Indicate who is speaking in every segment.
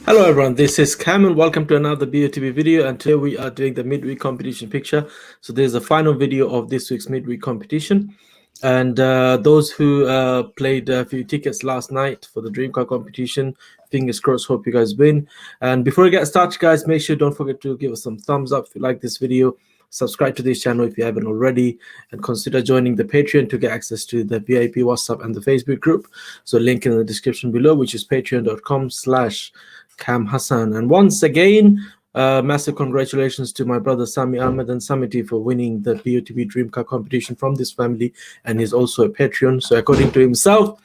Speaker 1: Hello everyone, this is Cam and welcome to another BOTB video, and today we are doing the midweek competition picture. So there's a final video of this week's midweek competition, and those who played a few tickets last night for the dream car competition, fingers crossed, hope you guys win. And before we get started, guys, make sure don't forget to give us some thumbs up if you like this video, subscribe to this channel if you haven't already, and consider joining the Patreon to get access to the VIP WhatsApp and the Facebook group. So link in the description below, which is patreon.com/Cam Hasan. And once again, massive congratulations to my brother Sami Ahmed and Samiti for winning the BOTB Dream Car competition from this family, and he's also a Patreon. So according to himself,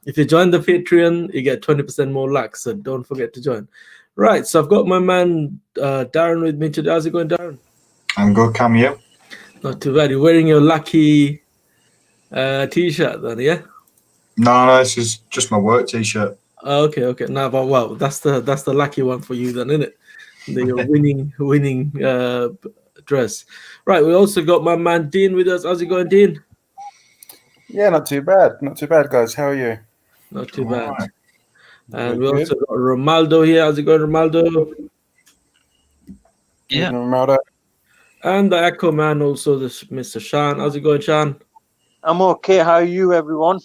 Speaker 1: if you join the Patreon, you get 20% more luck. So don't forget to join. Right, so I've got my man Darren with me today. How's it going, Darren?
Speaker 2: I'm good, Cam. You?
Speaker 1: Not too bad. You're wearing your lucky t-shirt then, yeah?
Speaker 2: No, this is just my work t-shirt.
Speaker 1: Okay. No, but well, that's the lucky one for you then, isn't it? The winning dress. Right, we also got my man Dean with us. How's it going, Dean?
Speaker 3: Yeah, not too bad, guys. How are you?
Speaker 1: Not too bad.
Speaker 2: Right.
Speaker 1: And we also got Romaldo here. How's it going, Romaldo?
Speaker 3: Yeah, Romaldo.
Speaker 1: And the Echo man, also this Mr. Shan. How's it going, Shan?
Speaker 4: I'm okay. How are you, everyone?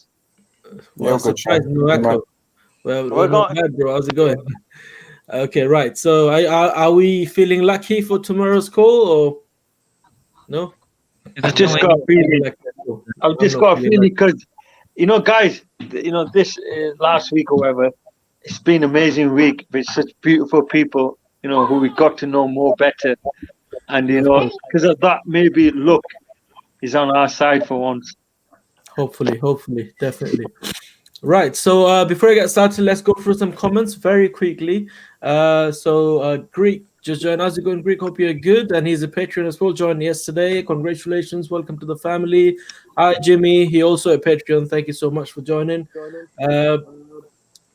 Speaker 1: Well, surprise, no Echo. Well, we're not bad, bro. How's it going? Okay, right. So, are we feeling lucky for tomorrow's call, or no?
Speaker 4: I've just got a feeling. I've just got a feeling because, guys, this last week or whatever, it's been an amazing week with such beautiful people, who we got to know more better. And, because of that, maybe luck is on our side for once.
Speaker 1: Hopefully, definitely. Right, so before I get started, let's go through some comments very quickly. Greek just joined. How's it going, Greek? Hope you're good. And he's a Patreon as well, joined yesterday. Congratulations, welcome to the family. Hi, Jimmy. He also a Patreon. Thank you so much for joining.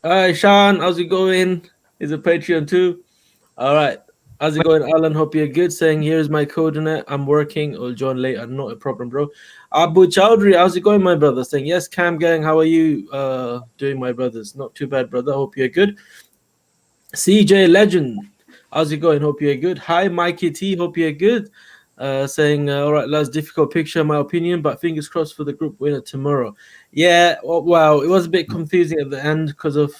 Speaker 1: Hi, Sean. How's it going? He's a Patreon too. All right. How's it going, Alan? Hope you're good. Saying, here's my coordinate. I'm working. I'll join later. Not a problem, bro. Abu Chowdhury, how's it going, my brother? Saying, yes, Cam gang. How are you doing, my brothers? Not too bad, brother. Hope you're good. CJ Legend, how's it going? Hope you're good. Hi, Mikey T. Hope you're good. Saying, all right, last difficult picture, in my opinion, but fingers crossed for the group winner tomorrow. Yeah, wow. It was a bit confusing at the end because of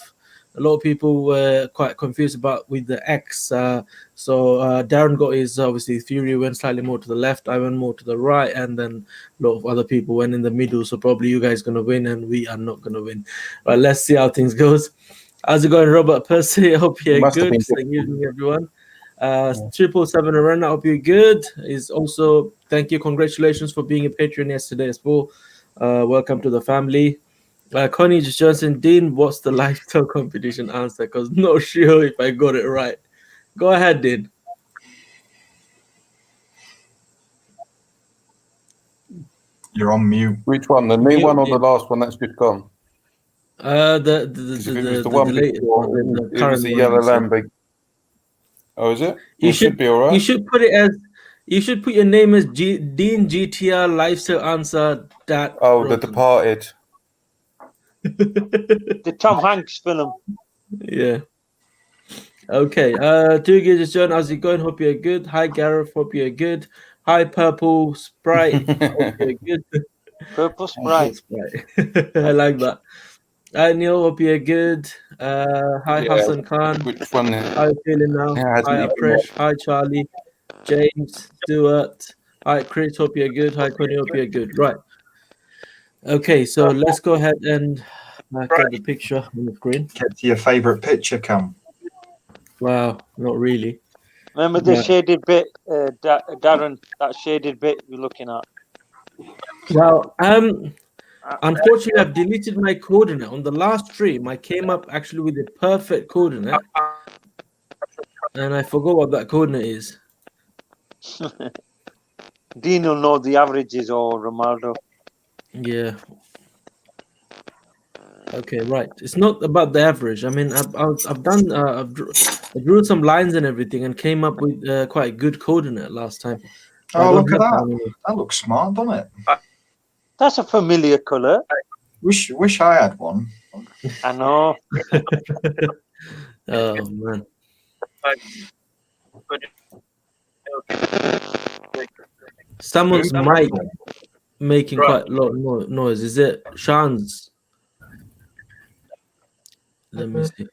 Speaker 1: a lot of people were quite confused with the X. Darren got his, obviously, Fury went slightly more to the left, I went more to the right, and then a lot of other people went in the middle. So probably you guys going to win and we are not going to win. Right, let's see how things goes. How's it going, Robert Percy? I hope you're good. Thank you, everyone. 777 Arena, I hope you're good. Is also, thank you, congratulations for being a Patreon yesterday as well. Welcome to the family. Connie Johnson, Dean, what's the lifestyle competition answer? Because not sure if I got it right. Go ahead, Dean.
Speaker 2: You're on mute.
Speaker 3: Which one? The new one or the last one that's just gone?
Speaker 1: The one before,
Speaker 3: it was the yellow Lambo. Oh, is it?
Speaker 1: You
Speaker 3: should be all right.
Speaker 1: You should put it as. You should put your name as Dean GTR Lifestyle Answer.
Speaker 3: The Departed.
Speaker 4: The Tom Hanks film.
Speaker 1: Yeah. Okay. Doogie just joined. How's it going? Hope you're good. Hi, Gareth. Hope you're good. Hi, Purple Sprite. Hope you're good.
Speaker 4: Purple Sprite.
Speaker 1: I like that. Hi, Neil. Hope you're good. Hi, Hasan Khan.
Speaker 3: Which one?
Speaker 1: How are you feeling now? Hi, Apresh. Hi, Charlie. James Stewart. Hi, Chris. Hope you're good. Hi, Connie. Hope you're good. Right. Okay, so let's go ahead and get the picture on the screen.
Speaker 2: Get to your favourite picture, Cam.
Speaker 1: Wow, not really.
Speaker 4: Remember the shaded bit, Darren? That shaded bit you're looking at.
Speaker 1: Well, unfortunately, I've deleted my coordinate. On the last stream, I came up actually with the perfect coordinate, and I forgot what that coordinate is.
Speaker 4: Dean will know the averages or Romaldo.
Speaker 1: Yeah. Okay, right. It's not about the average. I mean, I've drew some lines and everything, and came up with quite a good coordinate last time.
Speaker 2: Oh, look at that! That looks smart, doesn't it?
Speaker 4: That's a familiar colour.
Speaker 2: Wish I had one.
Speaker 4: I know.
Speaker 1: Oh man. Someone's mic making quite a lot of noise. Is it Shan's? Let me see.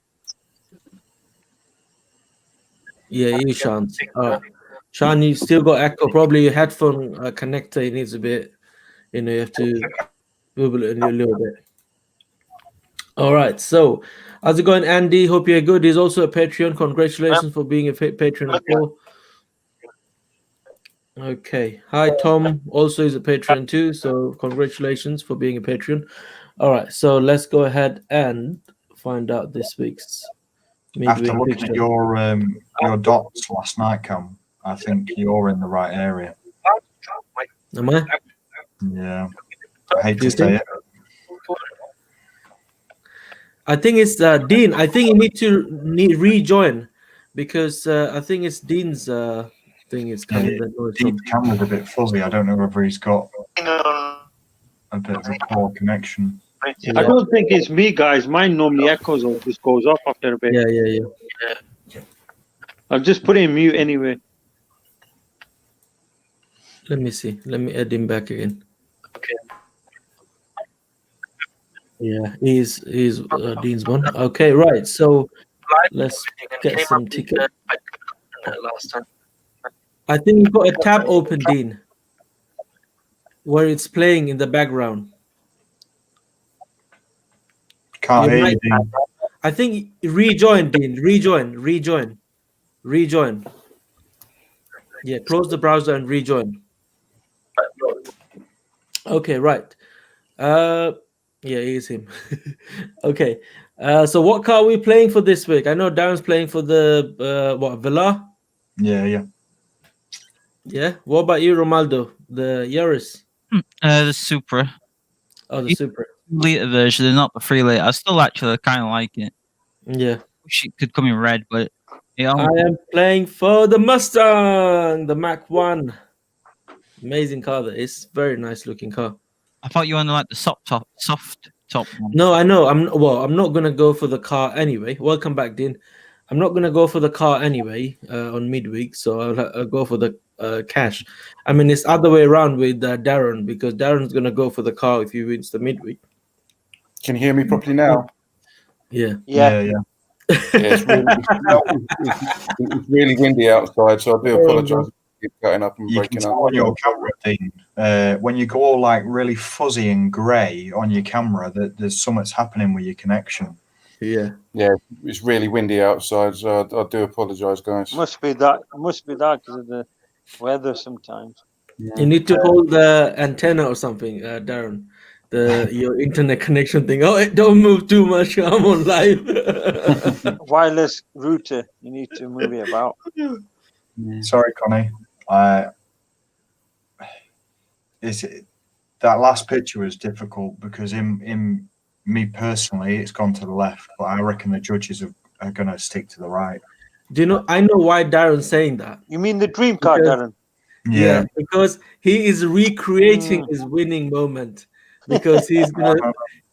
Speaker 1: Yeah, you Shan's. All right. Shan, you still got echo. Probably your headphone connector needs a bit, you have to wiggle it a little bit. All right. So, how's it going, Andy? Hope you're good. He's also a Patreon. Congratulations for being a Patreon as well. Okay. Hi, Tom. Also is a Patreon too. So, congratulations for being a Patreon. All right. So, let's go ahead and find out this week's midweek
Speaker 2: After looking
Speaker 1: picture.
Speaker 2: at your dots last night, Cam, I think you're in the right area.
Speaker 1: Am I?
Speaker 2: Yeah. I hate
Speaker 1: Do you
Speaker 2: to say it.
Speaker 1: I think it's Dean. I think you need to rejoin because I think it's Dean's thing is coming. That noise from.
Speaker 2: Dean's camera's a bit fuzzy. I don't know whether he's got a bit of a poor connection.
Speaker 1: Yeah.
Speaker 4: I don't think it's me, guys. Mine normally echoes or just goes off after a bit.
Speaker 1: Yeah.
Speaker 4: I'll just put it in mute anyway.
Speaker 1: Let me see. Let me add him back again.
Speaker 5: Okay.
Speaker 1: Yeah, he's Dean's one. Okay, right. So let's get some ticket.
Speaker 5: Last time.
Speaker 1: I think you've got a tab open, Dean, where it's playing in the background.
Speaker 2: Can't hear you, Dean.
Speaker 1: I think rejoin, Dean. Rejoin. Yeah, close the browser and rejoin. Okay, right. Yeah, it is him. Okay. So what car are we playing for this week? I know Darren's playing for the Villa?
Speaker 2: Yeah.
Speaker 1: Yeah. What about you, Romaldo? The Yaris?
Speaker 6: The Supra.
Speaker 1: Oh, the Supra.
Speaker 6: Later version, not the 3 liter. I still actually kind of like it.
Speaker 1: Yeah.
Speaker 6: Wish it could come in red, but
Speaker 1: I am playing for the Mustang, the Mach 1. Amazing car. That is very nice looking car.
Speaker 6: I thought you wanted like the soft top one.
Speaker 1: No, I know. I'm not gonna go for the car anyway. Welcome back, Dean. I'm not gonna go for the car anyway on midweek, so I'll go for the cash. I mean, it's other way around with Darren because Darren's gonna go for the car if he wins the midweek.
Speaker 3: Can you hear me properly now?
Speaker 1: Yeah.
Speaker 2: Yeah.
Speaker 3: It's really windy outside, so I do apologise. Keep cutting up and
Speaker 2: You
Speaker 3: breaking
Speaker 2: can
Speaker 3: up.
Speaker 2: tell on your camera, Dean, when you go all like really fuzzy and grey on your camera, that there's something's happening with your connection.
Speaker 1: Yeah.
Speaker 3: It's really windy outside, so I do apologise, guys.
Speaker 4: Must be that because of the weather sometimes.
Speaker 1: You need to hold the antenna or something, Darren. Your internet connection thing. Oh, don't move too much. I'm on live.
Speaker 4: Wireless router. You need to move it about.
Speaker 2: Sorry, Connie. That last picture was difficult because in me personally, it's gone to the left, but I reckon the judges are going to stick to the right.
Speaker 1: Do you know? I know why Darren's saying that.
Speaker 4: You mean the dream car, Darren?
Speaker 1: Yeah, because he is recreating his winning moment. Because he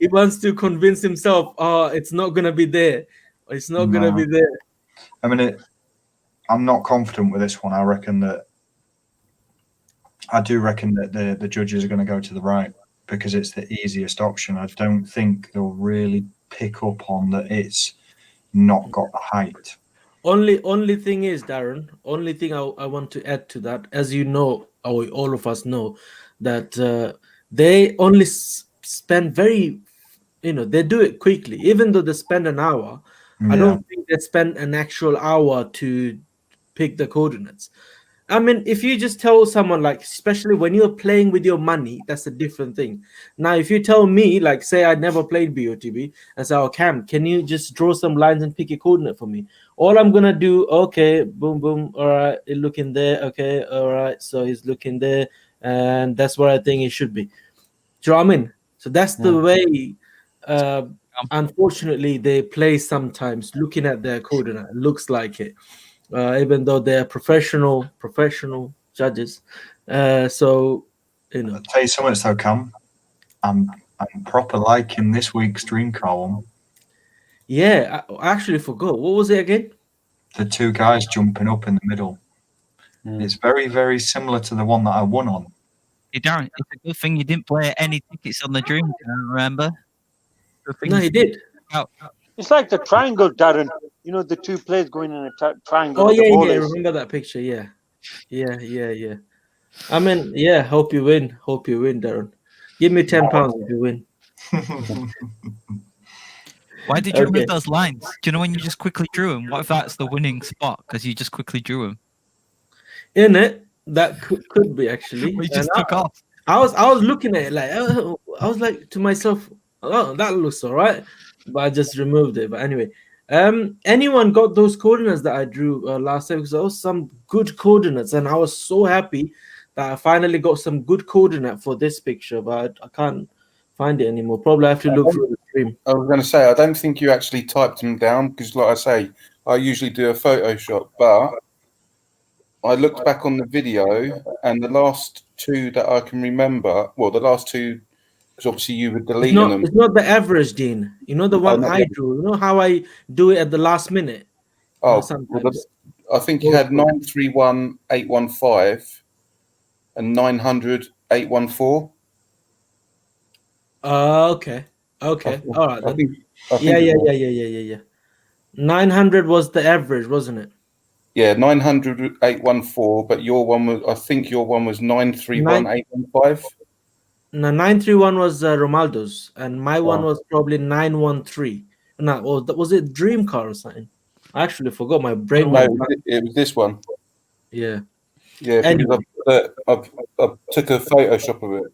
Speaker 1: wants to convince himself, it's not gonna be there. It's not gonna be there.
Speaker 2: I mean, I'm not confident with this one. I do reckon that the judges are going to go to the right because it's the easiest option. I don't think they'll really pick up on that it's not got the height.
Speaker 1: Only thing is, Darren, only thing I want to add to that, as you know, all of us know, that they only spend they do it quickly. Even though they spend an hour, I don't think they spend an actual hour to pick the coordinates. I mean, if you just tell someone, like, especially when you're playing with your money, that's a different thing. Now, if you tell me, like, say I never played BOTB, and say, oh, Cam, can you just draw some lines and pick a coordinate for me? All I'm going to do, okay, boom, boom, all right, looking there, okay, all right, so he's looking there, and that's where I think it should be. Do you know what I mean? So that's the way, unfortunately, they play sometimes, looking at their coordinate. It looks like it. Even though they're professional judges, so
Speaker 2: I'll tell you something though, Cam. I'm proper liking this week's dream column.
Speaker 1: Yeah, I actually forgot. What was it again?
Speaker 2: The two guys jumping up in the middle. It's very, very similar to the one that I won on.
Speaker 6: Hey, Darren, it's a good thing you didn't play any tickets on the dream. Remember? Good thing
Speaker 1: No,
Speaker 6: you
Speaker 1: he did.
Speaker 6: out.
Speaker 4: It's like the triangle, Darren. You know, the two players going in a triangle.
Speaker 1: Oh
Speaker 4: with the
Speaker 1: yeah,
Speaker 4: ball
Speaker 1: yeah. I
Speaker 4: is.
Speaker 1: remember that picture. Yeah. I mean, yeah. Hope you win. Hope you win, Darren. Give me £10 if you win.
Speaker 6: Why did you
Speaker 1: Okay.
Speaker 6: remove those lines? Do you know when you just quickly drew them? What if that's the winning spot because you just quickly drew them?
Speaker 1: In it, that could be actually.
Speaker 6: We
Speaker 1: And
Speaker 6: just took off.
Speaker 1: I was looking at it like I was like to myself, oh, that looks all right, but I just removed it. But anyway, anyone got those coordinates that I drew last time? Because there was some good coordinates, and I was so happy that I finally got some good coordinate for this picture, but I can't find it anymore. Probably I have to look through the stream.
Speaker 3: I was going to say, I don't think you actually typed them down because, like I say, I usually do a Photoshop, but I looked back on the video and the last two that I can remember, well, the last two, because obviously you were deleting them.
Speaker 1: It's not the average, Dean. You know the one
Speaker 3: not
Speaker 1: I
Speaker 3: the-
Speaker 1: drew. You know how I do it at the last minute.
Speaker 3: Oh,
Speaker 1: sometimes.
Speaker 3: I think you had 931,815 and 900,814.
Speaker 1: Okay. Okay. All right
Speaker 3: I
Speaker 1: then.
Speaker 3: think
Speaker 1: Yeah. 900 was the average, wasn't it?
Speaker 3: Yeah, 900,814, but your one was, I think your one was 931,815.
Speaker 1: No, 931 was Romaldo's, and my one was probably 913. No, was it Dream Car or something? I actually forgot. My brain
Speaker 3: No,
Speaker 1: went.
Speaker 3: it was this one.
Speaker 1: Yeah.
Speaker 3: Yeah, because I took a Photoshop of it.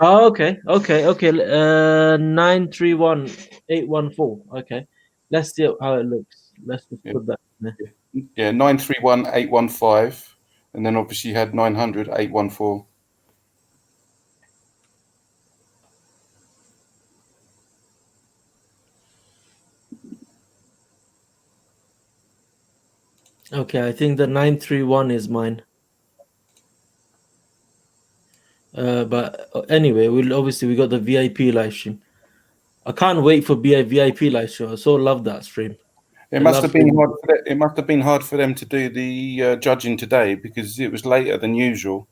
Speaker 1: Oh, okay. 931,814. Okay. Let's see how it looks. Let's just put that in there.
Speaker 3: Yeah, 931,815, and then obviously you had 900,814.
Speaker 1: Okay, I think the 931 is mine. But anyway, we got the VIP live stream. I can't wait for VIP live stream. I so love that stream.
Speaker 3: It must have been hard. It must have been hard for them to do the judging today because it was later than usual.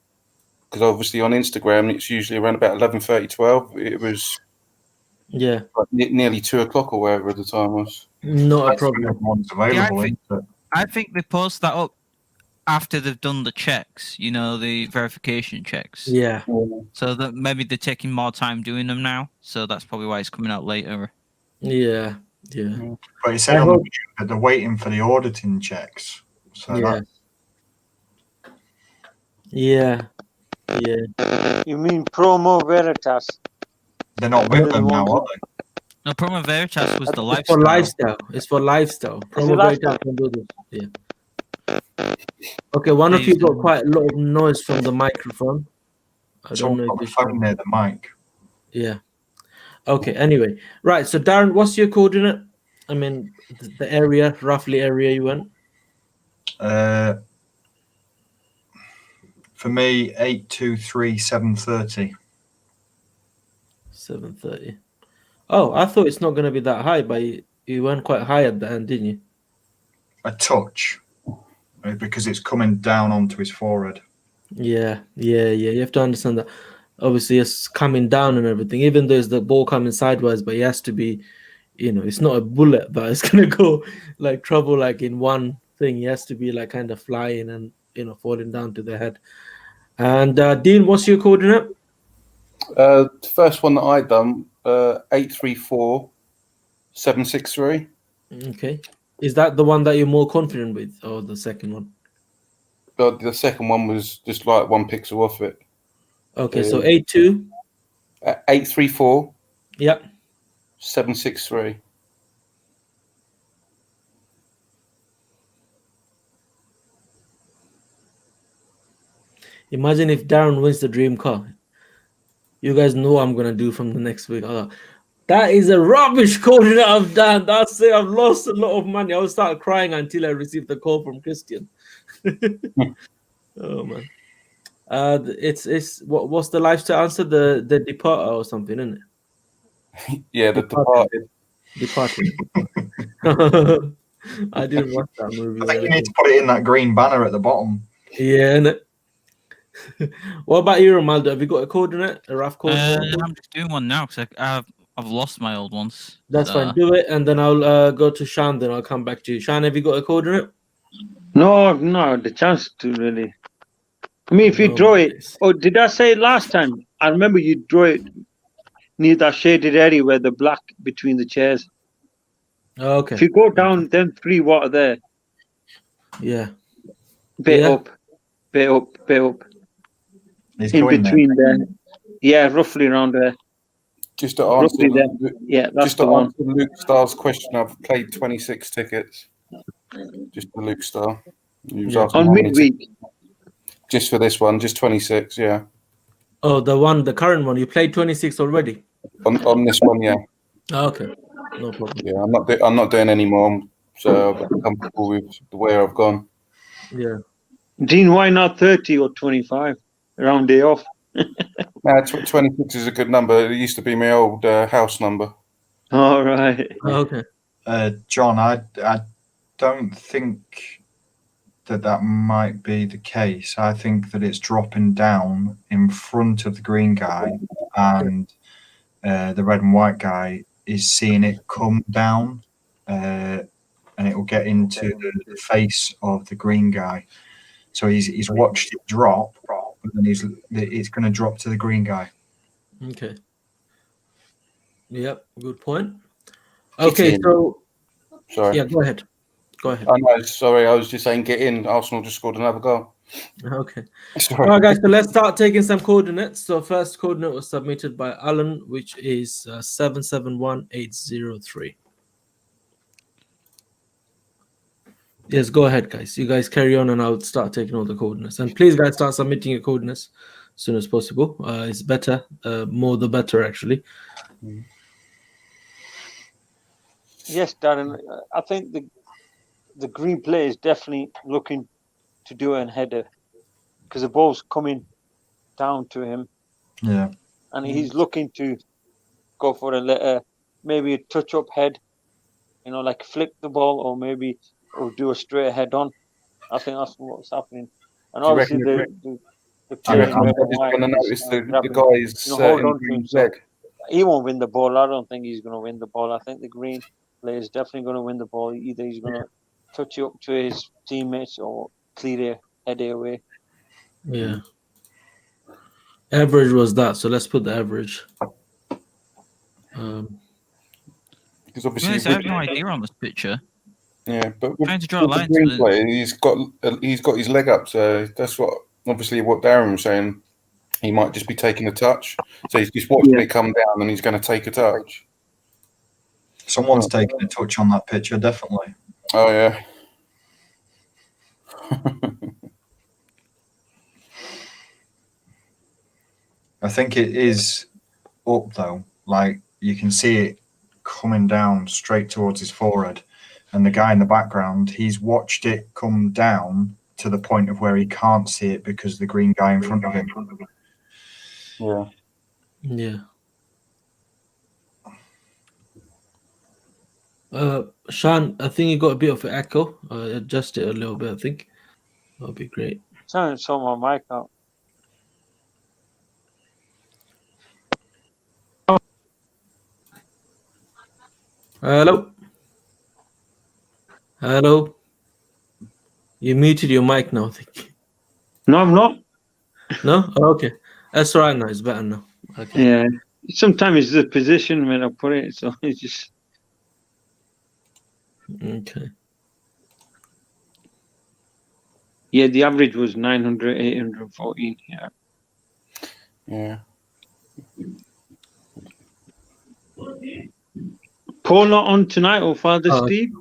Speaker 3: Because obviously on Instagram it's usually around about 11:30, 12. It was like nearly 2:00 or wherever the time was.
Speaker 1: Not a problem.
Speaker 2: Everyone's available.
Speaker 6: I think they post that up after they've done the checks, you know, the verification checks.
Speaker 1: Yeah.
Speaker 6: So that maybe they're taking more time doing them now. So that's probably why it's coming out later.
Speaker 1: Yeah.
Speaker 2: But it said on the video that they're waiting for the auditing checks. So
Speaker 1: yeah.
Speaker 4: You mean Promo Veritas?
Speaker 2: They're not with them now, are they?
Speaker 6: No, Promo Veritas was the lifestyle.
Speaker 1: For lifestyle. It's for lifestyle. Promo Veritas can do this. Yeah. Okay, one of you got quite a lot of noise from the microphone. I don't know if
Speaker 2: the phone near the mic.
Speaker 1: Yeah. Okay, anyway. Right, so Darren, what's your coordinate? I mean, the area, roughly area you went?
Speaker 2: For me, 823,730.
Speaker 1: 730. Oh, I thought it's not going to be that high, but you went quite high at the end, didn't you?
Speaker 2: A touch. Because it's coming down onto his forehead.
Speaker 1: Yeah. You have to understand that. Obviously, it's coming down and everything, even though it's the ball coming sideways, but it has to be, it's not a bullet that is going to go like trouble, like in one thing. It has to be like kind of flying and, falling down to the head. And Dean, what's your coordinate?
Speaker 3: The first one that I done, 834,763.
Speaker 1: Okay. Is that the one that you're more confident with, or the second one?
Speaker 3: The second one was just like one pixel off it.
Speaker 1: Okay, so
Speaker 3: 834.
Speaker 1: Yep.
Speaker 3: 763.
Speaker 1: Imagine if Darren wins the dream car. You guys know what I'm gonna do from the next week. That is a rubbish coordinate I've done. That's it. I've lost a lot of money. I'll start crying until I receive the call from Christian. Oh man. It's what's the lifestyle answer? The departer or something, isn't it?
Speaker 3: Yeah, the departed.
Speaker 1: Departed. I didn't watch that movie.
Speaker 2: I think you need to put it in that green banner at the bottom.
Speaker 1: Yeah. innit? What about you, Romaldo? Have you got a coordinate? A rough coordinate?
Speaker 6: I'm just doing one now because I've lost my old ones.
Speaker 1: That's
Speaker 6: so-
Speaker 1: fine. Do it, and then I'll go to Shan. Then I'll come back to you. Shan, have you got a coordinate?
Speaker 4: No, the chance to really. I mean, if you
Speaker 1: No,
Speaker 4: draw it.
Speaker 1: nice.
Speaker 4: Oh, did I say it last time? I remember you draw it near that shaded area where the black between the chairs.
Speaker 1: Okay.
Speaker 4: If you go down, them 3 water there,
Speaker 1: Yeah.
Speaker 4: bit
Speaker 1: Yeah.
Speaker 4: up, bit up, bit up,
Speaker 2: He's
Speaker 4: in
Speaker 2: going there.
Speaker 4: between there. Yeah, roughly around there.
Speaker 3: Just to answer,
Speaker 4: Roughly there. Yeah, that's
Speaker 3: just
Speaker 4: the
Speaker 3: to
Speaker 4: one.
Speaker 3: answer Luke Starr's question, I've played 26 tickets. Just for Luke Starr. He was
Speaker 1: Yeah.
Speaker 3: asking
Speaker 4: On
Speaker 3: how many
Speaker 4: midweek.
Speaker 3: just for this one, just 26, yeah.
Speaker 1: Oh, the current one. You played 26 already.
Speaker 3: On this one, yeah.
Speaker 1: Okay. No problem.
Speaker 3: Yeah, I'm not doing any more, so I'm comfortable with the way I've gone.
Speaker 1: Yeah.
Speaker 4: Dean, why not 30 or 25? Round day off.
Speaker 3: 26 is a good number. It used to be my old house number.
Speaker 4: All right.
Speaker 1: Okay.
Speaker 2: John, I don't think that might be the case. I think that it's dropping down in front of the green guy, and the red and white guy is seeing it come down, and it will get into the face of the green guy. So he's watched it drop, and then it's going to drop to the green guy.
Speaker 1: Okay. Yep. Good point. Okay. So
Speaker 3: Sorry.
Speaker 1: yeah, go ahead. Go ahead.
Speaker 3: I know, sorry, I was just saying get in. Arsenal just scored another goal.
Speaker 1: Okay.
Speaker 3: Sorry.
Speaker 1: All right, guys. So let's start taking some coordinates. So first coordinate was submitted by Alan, which is 771803. Yes, go ahead, guys. You guys carry on, and I'll start taking all the coordinates. And please, guys, start submitting your coordinates as soon as possible. It's better, more the better, actually.
Speaker 4: Yes, Darren. I think the green player is definitely looking to do an header because the ball's coming down to him.
Speaker 2: Yeah.
Speaker 4: And he's looking to go for maybe a touch-up head, like flick the ball or do a straight head on. I think that's what's happening. And obviously the
Speaker 3: Do you reckon he's going to notice the guy's
Speaker 4: hold on to
Speaker 3: green
Speaker 4: himself.
Speaker 3: leg?
Speaker 4: He won't win the ball. I don't think he's going to win the ball. I think the green player is definitely going to win the ball. Either he's going to touch it up to his teammates or clear head away.
Speaker 1: Yeah. Average was that, so let's put the average.
Speaker 3: Because obviously,
Speaker 6: I have no idea on this picture.
Speaker 3: Yeah, but with,
Speaker 6: Trying to draw a
Speaker 3: with the
Speaker 6: line
Speaker 3: green
Speaker 6: to the-
Speaker 3: player, he's got his leg up, so that's what Darren was saying. He might just be taking a touch, so he's just watching it come down, and he's going to take a touch.
Speaker 2: Someone's taking a touch on that picture, definitely.
Speaker 3: Oh yeah.
Speaker 2: I think it is up though. Like you can see it coming down straight towards his forehead, and the guy in the background, he's watched it come down to the point of where he can't see it because the green guy in front of him.
Speaker 3: Yeah.
Speaker 1: Yeah. Sean, I think you got a bit of an echo. Adjust it a little bit, I think. That'll be great.
Speaker 4: Turn my mic out.
Speaker 1: Hello? Hello? You muted your mic now, I think.
Speaker 4: No, I'm not.
Speaker 1: No? Oh, okay. That's all right now. It's better now. Okay.
Speaker 4: Yeah. Sometimes it's the position when I put it, so it's just.
Speaker 1: Okay.
Speaker 4: Yeah, the average was 900, 814. Yeah.
Speaker 3: Yeah.
Speaker 4: Paul not on tonight or Father Steve?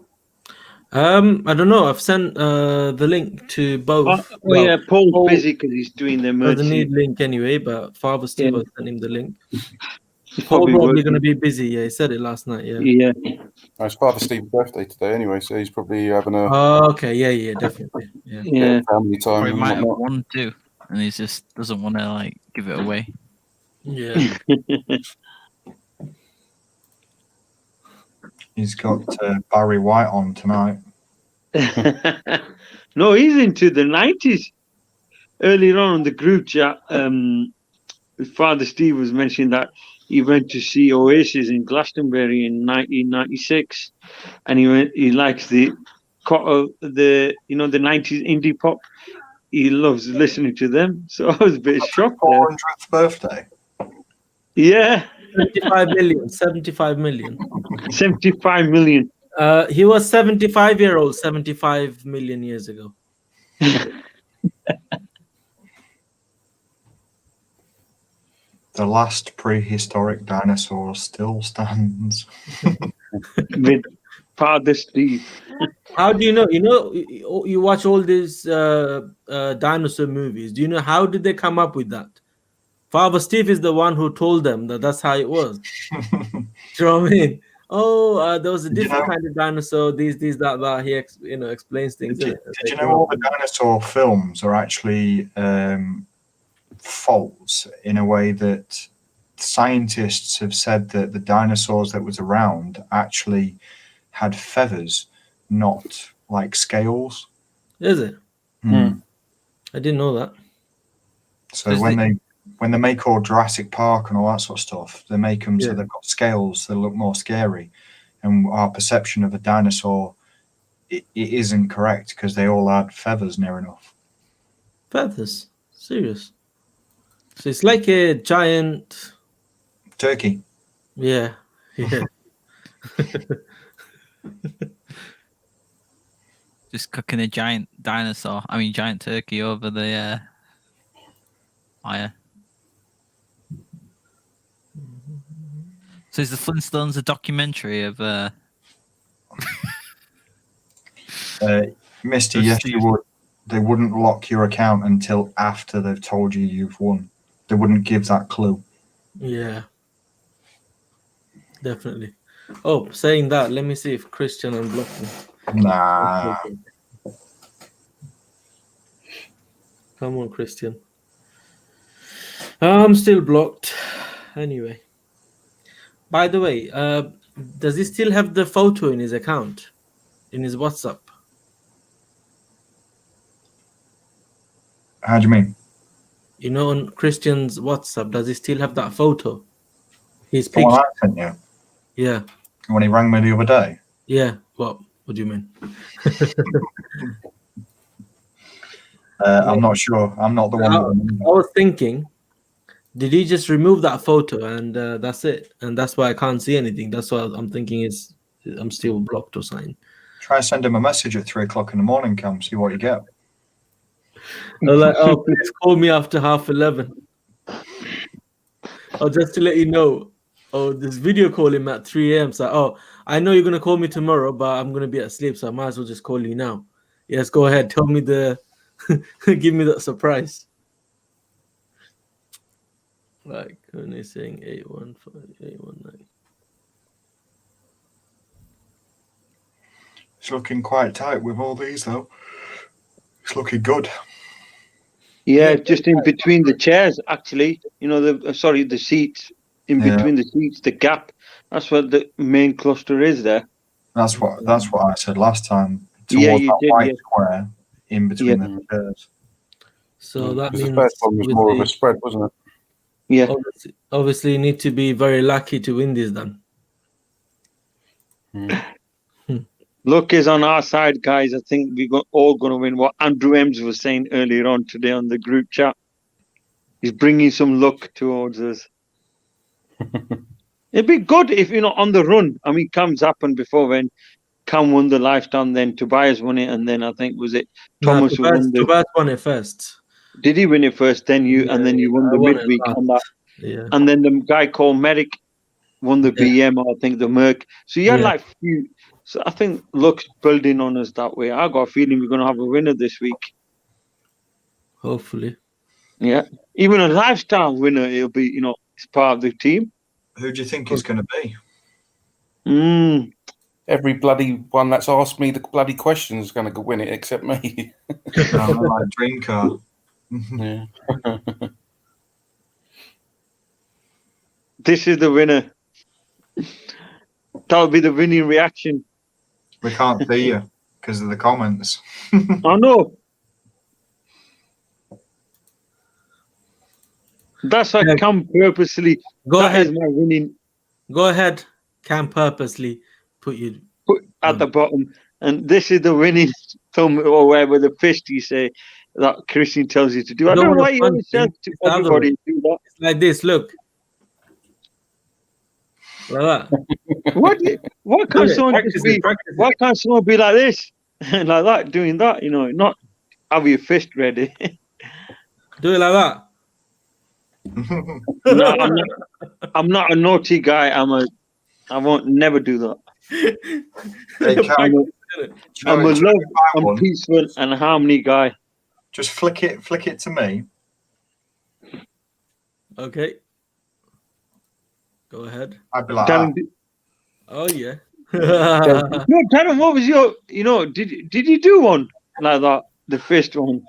Speaker 1: I don't know. I've sent the link to both.
Speaker 4: Yeah, Paul's busy because he's doing the
Speaker 1: Doesn't
Speaker 4: emergency.
Speaker 1: need link anyway, but Father Steve has sent him the link.
Speaker 4: He's
Speaker 1: Paul probably
Speaker 4: working.
Speaker 1: going to be busy. Yeah, he said it last night. Yeah.
Speaker 4: Yeah.
Speaker 3: It's Father Steve's birthday today, anyway, so he's probably having a
Speaker 1: Oh, okay. Yeah, definitely. Yeah.
Speaker 4: Yeah.
Speaker 3: family time.
Speaker 6: Or he
Speaker 3: and
Speaker 6: might have
Speaker 3: whatnot.
Speaker 6: one too, and he just doesn't want to give it away.
Speaker 1: Yeah.
Speaker 2: He's got Barry White on tonight.
Speaker 4: No, he's into the 90s. Earlier on in the group chat, Father Steve was mentioning that he went to see Oasis in Glastonbury in 1996, and he likes the 90s indie pop. He loves listening to them. So I was a bit shocked there.
Speaker 2: 400th birthday.
Speaker 4: Yeah,
Speaker 1: 75 million. 75 million.
Speaker 4: 75 million.
Speaker 1: He was 75-year-old 75 million years ago.
Speaker 2: The last prehistoric dinosaur still stands.
Speaker 4: With Father Steve.
Speaker 1: How do you know? You watch all these dinosaur movies. Do you know how did they come up with that? Father Steve is the one who told them that that's how it was. Do you know what I mean? Oh, there was a different kind of dinosaur. These, that. He explains things.
Speaker 2: Did you know all the dinosaur films are actually false in a way that scientists have said that the dinosaurs that was around actually had feathers, not like scales.
Speaker 1: Is it?
Speaker 2: Hmm.
Speaker 1: I didn't know that.
Speaker 2: So when they make all Jurassic Park and all that sort of stuff, they make them so they've got scales that look more scary, and our perception of a dinosaur it isn't correct because they all had feathers near enough.
Speaker 1: Feathers? Serious? So it's like a giant
Speaker 2: turkey.
Speaker 1: Yeah.
Speaker 6: Just cooking a giant giant turkey over the fire. So is the Flintstones a documentary of
Speaker 2: Misty, yes, you would. They wouldn't lock your account until after they've told you you've won. They wouldn't give that clue.
Speaker 1: Yeah. Definitely. Oh, saying that, let me see if Christian unblocked me.
Speaker 2: Nah.
Speaker 1: Come on, Christian. I'm still blocked. Anyway. By the way, does he still have the photo in his account? In his WhatsApp?
Speaker 2: How do you mean?
Speaker 1: You know, on Christian's WhatsApp, does he still have that photo? His
Speaker 2: The one
Speaker 1: picture.
Speaker 2: I sent you?
Speaker 1: Yeah.
Speaker 2: When he rang me the other day?
Speaker 1: Yeah. What do you mean?
Speaker 2: I'm not sure. I'm not the one.
Speaker 1: I was thinking, did he just remove that photo and that's it? And that's why I can't see anything. That's why I'm thinking I'm still blocked or something.
Speaker 2: Try send him a message at 3 o'clock in the morning, Cam. See what you get.
Speaker 1: They're like, oh, please call me after 11:30. Oh, just to let you know. Oh, this video call him at 3 a.m. So, oh, I know you're gonna call me tomorrow, but I'm gonna be asleep, so I might as well just call you now. Yes, go ahead. Tell me give me that surprise. Like when they're saying 815, 819.
Speaker 2: It's looking quite tight with all these, though. It's looking good.
Speaker 4: Yeah, just in between the chairs, actually. You know, the seats. In between the seats, the gap. That's what the main cluster is there.
Speaker 2: That's what I said last time.
Speaker 4: Yeah,
Speaker 2: Towards
Speaker 4: you
Speaker 2: that
Speaker 4: did,
Speaker 2: white
Speaker 4: yeah.
Speaker 2: square in between the chairs.
Speaker 1: So that means
Speaker 3: the first one was more of a spread, wasn't it?
Speaker 4: Yeah.
Speaker 1: Obviously, you need to be very lucky to win this then.
Speaker 4: Luck is on our side, guys. I think we're all going to win. What Andrew Ems was saying earlier on today on the group chat. He's bringing some luck towards us. It'd be good if, on the run. I mean, Cam's happened before when Cam won the lifetime, then Tobias won it, and then I think, was it Thomas who won
Speaker 1: Tobias won it first.
Speaker 4: Did he win it first? Then you, and then you won the midweek on that.
Speaker 1: Yeah.
Speaker 4: And then the guy called Merrick won the BM, I think the Merc. So you had like few. So I think luck's building on us that way. I got a feeling we're going to have a winner this week.
Speaker 1: Hopefully.
Speaker 4: Yeah. Even a lifestyle winner, it'll be, it's part of the team.
Speaker 2: Who do you think it's going to be?
Speaker 3: Every bloody one that's asked me the bloody question is going to win it, except me.
Speaker 2: Like dream car.
Speaker 3: Yeah.
Speaker 4: This is the winner. That would be the winning reaction.
Speaker 2: We can't see you because of the comments.
Speaker 4: I know. That's why
Speaker 1: Yeah.
Speaker 4: Cam purposely.
Speaker 1: Go
Speaker 4: That
Speaker 1: ahead.
Speaker 4: is my winning.
Speaker 1: Go ahead. Cam purposely put you.
Speaker 4: Put at the bottom, and this is the winning thumb or whatever the fist you say that Christian tells you to do. I don't know why you always tell to everybody to do that.
Speaker 1: It's like this. Look. Like that.
Speaker 4: What can't someone
Speaker 1: Practice
Speaker 4: just
Speaker 1: it,
Speaker 4: be?
Speaker 1: practice
Speaker 4: Why can't someone be like this, like that, doing that? You know, not have your fist ready.
Speaker 1: Do it like that.
Speaker 4: No, I'm not a naughty guy. I won't never do that.
Speaker 2: Hey, Cam,
Speaker 4: I'm a love and peaceful and harmony guy.
Speaker 2: just flick it to me.
Speaker 1: Okay. Go ahead.
Speaker 2: I'd be like,
Speaker 4: Darren,
Speaker 1: Oh yeah.
Speaker 4: no, Darren, what was your? You know, did you do one like that? The first one.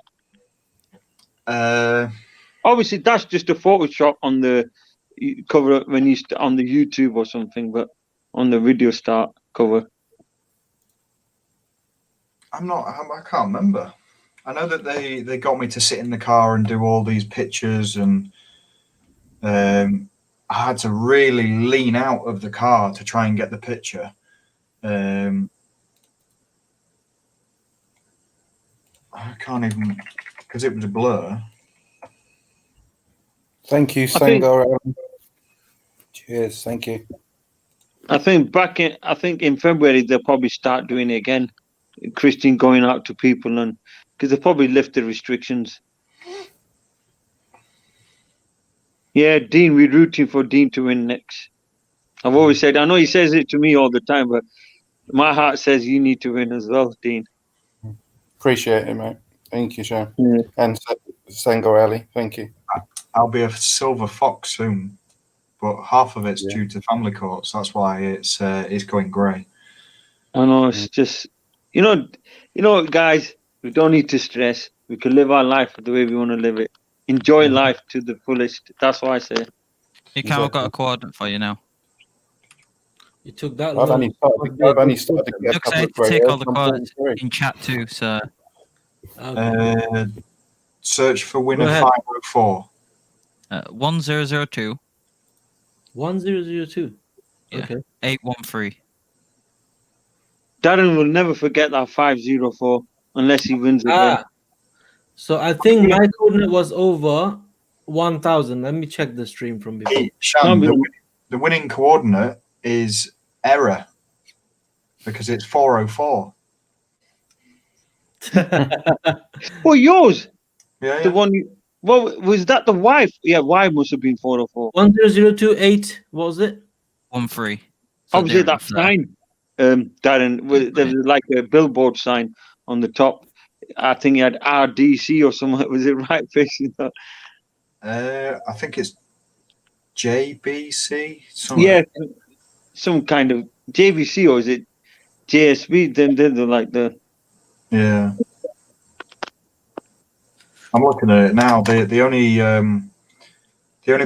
Speaker 4: Obviously, that's just a Photoshop on the cover when you on the YouTube or something, but on the video start cover.
Speaker 2: I can't remember. I know that they got me to sit in the car and do all these pictures, and I had to really lean out of the car to try and get the picture. I can't even, because it was a blur.
Speaker 3: Thank you, Sangor. Cheers, thank you.
Speaker 4: I think in February they'll probably start doing it again. Christian going out to people, and because they probably lift the restrictions. Yeah, Dean, we're rooting for Dean to win next. I've always said, I know he says it to me all the time, but my heart says you need to win as well, Dean.
Speaker 3: Appreciate it, mate. Thank you, Sean.
Speaker 4: Yeah.
Speaker 3: And Sangor Ali, thank you.
Speaker 2: I'll be a silver fox soon, but half of it's due to family courts. That's why it's going grey.
Speaker 4: I know, it's just, you know, guys, we don't need to stress. We can live our life the way we want to live it. Enjoy life to the fullest. That's what I say.
Speaker 6: You can't. I've got a coordinate for you now.
Speaker 1: You took that
Speaker 3: I've
Speaker 1: long.
Speaker 3: only started to get a
Speaker 6: Looks
Speaker 3: couple
Speaker 6: like
Speaker 3: of
Speaker 6: to take all the
Speaker 3: grey
Speaker 6: coordinates
Speaker 3: hairs.
Speaker 6: in chat too. So
Speaker 2: Search for winner
Speaker 1: Go ahead.
Speaker 2: 504.
Speaker 6: 1002.
Speaker 1: 1002.
Speaker 6: Yeah.
Speaker 1: Okay.
Speaker 6: 813.
Speaker 4: Darren will never forget that 504 unless he wins again.
Speaker 1: So I think my coordinate was over 1000. Let me check the stream from before.
Speaker 2: Hey, Shan, the winning coordinate is error because it's 404.
Speaker 4: Oh, yours?
Speaker 2: Yeah,
Speaker 4: The one well, was that the wife? Yeah, wife must have been 404.
Speaker 1: 100228. What was it?
Speaker 6: 13. So
Speaker 4: Obviously,
Speaker 6: they're
Speaker 4: that
Speaker 6: off there.
Speaker 4: sign, Darren, there was like a billboard sign on the top. I think you had RDC or something. Was it right facing that?
Speaker 2: I think it's JBC.
Speaker 4: Yeah, some kind of JVC, or is it JSB? Then they're like the.
Speaker 2: Yeah. I'm looking at it now. The only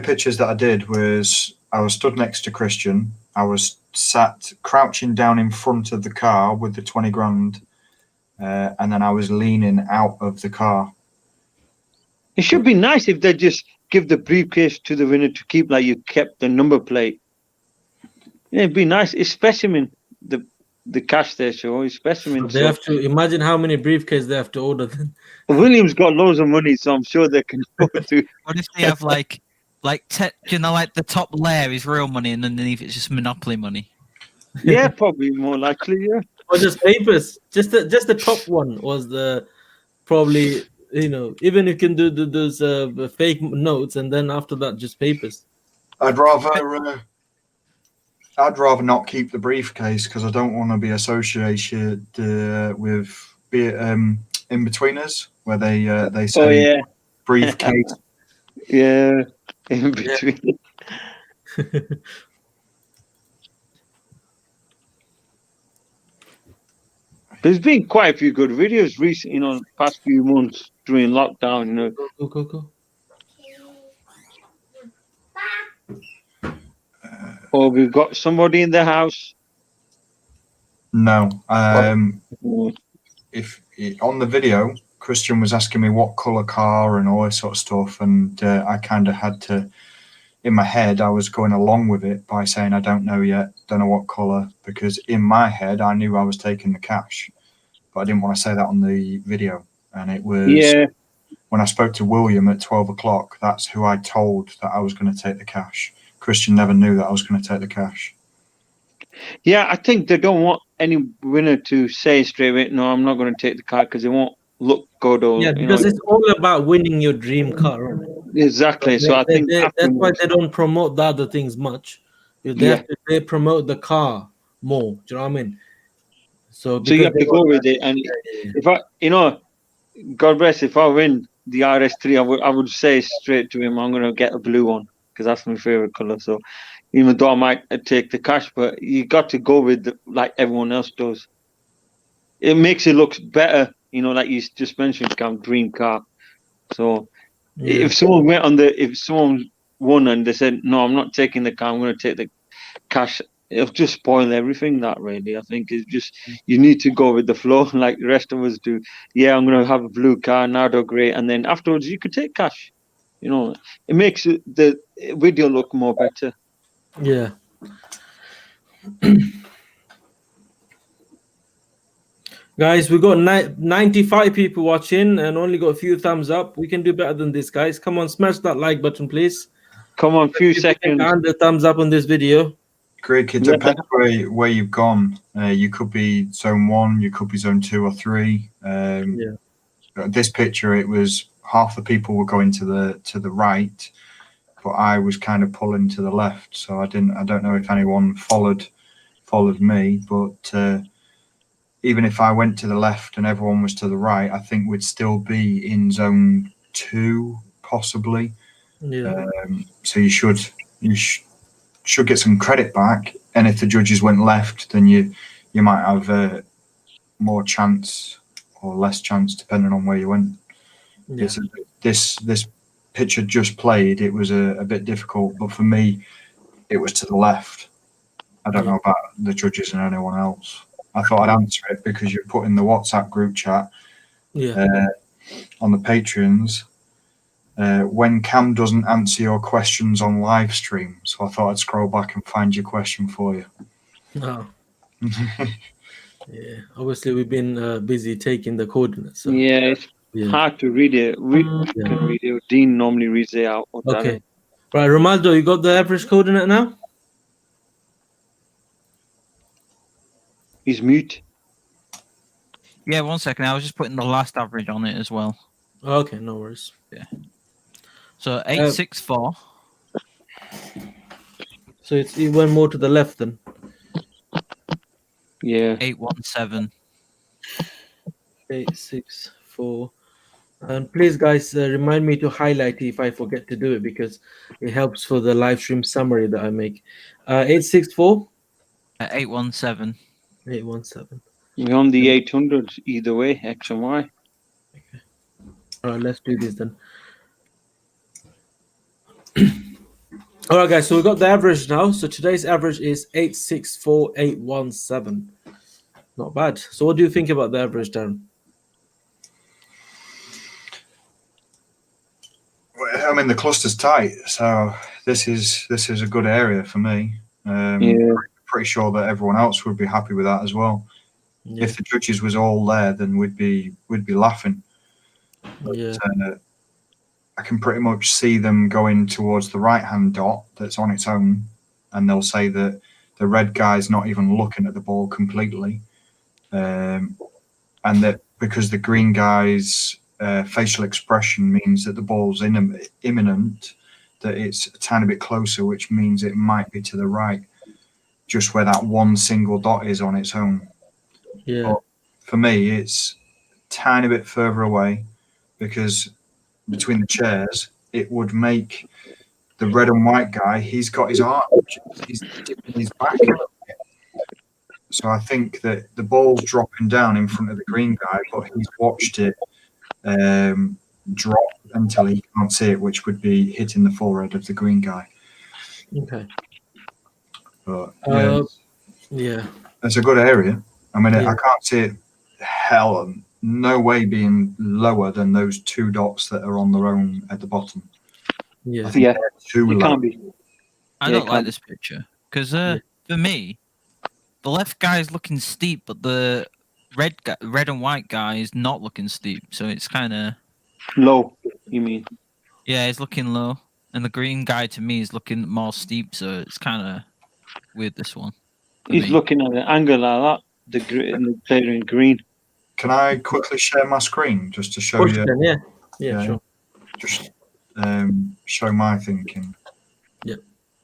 Speaker 2: pictures that I did was I was stood next to Christian. I was sat crouching down in front of the car with the 20 grand, and then I was leaning out of the car.
Speaker 4: It should be nice if they just give the briefcase to the winner to keep, like you kept the number plate. Yeah, it'd be nice. It's specimen, the cash there, show. It's specimen.
Speaker 1: They have to imagine how many briefcases they have to order then.
Speaker 4: William's got loads of money, so I'm sure they can afford to.
Speaker 6: What if they have like the top layer is real money and underneath it's just monopoly money?
Speaker 4: Yeah, probably more likely. Yeah.
Speaker 1: Or just papers. Just the top one was the probably, even you can do those fake notes, and then after that just papers.
Speaker 2: I'd rather not keep the briefcase because I don't want to be associated with in-betweeners where they say briefcase.
Speaker 4: Yeah, in between. There's been quite a few good videos recently, the past few months during lockdown.
Speaker 1: Go.
Speaker 4: Or we've got somebody in the house.
Speaker 2: No. If on the video, Christian was asking me what colour car and all this sort of stuff, and I kind of had to, in my head, I was going along with it by saying I don't know yet, don't know what colour, because in my head I knew I was taking the cash, but I didn't want to say that on the video. And it was when I spoke to William at 12 o'clock, that's who I told that I was going to take the cash. Christian never knew that I was going to take the cash.
Speaker 4: Yeah, I think they don't want any winner to say straight away, no, I'm not going to take the car, because it won't look good. Or,
Speaker 1: Yeah, because it's all about winning your dream car, right?
Speaker 4: Exactly. So I think
Speaker 1: that's why they don't promote the other things much. They promote the car more. Do you know what I mean? So
Speaker 4: you have to go with it. And if I, God bless, if I win the RS3, I would say straight to him, I'm going to get a blue one, because that's my favorite color. So even though I might take the cash, but you got to go with like everyone else does. It makes it look better, like you just mentioned, dream car. So if someone won and they said, no, I'm not taking the car, I'm going to take the cash, it'll just spoil everything. That really, I think, is just, you need to go with the flow like the rest of us do. Yeah, I'm going to have a blue car, Nardo grey, and then afterwards you could take cash. It makes the video look more better.
Speaker 1: Yeah. Guys, we got 95 people watching and only got a few thumbs up. We can do better than this, guys. Come on, smash that like button, please.
Speaker 4: Come on, few seconds.
Speaker 1: And the thumbs up on this video.
Speaker 2: Greg, it depends where you've gone. You could be zone 1, you could be zone 2 or 3. This picture, it was half the people were going to the right, but I was kind of pulling to the left. So I don't know if anyone followed me, but even if I went to the left and everyone was to the right, I think we'd still be in zone 2, possibly.
Speaker 1: Yeah.
Speaker 2: So you should get some credit back. And if the judges went left, then you might have more chance or less chance depending on where you went. Yeah. This picture just played. It was a bit difficult, but for me, it was to the left. I don't know about the judges and anyone else. I thought I'd answer it because you put in the WhatsApp group chat on the Patreons when Cam doesn't answer your questions on live stream. So I thought I'd scroll back and find your question for you.
Speaker 1: Oh. Yeah, obviously we've been busy taking the coordinates. So.
Speaker 4: Yeah, it's hard to read it. Can read it. Dean normally reads it out.
Speaker 1: Okay. Right, Ronaldo, you got the average coordinate now?
Speaker 4: He's mute.
Speaker 6: Yeah, 1 second. I was just putting the last average on it as well.
Speaker 1: Okay, no worries.
Speaker 6: Yeah. So 864.
Speaker 1: So it went more to the left then.
Speaker 4: Yeah.
Speaker 6: 817.
Speaker 1: 864. And please, guys, remind me to highlight it if I forget to do it because it helps for the live stream summary that I make. 864.
Speaker 6: 817.
Speaker 1: 817.
Speaker 4: We're on the 800 either way, X and Y.
Speaker 1: Okay. All right, let's do this then. All right, guys, so we got the average now. So today's average is 864,817. Not bad. So what do you think about the average, Darren?
Speaker 2: I mean, the cluster's tight, so this is a good area for me. Pretty sure that everyone else would be happy with that as well. Yeah. If the judges was all there, then we'd be laughing. But, I can pretty much see them going towards the right-hand dot that's on its own, and they'll say that the red guy's not even looking at the ball completely, and that because the green guy's facial expression means that the ball's imminent, that it's a tiny bit closer, which means it might be to the right, just where that one single dot is on its own.
Speaker 1: Yeah.
Speaker 2: But for me, it's a tiny bit further away because between the chairs, it would make the red and white guy, he's got his arm, he's dipping his back a little bit. So I think that the ball's dropping down in front of the green guy, but he's watched it drop until he can't see it, which would be hitting the forehead of the green guy.
Speaker 1: Okay.
Speaker 2: But
Speaker 1: yeah.
Speaker 2: It's a good area. I mean, I can't see it. Hell, no way being lower than those 2 dots that are on their own at the bottom.
Speaker 1: Yeah.
Speaker 2: I think they're too
Speaker 4: It
Speaker 2: low.
Speaker 4: can't be.
Speaker 6: I don't like this picture because for me, the left guy is looking steep, but the red and white guy is not looking steep. So it's kind of
Speaker 4: Low, you mean?
Speaker 6: yeah, he's looking low, and the green guy to me is looking more steep. So it's kind of weird. This one.
Speaker 4: He's
Speaker 6: me.
Speaker 4: looking at an angle like that. The player in green.
Speaker 2: Can I quickly share my screen just to show you?
Speaker 1: Yeah, sure.
Speaker 2: Just show my thinking.
Speaker 1: Yep.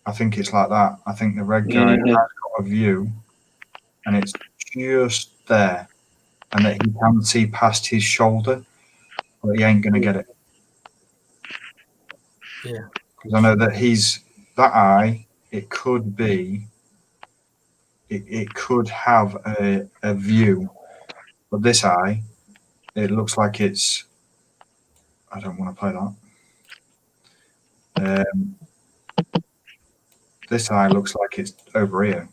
Speaker 2: I think it's like that. I think the red guy has got a view, and it's just there, and that he can see past his shoulder, but he ain't gonna get it.
Speaker 1: Yeah.
Speaker 2: Because I know that that eye. It could be. It could have a view, but this eye, it looks like it's. I don't want to play that. This eye looks like it's over here,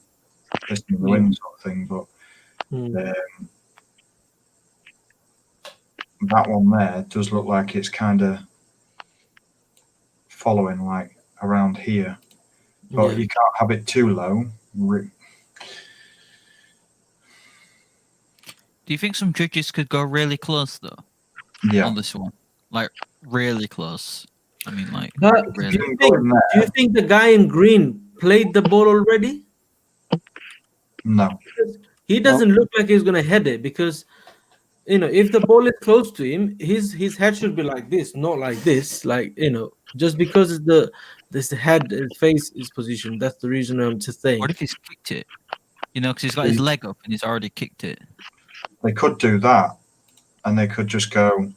Speaker 2: listening to the wind sort of thing, but that one there does look like it's kind of following like around here, but you can't have it too low.
Speaker 6: Do you think some judges could go really close though?
Speaker 2: Yeah.
Speaker 6: On this one, like really close. I mean, like.
Speaker 1: But
Speaker 6: really.
Speaker 1: do you think the guy in green played the ball already?
Speaker 2: No.
Speaker 1: He doesn't look like he's gonna head it because, if the ball is close to him, his head should be like this, not like this. Like just because his face is positioned. That's the reason I'm just saying.
Speaker 6: What if he's kicked it? Because he's got his leg up and he's already kicked it.
Speaker 2: They could do that, and they could just go,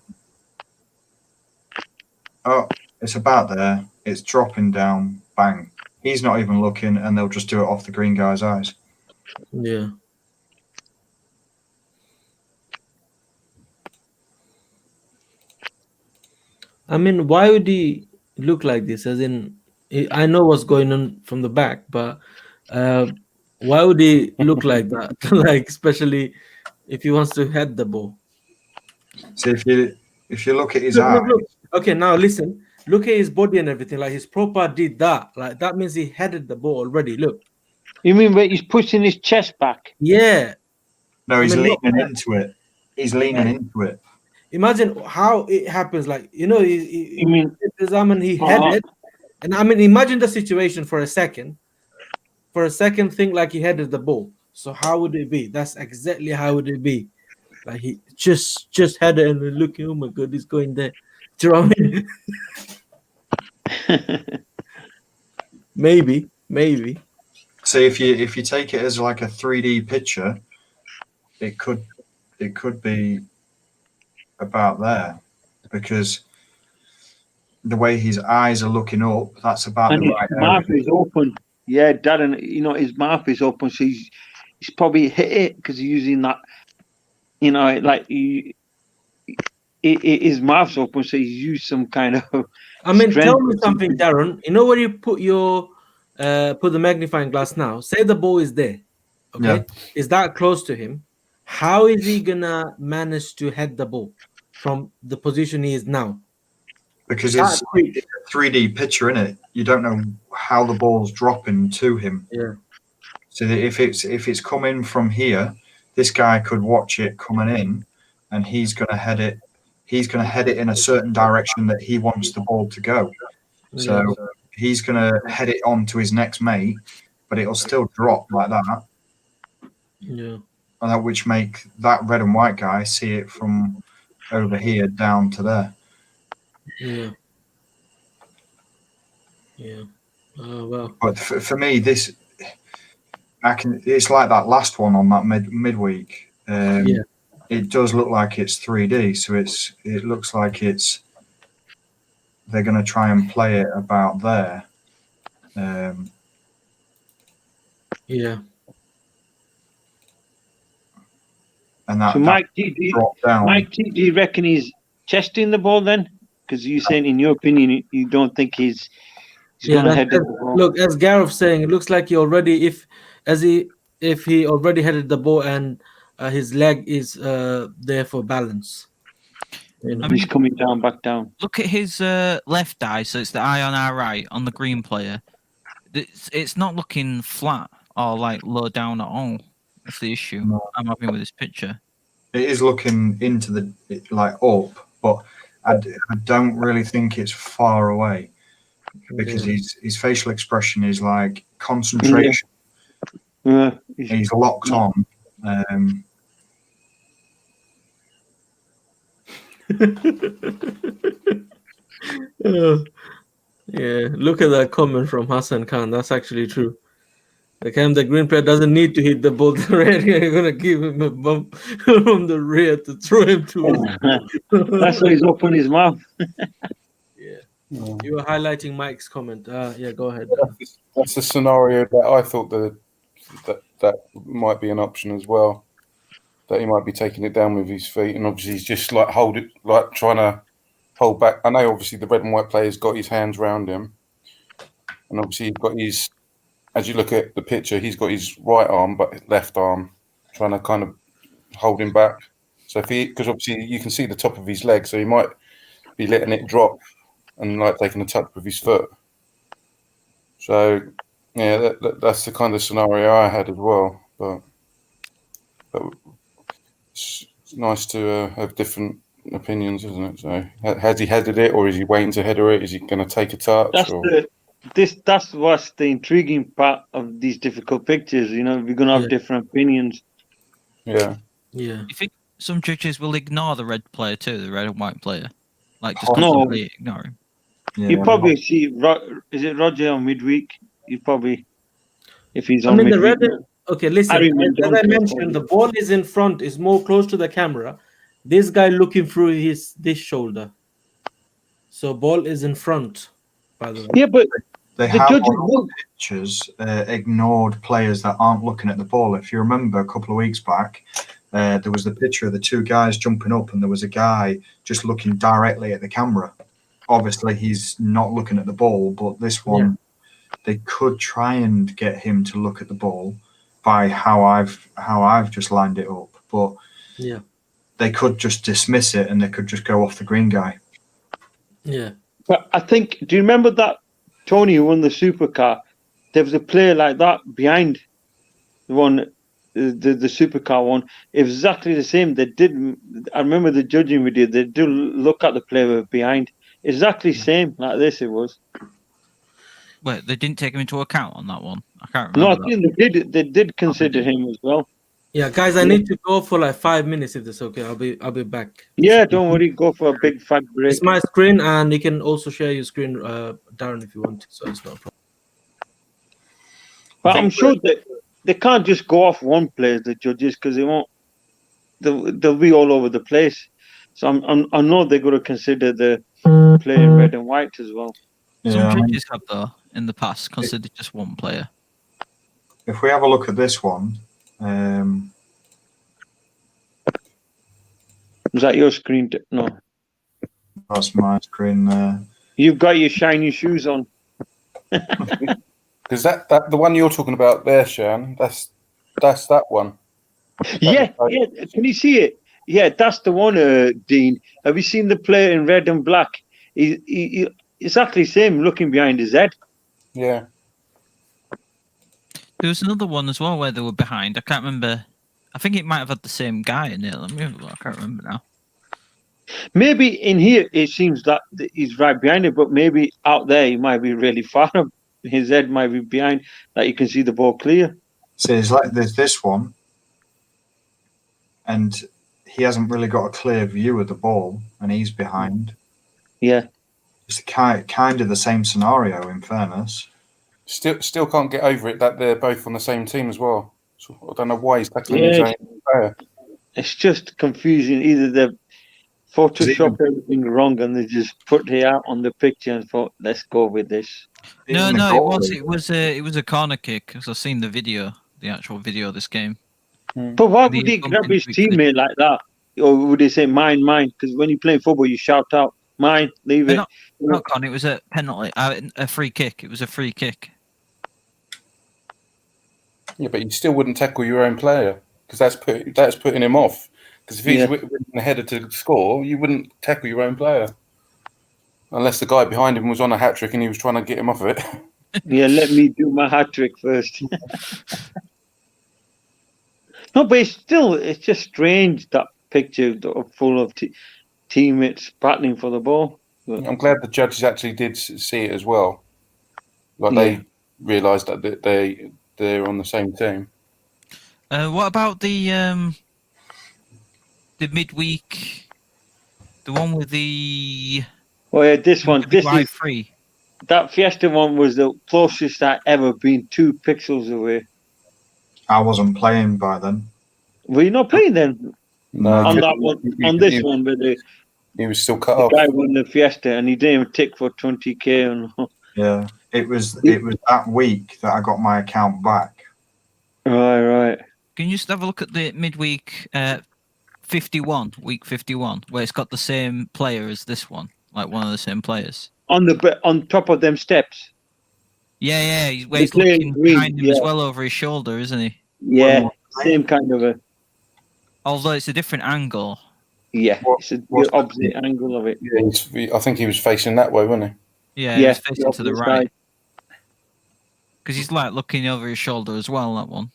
Speaker 2: oh, it's about there. It's dropping down. Bang. He's not even looking, and they'll just do it off the green guy's eyes.
Speaker 1: Yeah. I mean, why would he look like this? As in, I know what's going on from the back, but why would he look like that? Like, especially if he wants to head the ball.
Speaker 2: So if you look at his eyes.
Speaker 1: Look. Okay, now listen. Look at his body and everything. Like his proper did that. Like that means he headed the ball already. Look.
Speaker 4: You mean where he's pushing his chest back?
Speaker 1: Yeah.
Speaker 2: No, he's leaning into it. He's leaning into it.
Speaker 1: Imagine how it happens. Like he
Speaker 4: he
Speaker 1: headed, and I mean, imagine the situation for a second. For a second, think like he headed the ball. So how would it be? That's exactly how would it be. Like he just headed and then looking. Oh my God, he's going there. Do you know what I mean? Maybe.
Speaker 2: So if you take it as like a 3D picture, it could be about there, because the way his eyes are looking up, that's about
Speaker 4: and
Speaker 2: the right
Speaker 4: his mouth is open. Yeah, Darren, his mouth is open, so he's probably hit it because he's using that. His mouth's open, so he's used some kind of.
Speaker 1: I mean, tell me something, Darren. Where you put your put the magnifying glass now? Say the ball is there. Okay,
Speaker 2: Yeah.
Speaker 1: Is that close to him? How is he gonna manage to head the ball from the position he is now?
Speaker 2: Because it's a 3D picture, in it. You don't know how the ball's dropping to him.
Speaker 1: Yeah.
Speaker 2: So that if it's coming from here, this guy could watch it coming in, and he's gonna head it. He's gonna head it in a certain direction that he wants the ball to go. So he's gonna head it on to his next mate, but it'll still drop like that.
Speaker 1: Yeah.
Speaker 2: And that which make that red and white guy see it from over here down to there.
Speaker 1: Yeah. Yeah. Oh well.
Speaker 2: But for me, it's like that last one on that midweek. It does look like it's 3D, so it looks like they're going to try and play it about there.
Speaker 1: Yeah.
Speaker 2: And that,
Speaker 4: so Mike, do you reckon he's chesting the ball then? Because you're saying, in your opinion, you don't think he's going to head the ball.
Speaker 1: Look, as Gareth saying, it looks like he already, if he already headed the ball and his leg is there for balance. You know?
Speaker 6: I mean,
Speaker 4: He's coming down, back down.
Speaker 6: look at his left eye, so it's the eye on our right on the green player. It's not looking flat or like low down at all. That's the issue I'm having with this picture.
Speaker 2: It is looking into the like up, but I don't really think it's far away because his facial expression is like concentration.
Speaker 4: Yeah.
Speaker 2: He's locked on.
Speaker 1: Yeah, look at that comment from Hasan Khan. That's actually true. The green player doesn't need to hit the ball directly. You're gonna give him a bump from the rear to throw him to.
Speaker 4: That's why he's opened his mouth.
Speaker 1: Yeah, you were highlighting Mike's comment. Yeah, go ahead.
Speaker 3: That's a scenario that I thought that might be an option as well. That he might be taking it down with his feet, and obviously he's just like trying to hold back. I know obviously the red and white player's got his hands round him, and obviously he's got his. As you look at the picture, he's got his right arm, but left arm trying to kind of hold him back. So because obviously you can see the top of his leg, so he might be letting it drop and like taking a touch with his foot. So yeah, that's the kind of scenario I had as well. But it's nice to have different opinions, isn't it? So has he headed it, or is he waiting to header it? Is he going to take a touch?
Speaker 4: That's what's the intriguing part of these difficult pictures. You know, we're gonna have different opinions.
Speaker 3: Yeah.
Speaker 1: Yeah.
Speaker 6: You think some judges will ignore the red player too, the red and white player, like just completely ignore him?
Speaker 2: Yeah,
Speaker 4: You probably see. Is it Roger on Midweek? You probably, if he's on.
Speaker 1: I mean,
Speaker 4: Midweek.
Speaker 1: the red. Okay, listen. As I mentioned, the ball is in front. Is more close to the camera. This guy looking through this shoulder. So ball is in front. By the way.
Speaker 4: Yeah, but
Speaker 2: they have on pictures ignored players that aren't looking at the ball. If you remember, a couple of weeks back, there was the picture of the two guys jumping up, and there was a guy just looking directly at the camera. Obviously, he's not looking at the ball, but this one, they could try and get him to look at the ball by how I've just lined it up. But they could just dismiss it, and they could just go off the green guy.
Speaker 1: Yeah.
Speaker 4: But I think, do you remember that Tony who won the supercar? There was a player like that behind the one, the supercar one. It was exactly the same. They did. I remember the judging we did. They do look at the player behind. Exactly the same like this. It was.
Speaker 6: Wait, they didn't take him into account on that one. I can't remember.
Speaker 4: No, I think they did. They did consider him as well.
Speaker 1: Yeah, guys, I need to go for like 5 minutes if that's okay. I'll be back.
Speaker 4: Yeah, don't worry. Go for a big fat break.
Speaker 1: It's my screen, and you can also share your screen, Darren, if you want to. So it's not a problem.
Speaker 4: But I'm sure that they can't just go off one player, the judges, because they won't. They'll be all over the place. So I know they're going to consider the player in red and white as well.
Speaker 6: Some judges have, though, in the past considered just one player.
Speaker 2: If we have a look at this one.
Speaker 4: Is that your screen? No.
Speaker 2: That's my screen there.
Speaker 4: You've got your shiny shoes on.
Speaker 3: Because that the one you're talking about there, Shan, that's that one.
Speaker 4: Yeah. Can you see it? Yeah, that's the one, Dean. Have you seen the player in red and black? He exactly the same, looking behind his head.
Speaker 3: Yeah.
Speaker 6: There was another one as well where they were behind. I can't remember. I think it might have had the same guy in it. Let me have a look. I can't remember now.
Speaker 4: Maybe in here it seems that he's right behind it, but maybe out there he might be really far up. His head might be behind, that you can see the ball clear.
Speaker 2: So it's like there's this one, and he hasn't really got a clear view of the ball, and he's behind.
Speaker 4: Yeah.
Speaker 2: It's kind of the same scenario, in fairness.
Speaker 3: Still can't get over it that they're both on the same team as well. So I don't know why he's tackling his own player.
Speaker 4: It's just confusing. Either they've photoshopped everything wrong and they just put it out on the picture and thought, let's go with this.
Speaker 6: No, it was a corner kick, because I've seen the actual video of this game.
Speaker 4: But why would he grab his teammate like that? Or would he say, mine? Because when you're playing football, you shout out, mine, leave it.
Speaker 6: Not corner, it was a penalty, a free kick. It was a free kick.
Speaker 3: Yeah, but you still wouldn't tackle your own player. because that's putting him off. Because if he's winning the header to score, you wouldn't tackle your own player. Unless the guy behind him was on a hat-trick and he was trying to get him off of it.
Speaker 4: Yeah, let me do my hat-trick first. No, but it's just strange, that picture full of teammates battling for the ball. But
Speaker 3: I'm glad the judges actually did see it as well. Like they realised that they're on the same team.
Speaker 6: What about the midweek, the one with the?
Speaker 4: Oh yeah, this one. This is
Speaker 6: free.
Speaker 4: That Fiesta one was the closest I ever been 2 pixels away.
Speaker 2: I wasn't playing by then.
Speaker 4: Were you not playing then?
Speaker 3: No,
Speaker 4: On that one, on this one, but
Speaker 3: he was still cut
Speaker 4: the
Speaker 3: off.
Speaker 4: guy won the Fiesta and he didn't even tick for 20k.
Speaker 2: Yeah, it was that week that I got my account back.
Speaker 4: Right.
Speaker 6: Can you just have a look at the midweek 51, week 51, where it's got the same player as this one, like one of the same players?
Speaker 4: On top of them steps.
Speaker 6: Yeah, where he's looking behind him as well over his shoulder, isn't he?
Speaker 4: Yeah, same kind of a.
Speaker 6: Although it's a different angle.
Speaker 4: Yeah, it's the opposite angle of it.
Speaker 3: Yeah, I think he was facing that way, wasn't he?
Speaker 6: Yeah, he was facing to the right. Because he's like looking over his shoulder as well, that one.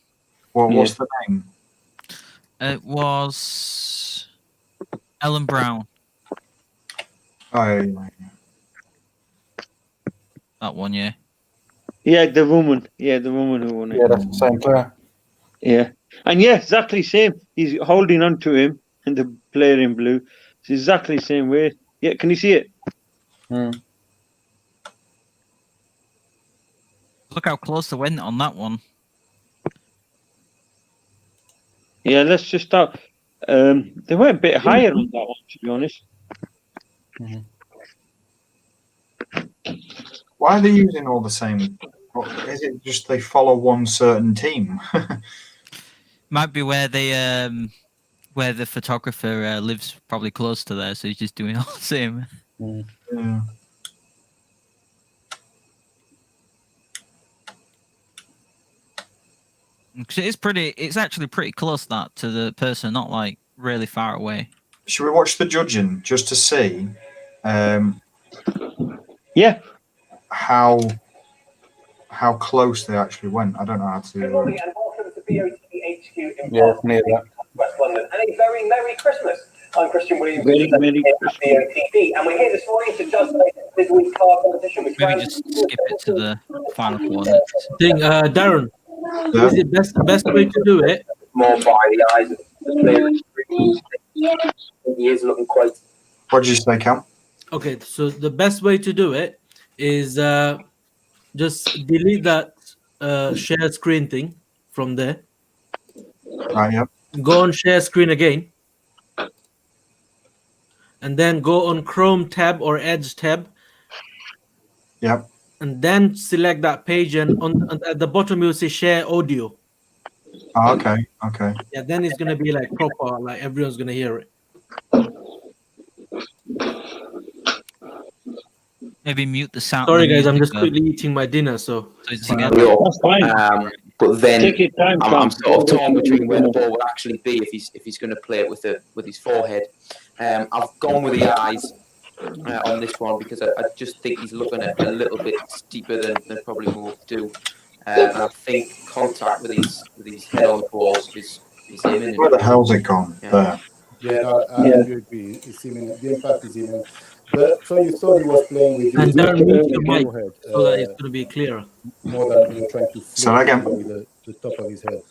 Speaker 2: Well, what's the name?
Speaker 6: It was Ellen Brown.
Speaker 2: Oh, yeah.
Speaker 6: That one, yeah.
Speaker 4: Yeah, the woman. Yeah, the woman who won it.
Speaker 3: Yeah, that's the same player.
Speaker 4: Yeah. And yeah, exactly same. He's holding on to him, and the player in blue. It's exactly the same way. Yeah, can you see it?
Speaker 6: Look how close they went on that one.
Speaker 4: Yeah, let's just start. They went a bit higher on that one, to be honest.
Speaker 2: Why are they using all the same? Is it just they follow one certain team?
Speaker 6: Might be where they where the photographer lives, probably close to there, so he's just doing all the same.
Speaker 2: Yeah.
Speaker 6: Because it's actually pretty close that to the person, not like really far away.
Speaker 2: Should we watch the judging just to see?
Speaker 4: Yeah.
Speaker 2: How close they actually went. I don't know how to.
Speaker 7: Good morning and welcome to BOTB HQ in
Speaker 3: Yeah, near that.
Speaker 7: West London, and a very Merry Christmas. I'm Christian Williams
Speaker 4: Very Merry
Speaker 7: at
Speaker 4: Christmas.
Speaker 7: BOTB, and we're here this morning to judge the midweek car competition. Which
Speaker 6: Maybe just skip it to the final one.
Speaker 1: Darren, is it best way to do it?
Speaker 7: More by the eyes of the player. He is looking quite.
Speaker 2: What did you say, Cam?
Speaker 1: Okay, so the best way to do it is just delete that share screen thing from there.
Speaker 2: Right, yeah.
Speaker 1: Go on share screen again. And then go on Chrome tab or Edge tab.
Speaker 2: Yep.
Speaker 1: And then select that page, and at the bottom you'll see share audio.
Speaker 2: Oh, okay.
Speaker 1: Yeah, then it's gonna be like proper, like everyone's gonna hear it.
Speaker 6: Maybe mute the sound.
Speaker 1: Sorry guys, I'm just quickly eating my dinner, so
Speaker 6: it's
Speaker 1: together.
Speaker 4: That's fine.
Speaker 5: But then
Speaker 4: Take your time,
Speaker 5: I'm sort of torn between where the ball will actually be if he's going to play it with his forehead. I've gone with the eyes on this one because I just think he's looking a little bit steeper than probably will do. And I think contact with his head on the ball is imminent.
Speaker 2: Where the hell's it gone?
Speaker 5: Yeah.
Speaker 2: There.
Speaker 8: Yeah, no, I agree. It's imminent. The impact is imminent. But so you thought he was playing with
Speaker 1: And Darren, mute your mic
Speaker 8: forehead,
Speaker 1: so that it's gonna be clearer.
Speaker 8: more than you're trying to
Speaker 2: So again.
Speaker 8: flip with the top of his head.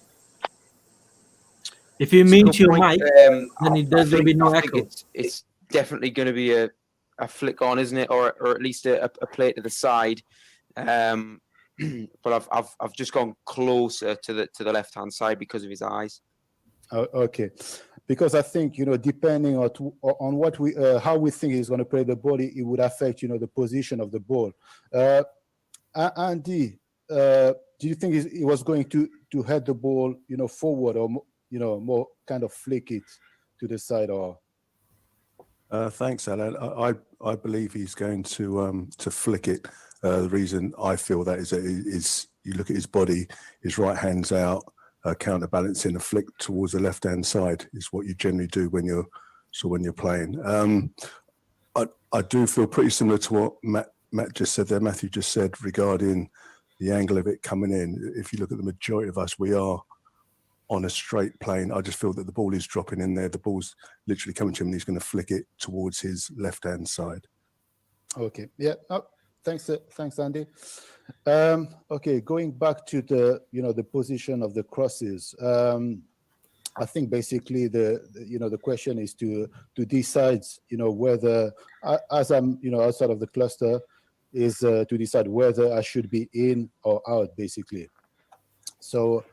Speaker 1: If you mute your mic,
Speaker 5: then
Speaker 1: there's gonna be no echo.
Speaker 5: It's definitely going to be a flick on, isn't it, or at least a play to the side. But I've just gone closer to the left hand side because of his eyes.
Speaker 8: Okay, because I think depending on what how we think he's going to play the ball, it would affect the position of the ball. Andy, do you think he was going to head the ball forward or more kind of flick it to the side or?
Speaker 9: Thanks, Alan. I believe he's going to flick it. The reason I feel that is you look at his body, his right hand's out, counterbalancing a flick towards the left-hand side is what you generally do when you're playing. I do feel pretty similar to what Matt just said there. Matthew just said regarding the angle of it coming in. If you look at the majority of us, we are on a straight plane. I just feel that the ball is dropping in there. The ball's literally coming to him, and he's going to flick it towards his left-hand side.
Speaker 8: Okay. Yeah. Oh, thanks, Andy. Okay, going back to the position of the crosses. I think basically the question is to decide whether, as I'm outside of the cluster, is to decide whether I should be in or out basically. So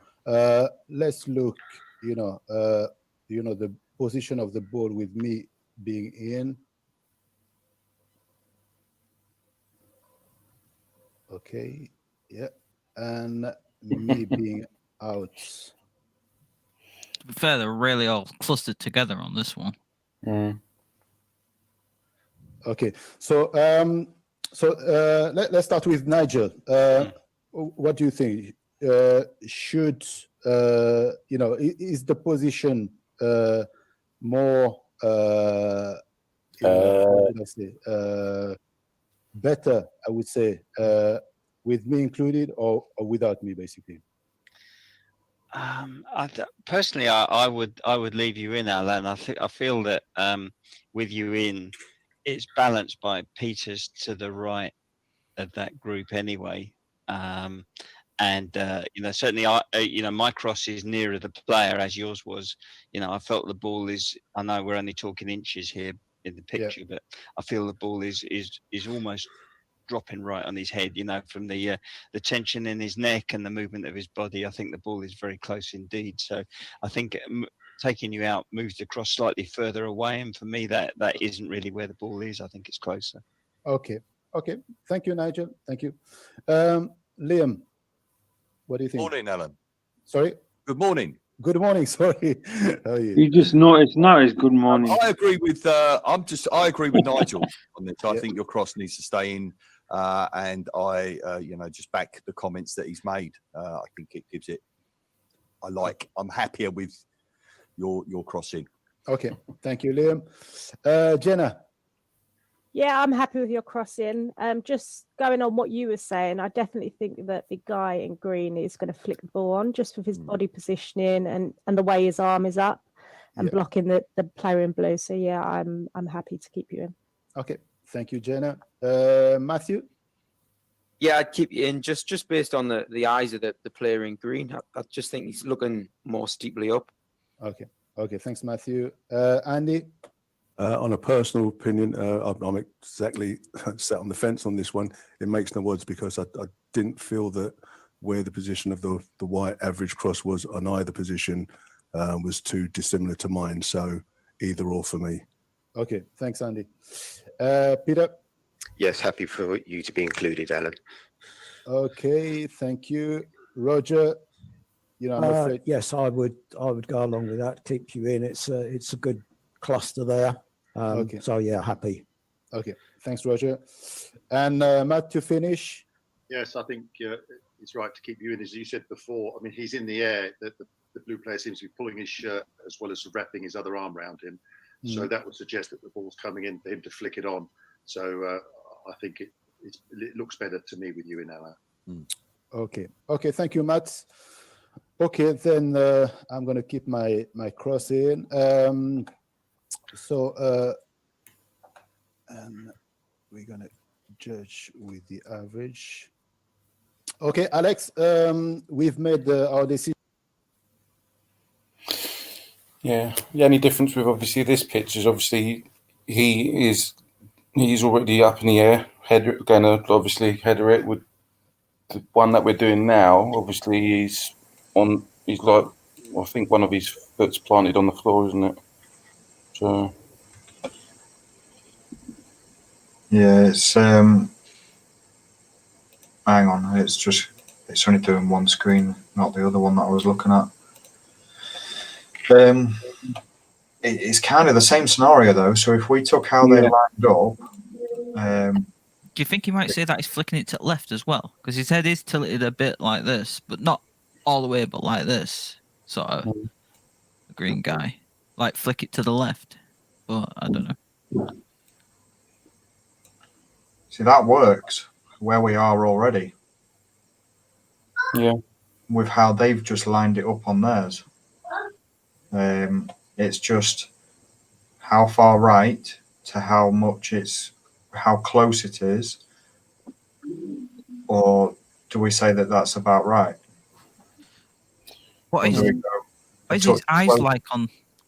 Speaker 8: let's look the position of the ball with me being in. Okay, yeah, and me being out.
Speaker 6: To be fair, they're really all clustered together on this one.
Speaker 3: Mm.
Speaker 8: Okay, so let's start with Nigel. What do you think? Should is the position more? What did I say? Better, I would say, with me included or without me, basically.
Speaker 10: Personally, I would leave you in, Alan. I feel that with you in, it's balanced by Peters to the right of that group anyway. Certainly, my cross is nearer the player as yours was. I felt the ball is. I know we're only talking inches here in the picture, but I feel the ball is almost dropping right on his head. From the tension in his neck and the movement of his body, I think the ball is very close indeed. So I think taking you out moves the cross slightly further away, and for me that isn't really where the ball is. I think it's closer.
Speaker 8: Okay. Thank you, Nigel. Thank you, Liam. What do you think?
Speaker 11: Morning, Alan.
Speaker 8: Sorry.
Speaker 11: Good morning.
Speaker 8: Good morning. Sorry. How are you?
Speaker 4: You just noticed now it's good morning.
Speaker 11: I agree with. I agree with Nigel on this. I think your cross needs to stay in, and I, just back the comments that he's made. I think it gives it. I'm happier with your crossing.
Speaker 8: Okay. Thank you, Liam. Jenna.
Speaker 12: Yeah, I'm happy with your crossing. Just going on what you were saying, I definitely think that the guy in green is going to flick the ball on just with his body positioning and the way his arm is up and blocking the player in blue. So yeah, I'm happy to keep you in.
Speaker 8: Okay, thank you, Jenna. Matthew?
Speaker 5: Yeah, I'd keep you in just based on the eyes of the player in green. I just think he's looking more steeply up.
Speaker 8: Okay, thanks, Matthew. Andy?
Speaker 9: On a personal opinion, I'm exactly sat on the fence on this one. It makes no odds because I didn't feel that where the position of the white average cross was on either position was too dissimilar to mine. So either or for me. Okay,
Speaker 8: thanks, Andy. Peter?
Speaker 13: Yes, happy for you to be included, Alan.
Speaker 8: Okay, thank you. Roger? I'm afraid.
Speaker 14: Yes, I would go along with that. Keep you in. It's a good cluster there. Okay. So yeah, happy.
Speaker 8: Okay, thanks, Roger. And Matt, to finish.
Speaker 15: Yes, I think it's right to keep you in, as you said before. I mean, he's in the air. The blue player seems to be pulling his shirt as well as wrapping his other arm around him. So that would suggest that the ball's coming in for him to flick it on. So I think it looks better to me with you in, Alan.
Speaker 8: Okay, thank you, Matt. Okay, then I'm going to keep my cross in. And we're going to judge with the average. Okay, Alex, we've made our decision.
Speaker 3: Yeah, the only difference with obviously this pitch is obviously he's already up in the air, going to obviously header it. With the one that we're doing now, obviously he's like, I think one of his foot's planted on the floor, isn't it? So
Speaker 2: yeah, it's hang on, it's only doing one screen, not the other one that I was looking at. It's kind of the same scenario though. So if we took how they lined up,
Speaker 6: do you think he might say that he's flicking it to the left as well? Because his head is tilted a bit like this, but not all the way, but like this. sort of a green guy. Like flick it to the left, but I don't know.
Speaker 2: See, that works where we are already.
Speaker 3: Yeah.
Speaker 2: With how they've just lined it up on theirs. It's just how far right to how much how close it is, or do we say that that's about right?
Speaker 6: What is his eyes like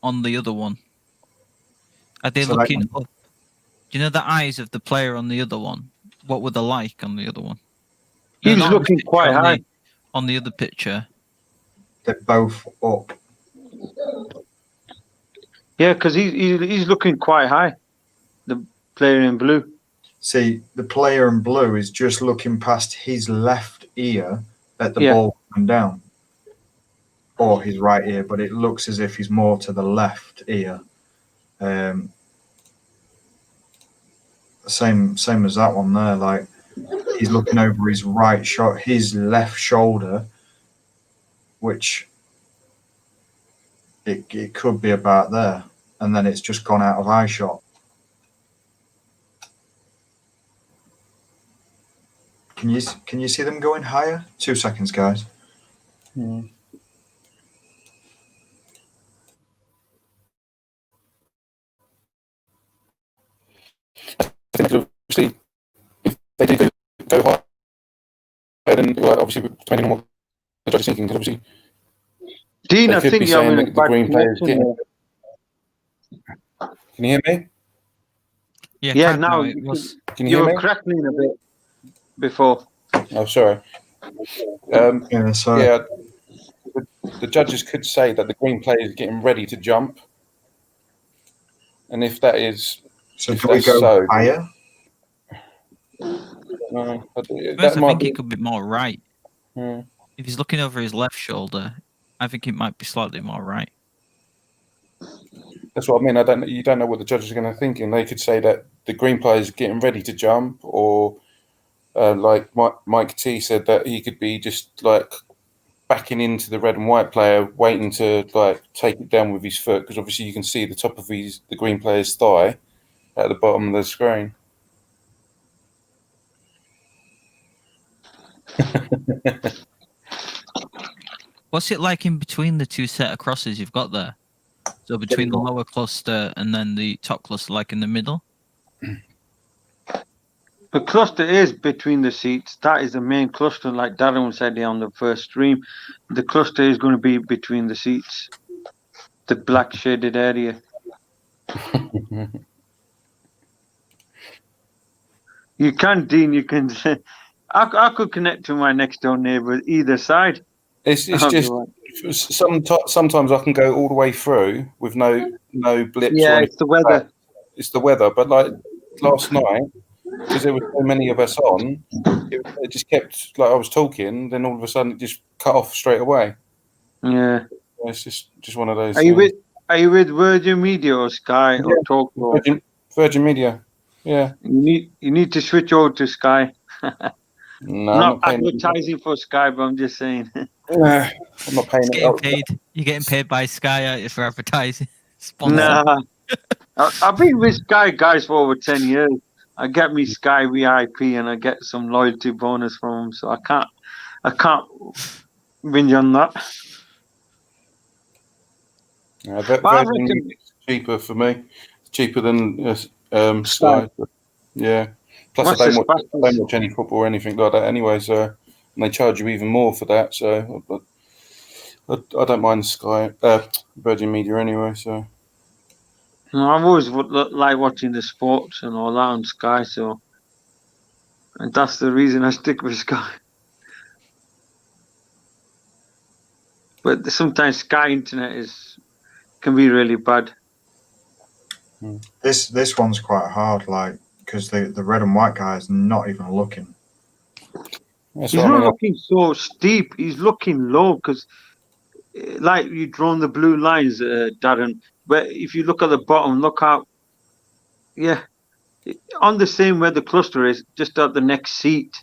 Speaker 6: on the other one? Are they looking up? Do you know the eyes of the player on the other one? What were they like on the other one?
Speaker 4: He was looking quite high.
Speaker 6: On the other picture.
Speaker 2: They're both up.
Speaker 4: Yeah, because he's looking quite high. The player in blue.
Speaker 2: See, the player in blue is just looking past his left ear at the ball coming down, or his right ear, but it looks as if he's more to the left ear. Same as that one there. Like he's looking over his his left shoulder, which it could be about there, and then it's just gone out of eye shot. Can you see them going higher? 2 seconds, guys.
Speaker 3: Obviously, if they do go higher, then obviously depending on what the judge is thinking, because obviously
Speaker 4: Dean,
Speaker 3: they
Speaker 4: I
Speaker 3: could
Speaker 4: think
Speaker 3: be
Speaker 4: you're
Speaker 3: saying
Speaker 4: in
Speaker 3: that the green players getting. Can you hear me?
Speaker 4: Yeah, now
Speaker 3: Can you
Speaker 4: you
Speaker 3: hear
Speaker 4: were
Speaker 3: me?
Speaker 4: crackling a bit before.
Speaker 3: Oh, sorry.
Speaker 2: Sorry.
Speaker 3: Yeah, the judges could say that the green player is getting ready to jump, and if that is,
Speaker 2: so do we go higher?
Speaker 6: I think he could be more right. If he's looking over his left shoulder, I think it might be slightly more right.
Speaker 3: That's what I mean. You don't know what the judges are going to think, and they could say that the green player is getting ready to jump, or like Mike T said that he could be just like backing into the red and white player, waiting to like take it down with his foot, because obviously you can see the top of the green player's thigh at the bottom of the screen.
Speaker 6: What's it like in between the two set of crosses you've got there? So between the lower cluster and then the top cluster, like in the middle?
Speaker 4: The cluster is between the seats. That is the main cluster, like Darren said on the first stream. The cluster is going to be between the seats, the black shaded area. You can, Dean. You can. I could connect to my next door neighbour either side.
Speaker 3: It's just sometimes I can go all the way through with no blips.
Speaker 4: Yeah, it's the weather.
Speaker 3: It's the weather. But like last night, because there were so many of us on, it just kept like I was talking, then all of a sudden it just cut off straight away.
Speaker 4: Yeah,
Speaker 3: it's just one of those.
Speaker 4: Are you with Virgin Media or Sky or Talk?
Speaker 3: Virgin Media. Yeah.
Speaker 4: You need to switch over to Sky.
Speaker 3: No,
Speaker 4: I'm
Speaker 3: I'm
Speaker 4: not
Speaker 3: not paying
Speaker 4: advertising for Sky, but I'm just saying.
Speaker 3: I'm not paying.
Speaker 6: Getting paid. You're getting paid by Sky, aren't you, for advertising?
Speaker 4: Nah, I've been with Sky guys for over 10 years. I get me Sky VIP and I get some loyalty bonus from them, so I can't whinge on that.
Speaker 3: Virgin is cheaper for me. Cheaper than Sky. Yeah. Plus, I don't watch any football or anything like that anyway. So, and they charge you even more for that. So, I don't mind Sky, Virgin Media anyway. So,
Speaker 4: No, I've always like watching the sports and all that on Sky. So, and that's the reason I stick with Sky. But sometimes Sky Internet can be really bad.
Speaker 2: This one's quite hard, like because the red and white guy is not even looking.
Speaker 4: He's not looking so steep. He's looking low because, like you drawn the blue lines, Darren. But if you look at the bottom, look out. Yeah, on the same where the cluster is, just at the next seat,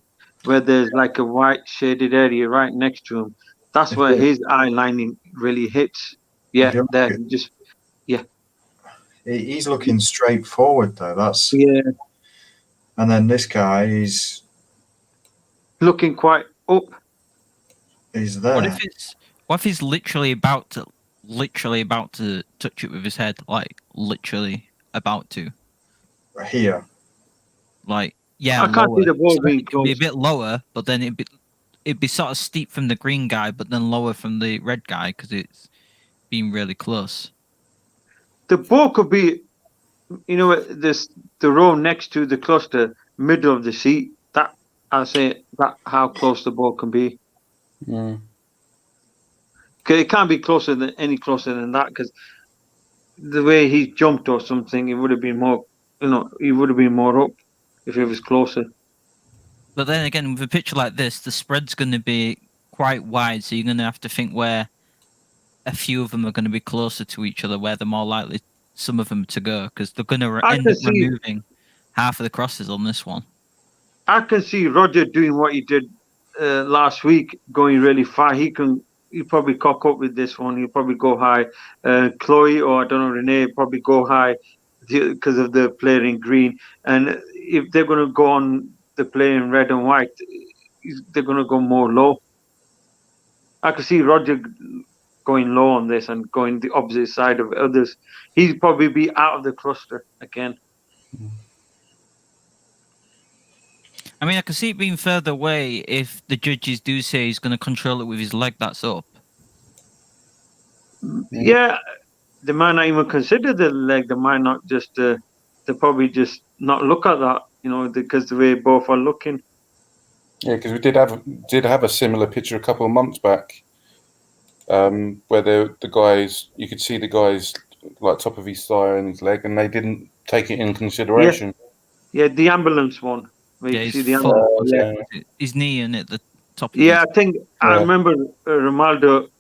Speaker 4: where there's like a white shaded area right next to him. That's where his eye lining really hits. Yeah, there. Just
Speaker 2: He's looking straight forward though. That's
Speaker 4: yeah.
Speaker 2: And then this guy is
Speaker 4: looking quite up.
Speaker 2: He's there.
Speaker 6: What if he's literally about to touch it with his head, like literally about to?
Speaker 2: Here.
Speaker 6: Like, yeah,
Speaker 4: I can't see the ball being
Speaker 6: it could be a bit lower, but then it'd be sort of steep from the green guy, but then lower from the red guy because it's being really close.
Speaker 4: The ball could be, the row next to the cluster, middle of the seat. That I say that how close the ball can be.
Speaker 3: Mm.
Speaker 4: It can't be any closer than that because the way he jumped or something, it would have been more. He would have been more up if it was closer.
Speaker 6: But then again, with a picture like this, the spread's going to be quite wide, so you're going to have to think where a few of them are going to be closer to each other, where they're more likely some of them to go, because they're going to end up removing half of the crosses on this one.
Speaker 4: I can see Roger doing what he did last week, going really far. He'll probably cock up with this one. He'll probably go high. Chloe or I don't know, Renee probably go high because of the player in green. And if they're going to go on the player in red and white, they're going to go more low. I can see Roger going low on this and going the opposite side of others. He'd probably be out of the cluster again.
Speaker 6: I mean, I can see it being further away if the judges do say he's going to control it with his leg that's up.
Speaker 4: Yeah, they might not even consider the leg. They might not just. They probably just not look at that, because the way both are looking.
Speaker 3: Yeah, because we did have a similar picture a couple of months back, where the guys, you could see the guys like top of his thigh and his leg, and they didn't take it in consideration.
Speaker 4: Yeah, the ambulance one.
Speaker 6: Yeah,
Speaker 4: you see the ambulance.
Speaker 6: His knee and at the top.
Speaker 4: Yeah, I think I remember Romaldo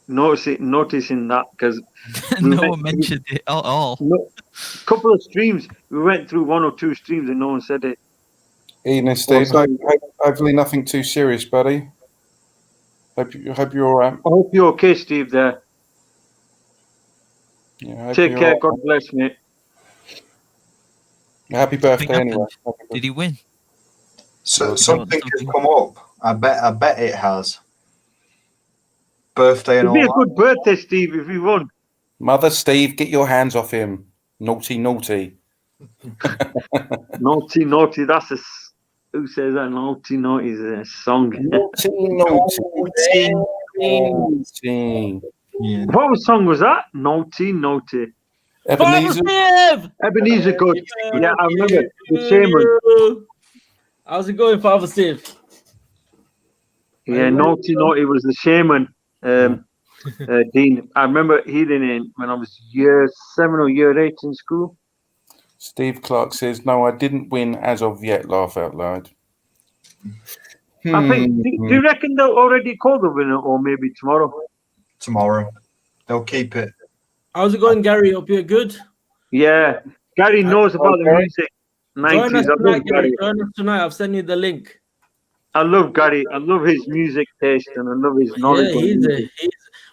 Speaker 4: noticing that because
Speaker 6: no one mentioned it at all.
Speaker 4: A couple of streams, we went through 1 or 2 streams and no one said it.
Speaker 3: Ian and Steve, hopefully nothing too serious, buddy. Hope you're all right.
Speaker 4: I hope you're okay, Steve. There.
Speaker 3: Yeah,
Speaker 4: take care. God bless, mate.
Speaker 3: Happy birthday, anyway.
Speaker 6: Did he win?
Speaker 2: So something has come up. I bet it has. Birthday and
Speaker 4: It'd be
Speaker 2: all
Speaker 4: a good birthday, Steve, if he won.
Speaker 3: Mother Steve, get your hands off him. Naughty.
Speaker 4: Naughty. That's who says that? Naughty is a song.
Speaker 3: Naughty.
Speaker 4: Yeah. What song was that? Naughty. Ebenezer good. Yeah, I remember the Shaman.
Speaker 1: How's it going, Father Steve?
Speaker 4: Yeah, Naughty was the Shaman. Dean, I remember hearing it when I was year 7 or year 8 in school.
Speaker 3: Steve Clark says, "No, I didn't win as of yet." Laugh out loud.
Speaker 4: I think. Do you reckon they'll already call the winner, or maybe tomorrow?
Speaker 2: Tomorrow, they'll keep it.
Speaker 1: How's it going, Gary? Hope you're good.
Speaker 4: Yeah, Gary knows about the music. 90s.
Speaker 1: Join us tonight, Gary. Join us tonight. I've sent you the link.
Speaker 4: I love Gary. I love his music taste and I love his knowledge.
Speaker 1: Yeah,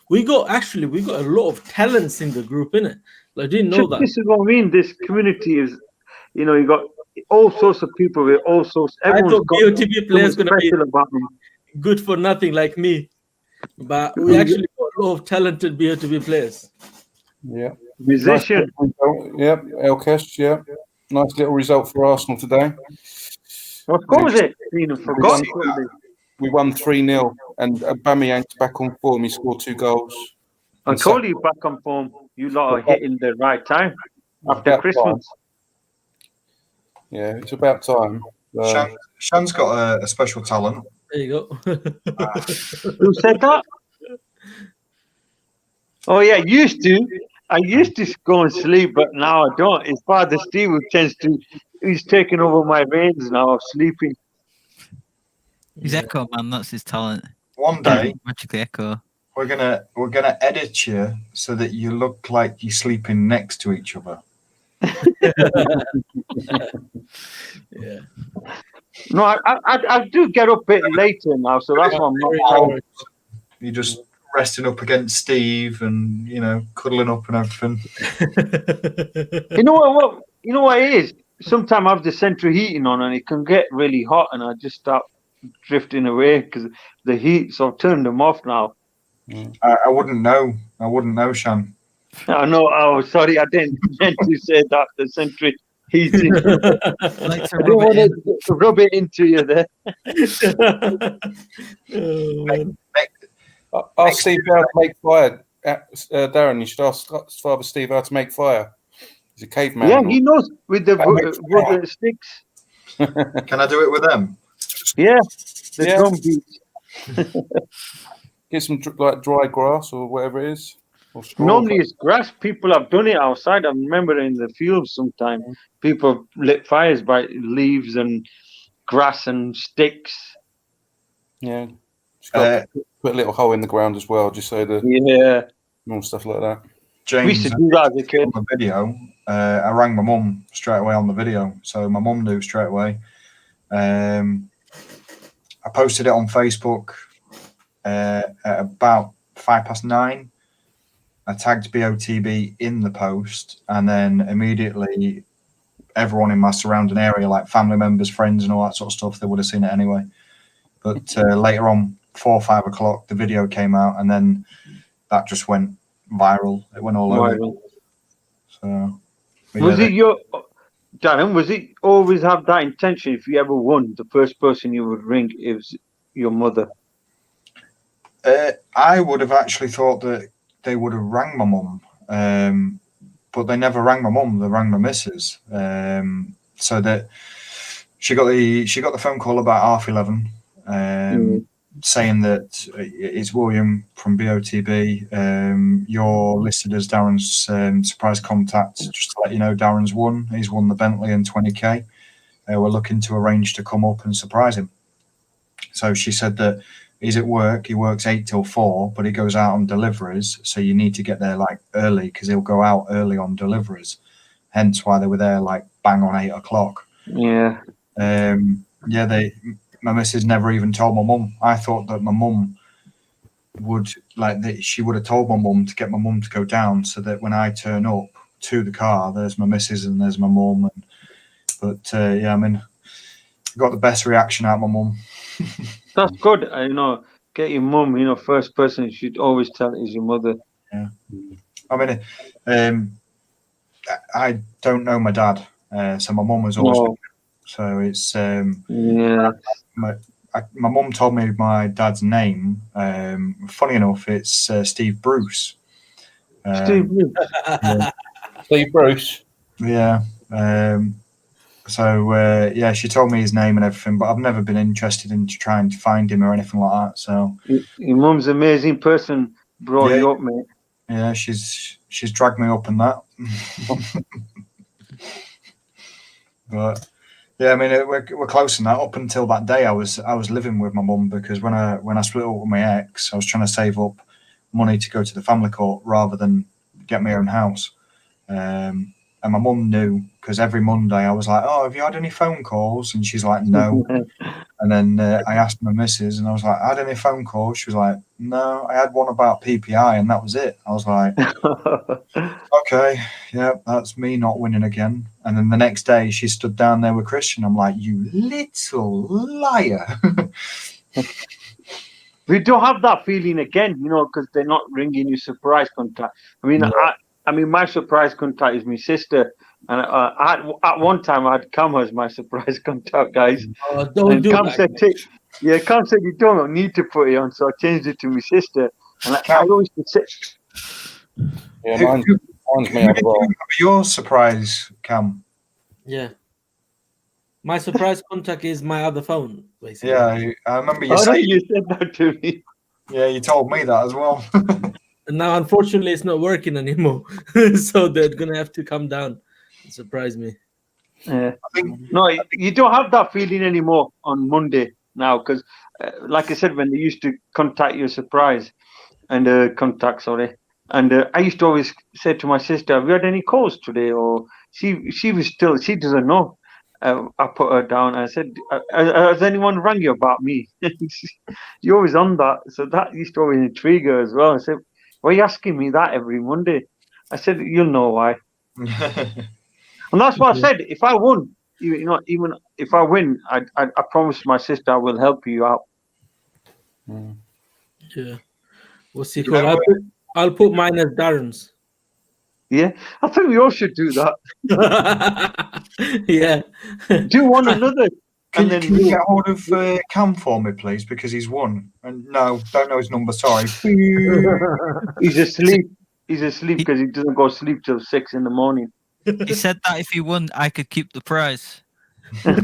Speaker 1: we got a lot of talents in the group, innit? I didn't know that.
Speaker 4: This is what I mean. This community is, you got all sorts of people with all sorts. Everyone's got
Speaker 1: BOTB players going to be
Speaker 4: about them.
Speaker 1: Good for nothing like me, but we actually got a lot of talented BOTB players.
Speaker 3: Yeah,
Speaker 4: musician.
Speaker 3: Yep, Elkesh. Yeah, nice little result for Arsenal today.
Speaker 4: What score was it?
Speaker 3: We won 3-0, and Aubameyang's back on form. He scored 2 goals.
Speaker 4: I told you back on form. You lot are hitting the right time after Christmas.
Speaker 3: Yeah, it's about time.
Speaker 2: Shan's got a special talent.
Speaker 1: There you go.
Speaker 4: Who said that? Oh yeah, I used to go and sleep, but now I don't. It's Father Steve who tends to. He's taking over my reins now of sleeping.
Speaker 6: He's Echo, man. That's his talent.
Speaker 2: One day,
Speaker 6: magically Echo.
Speaker 2: We're gonna edit you so that you look like you're sleeping next to each other.
Speaker 1: Yeah.
Speaker 4: No, I do get up a bit later now, so that's why I'm not.
Speaker 2: You're just resting up against Steve and, you know, cuddling up and everything.
Speaker 4: You know what? You know what it is? Sometimes I have the central heating on and it can get really hot, and I just start drifting away because the heat. So I've turned them off now.
Speaker 2: I wouldn't know. I wouldn't know, Shan.
Speaker 4: I know. Oh, sorry, I didn't meant to say that. The central heating.
Speaker 6: Like to
Speaker 4: I didn't
Speaker 6: rub
Speaker 4: want
Speaker 6: it
Speaker 4: to rub it into you there.
Speaker 3: Ask Steve how to make fire. Darren, you should ask Father Steve how to make fire. He's a caveman.
Speaker 4: Yeah, he knows with the wood sticks.
Speaker 2: Can I do it with them?
Speaker 4: Yeah, the drum beats.
Speaker 3: Get some like dry grass or whatever it is. Or straw.
Speaker 4: Normally it's grass. People have done it outside. I remember in the fields sometimes people lit fires by leaves and grass and sticks.
Speaker 3: Yeah. Just got to put a little hole in the ground as well, just so
Speaker 4: the
Speaker 3: more stuff like that.
Speaker 2: James,
Speaker 4: we used to do that as a kid.
Speaker 2: on the video, I rang my mum straight away on the video, so my mum knew straight away. I posted it on Facebook at about 9:05. I tagged BOTB in the post, and then immediately everyone in my surrounding area, like family members, friends, and all that sort of stuff, they would have seen it anyway. But later on, 4 or 5 o'clock, the video came out, and then that just went viral. It went all over. So,
Speaker 4: was it your Darren? Was it always have that intention? If you ever won, the first person you would ring is your mother.
Speaker 2: I would have actually thought that they would have rang my mum, but they never rang my mum. They rang my missus. So that she got the phone call about 11:30, saying that it's William from BOTB. You're listed as Darren's surprise contact. Just to let you know, Darren's won. He's won the Bentley and 20k. We're looking to arrange to come up and surprise him. So she said that he's at work. He works 8 till 4, but he goes out on deliveries. So you need to get there like early because he'll go out early on deliveries. Hence why they were there like bang on 8 o'clock.
Speaker 4: Yeah.
Speaker 2: My missus never even told my mum. I thought that my mum would she would have told my mum to get my mum to go down so that when I turn up to the car, there's my missus and there's my mum. But I mean, I got the best reaction out of my mum.
Speaker 4: That's good. Get your mum. First person you should always tell is your mother.
Speaker 2: Yeah. I mean, I don't know my dad, so my mum was always.
Speaker 4: No.
Speaker 2: So it's my mum told me my dad's name. Funny enough, it's Steve Bruce.
Speaker 4: Steve Bruce.
Speaker 3: Steve Bruce.
Speaker 2: Yeah. She told me his name and everything, but I've never been interested in trying to find him or anything like that. So
Speaker 4: your mum's an amazing person. Brought you up, mate.
Speaker 2: Yeah, she's dragged me up in that. But yeah, I mean, we're close in that. Up until that day, I was living with my mum because when I split up with my ex, I was trying to save up money to go to the family court rather than get my own house. And my mum knew because every Monday I was like, "Oh, have you had any phone calls?" And she's like, "No." And then I asked my missus, and I was like, "I had any phone calls?" She was like, "No, I had one about PPI, and that was it." I was like, "Okay, yeah, that's me not winning again." And then the next day, she stood down there with Christian. I'm like, "You little liar!"
Speaker 4: We don't have that feeling again, because they're not ringing you surprise contact. I mean, my surprise contact is my sister, and at one time I had Cam as my surprise contact, guys.
Speaker 1: Don't do
Speaker 4: Cam
Speaker 1: that.
Speaker 4: said, Cam said you don't need to put it on, so I changed it to my sister. And I always say,
Speaker 3: yeah, mine's me as well.
Speaker 2: Your surprise, Cam.
Speaker 1: Yeah. My surprise contact is my other phone, basically.
Speaker 2: Yeah, I remember you
Speaker 4: saying you said that to me.
Speaker 2: Yeah, you told me that as well.
Speaker 1: And now, unfortunately, it's not working anymore. So they're going to have to come down and surprise me.
Speaker 4: Yeah. You don't have that feeling anymore on Monday now because, like I said, when they used to contact you surprise and and I used to always say to my sister, "Have you had any calls today?" Or she doesn't know. I put her down. I said, "Has anyone rang you about me?" You're always on that, so that used to always intrigue her as well. I said, "Why are you asking me that every Monday?" I said, "You'll know why." And that's what I said. If I won, even if I win, I promise my sister I will help you out.
Speaker 1: Yeah. What's he called? I'll put mine as Darren's.
Speaker 4: Yeah, I think we all should do that.
Speaker 1: Yeah.
Speaker 4: Do one another.
Speaker 2: Can you get hold of Cam for me, please? Because he's won. And no, don't know his number. Sorry.
Speaker 4: He's asleep. He's asleep because he doesn't go to sleep till 6 in the morning.
Speaker 6: He said that if he won, I could keep the prize.
Speaker 2: You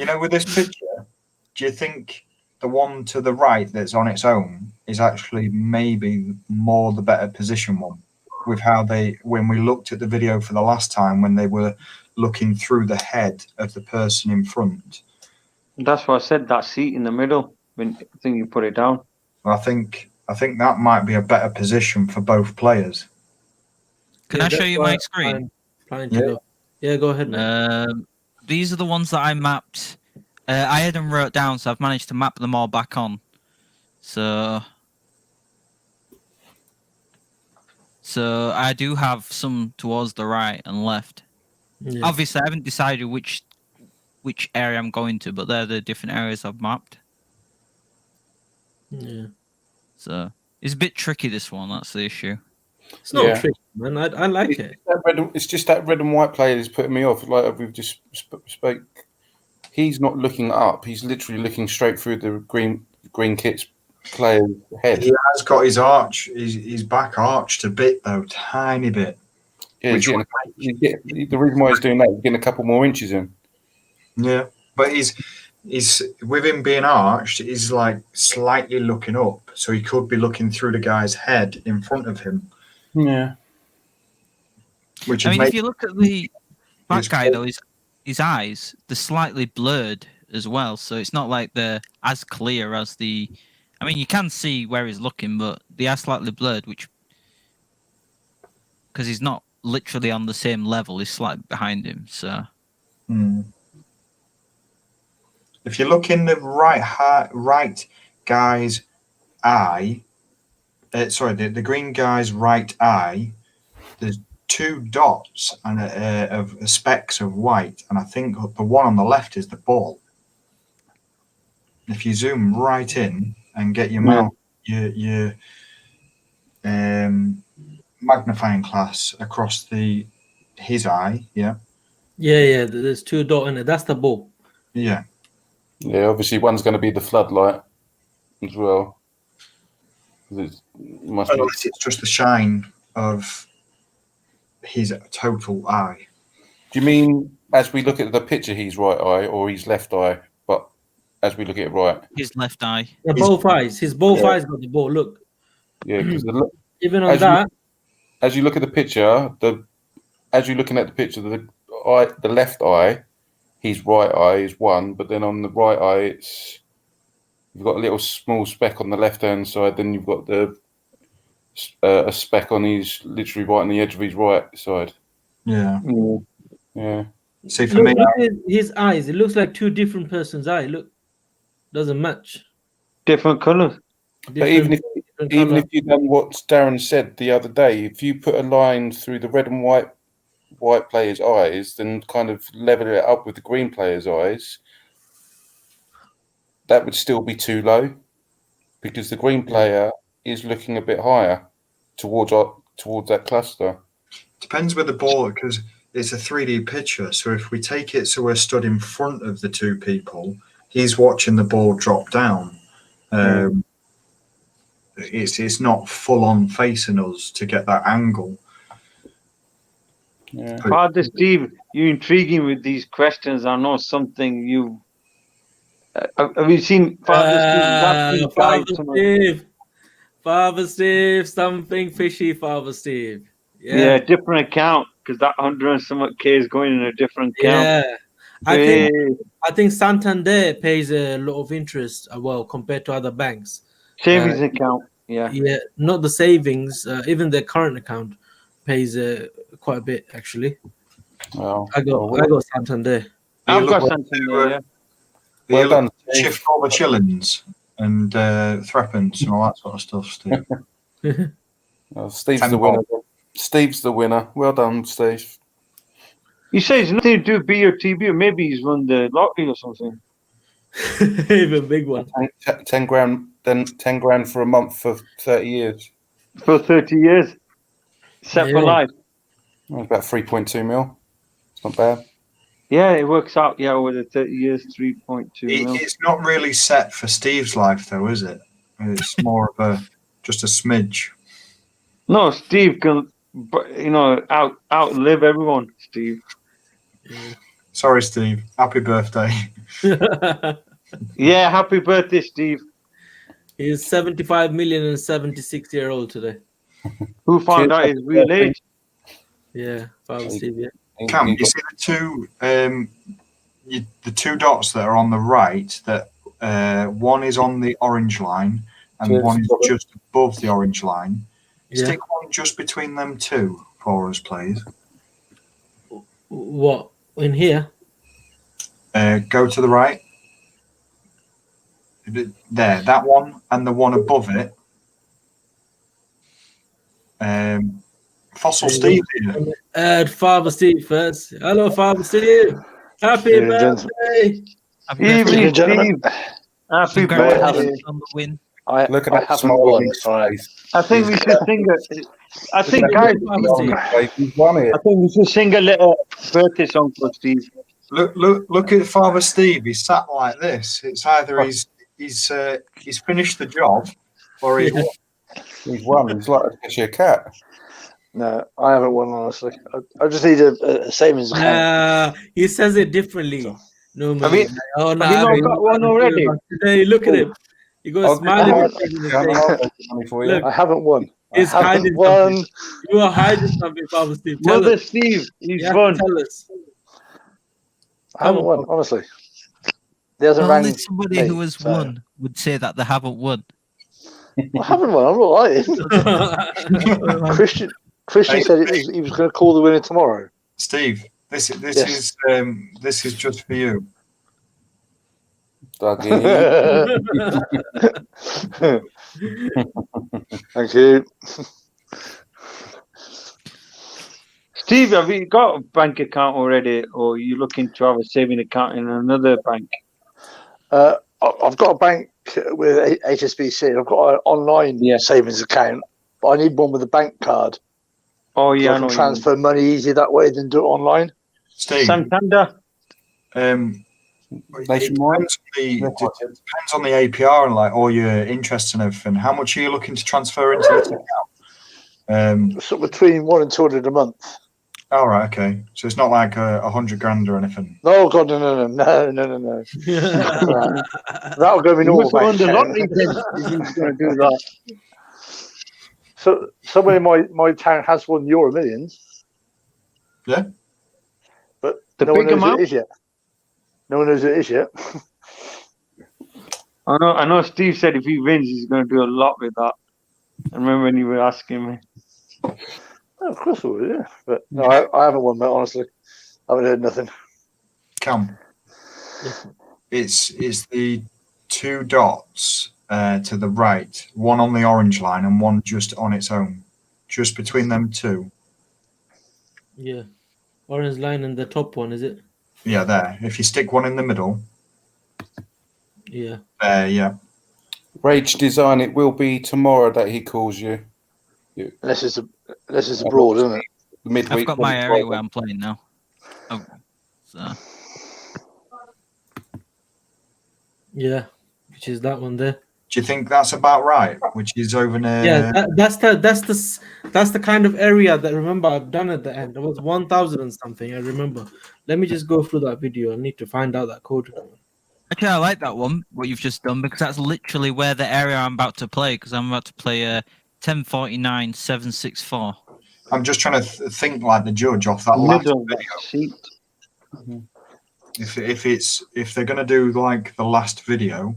Speaker 2: know, with this picture, do you think the one to the right that's on its own is actually maybe more the better position one? With how when we looked at the video for the last time, when they were looking through the head of the person in front.
Speaker 4: That's why I said that seat in the middle. When I think you put it down.
Speaker 2: I think that might be a better position for both players.
Speaker 6: Can I show you my screen?
Speaker 1: Planning to go. Yeah, go ahead, man.
Speaker 6: These are the ones that I mapped. I had them wrote down, so I've managed to map them all back on. So I do have some towards the right and left.
Speaker 1: Yeah.
Speaker 6: Obviously, I haven't decided which area I'm going to, but they're the different areas I've mapped.
Speaker 1: Yeah.
Speaker 6: So it's a bit tricky, this one. That's the issue.
Speaker 1: It's not tricky, man. I like it.
Speaker 3: It's just that red and white player is putting me off. Like we've just spoke. He's not looking up. He's literally looking straight through the green kit's player's head.
Speaker 2: He has got his his back arched a bit though, tiny bit.
Speaker 3: Yeah, the reason why he's doing that is getting a couple more inches in.
Speaker 2: Yeah, but he's with him being arched, he's like slightly looking up, so he could be looking through the guy's head in front of him.
Speaker 3: Yeah.
Speaker 6: Which if you look at the back guy though, his eyes, they're slightly blurred as well, so it's not like they're as clear as the. I mean, you can see where he's looking, but they are slightly blurred, which because he's not literally on the same level, he's slightly behind him. So.
Speaker 2: If you look in the right guy's eye, the green guy's right eye, there's 2 dots and of specks of white, and I think the one on the left is the ball. If you zoom right in and get your your magnifying glass across his eye, yeah.
Speaker 1: There's 2 dots in it. That's the ball.
Speaker 2: Yeah.
Speaker 3: Yeah, obviously one's going to be the floodlight as well. Unless
Speaker 2: it's just the shine of his total eye.
Speaker 3: Do you mean as we look at the picture, he's right eye or his left eye? But as we look at it right,
Speaker 6: his left eye.
Speaker 1: Yeah, both eyes. His both eyes got the ball. Look.
Speaker 3: Yeah, because
Speaker 1: even on that.
Speaker 3: As you look at the picture, as you're looking at the picture, the left eye. His right eye is 1, but then on the right eye, you've got a little small speck on the left-hand side. Then you've got a speck on literally right on the edge of his right side.
Speaker 2: Yeah.
Speaker 3: Yeah.
Speaker 2: See, for me,
Speaker 1: look at his eyes. It looks like 2 different persons' eyes. Look, doesn't match.
Speaker 4: Different colors.
Speaker 3: But even if you've done what Darren said the other day, if you put a line through the red and white player's eyes, then kind of level it up with the green player's eyes, that would still be too low because the green player is looking a bit higher towards that cluster.
Speaker 2: Depends with the ball because it's a 3D picture. So if we take it so we're stood in front of the 2 people, he's watching the ball drop down. It's not full on facing us to get that angle.
Speaker 4: Yeah. Father Steve, you're intriguing with these questions. I know something you have you seen Father
Speaker 1: Steve? Father Steve, something fishy, Father Steve.
Speaker 4: Yeah, different account because that 100 and some K is going in a different account.
Speaker 1: Yeah, I think Santander pays a lot of interest, compared to other banks.
Speaker 4: Savings account, yeah,
Speaker 1: not the savings. Even the current account pays quite a bit actually.
Speaker 3: Well,
Speaker 1: I got Santander.
Speaker 2: Are you
Speaker 4: I've got
Speaker 2: looking
Speaker 4: something
Speaker 2: to,
Speaker 4: there, yeah.
Speaker 2: Are you
Speaker 3: Well done,
Speaker 2: looking to
Speaker 3: Steve.
Speaker 2: shift over chillings and threepence and all that sort of stuff, Steve?
Speaker 3: Steve's
Speaker 2: 10
Speaker 3: the winner.
Speaker 2: bob.
Speaker 3: Steve's the winner. Well done, Steve.
Speaker 4: He says nothing to do with BOTB, or maybe he's won the lottery or something.
Speaker 1: Even big one.
Speaker 3: 10 grand, then 10 grand for a month for 30 years.
Speaker 4: For 30 years. Set for
Speaker 1: Yeah.
Speaker 4: life.
Speaker 3: That's about 3.2 mil. It's not bad.
Speaker 4: Yeah, it works out, yeah, over the 30 years, 3.2 mil.
Speaker 2: It's not really set for Steve's life, though, is it? It's more of just a smidge.
Speaker 4: No, Steve can, outlive everyone, Steve.
Speaker 2: Sorry, Steve. Happy birthday.
Speaker 4: Yeah, happy birthday, Steve.
Speaker 1: He's 75 million and 76-year-old today.
Speaker 4: Who found out his real age?
Speaker 1: Yeah, Father Steve, yeah.
Speaker 2: Cam, you see the two dots that are on the right, that one is on the orange line and one is just above the orange line.
Speaker 1: Yeah.
Speaker 2: Stick one just between them two for us, please.
Speaker 1: What? In here?
Speaker 2: Go to the right. There, that one and the one above it. Fossil Steve here.
Speaker 1: Add Father Steve first. Hello, Father Steve. Happy birthday.
Speaker 4: Evening, Steve. Happy birthday.
Speaker 6: On the win.
Speaker 3: Look at
Speaker 16: I
Speaker 3: that
Speaker 16: haven't
Speaker 3: smile
Speaker 16: won,
Speaker 3: on his
Speaker 16: so
Speaker 3: face.
Speaker 4: I think we should sing I think, guys,
Speaker 3: He's won it.
Speaker 4: I think we should sing a little birthday song for Steve.
Speaker 2: Look at Father Steve. He's sat like this. It's either he's finished the job or he's won.
Speaker 3: He's won. He's like especially a cat.
Speaker 16: No, I haven't won, honestly. I just need a savings account.
Speaker 1: He says it differently. Normally.
Speaker 4: Have you not got one already?
Speaker 1: Today, look at him. He goes smiling.
Speaker 16: Look, I haven't won.
Speaker 1: He's hiding something. You are hiding something, Father Steve. Tell
Speaker 4: Mother
Speaker 1: us.
Speaker 4: Steve, he's
Speaker 1: You have
Speaker 4: won.
Speaker 1: to tell us.
Speaker 16: I haven't won, honestly. There hasn't
Speaker 6: Only
Speaker 16: rang
Speaker 6: somebody
Speaker 16: me,
Speaker 6: who has
Speaker 16: so-
Speaker 6: won would say that they haven't won.
Speaker 16: I haven't won. I'm not lying. Christian said he was going to call the winner tomorrow.
Speaker 2: Steve, this
Speaker 16: Yes.
Speaker 2: is just for you.
Speaker 16: Thank you.
Speaker 4: Steve, have you got a bank account already, or are you looking to have a saving account in another bank?
Speaker 16: I've got a bank with HSBC. I've got an online savings account, but I need one with a bank card.
Speaker 4: Oh yeah,
Speaker 16: I can transfer money easier that way than do it online.
Speaker 2: Steve,
Speaker 4: Santander.
Speaker 2: It depends on the APR and like all your interests and everything. How much are you looking to transfer into this account?
Speaker 16: So between 100 and 200 a month.
Speaker 2: All right, okay. So it's not like 100 grand or anything.
Speaker 16: No, God, no. That'll go in all bank account.
Speaker 4: He's going to do that.
Speaker 16: So somewhere in my town has won Euro Millions.
Speaker 2: Yeah.
Speaker 16: But
Speaker 4: The
Speaker 16: no one
Speaker 4: big
Speaker 16: knows who
Speaker 4: amount?
Speaker 16: it is yet. No one knows who it is yet.
Speaker 4: I know Steve said if he wins, he's going to do a lot with that. I remember when you were asking me.
Speaker 16: Oh, of course I would, yeah. But no, I haven't won, mate, honestly. I haven't heard nothing.
Speaker 2: Cam. It's the two dots to the right, one on the orange line and one just on its own. Just between them two.
Speaker 1: Yeah. Orange line and the top one, is it?
Speaker 2: Yeah, there. If you stick one in the middle.
Speaker 1: Yeah.
Speaker 2: Yeah.
Speaker 3: Rage Design, it will be tomorrow that he calls you.
Speaker 16: Unless it's abroad, isn't it?
Speaker 3: Midweek.
Speaker 6: I've got my area where I'm playing now. Oh, so.
Speaker 1: Yeah. Which is that one there.
Speaker 2: Do you think that's about right? Which is over near?
Speaker 1: Yeah, that's the kind of area that, remember, I've done at the end. It was 1,000 and something. I remember. Let me just go through that video. I need to find out that code.
Speaker 6: Actually, I like that one, what you've just done, because that's literally where the area I'm about to play, because I'm about to play 1049 764.
Speaker 2: I'm just trying to think like the judge off that last video. If they're going to do like the last video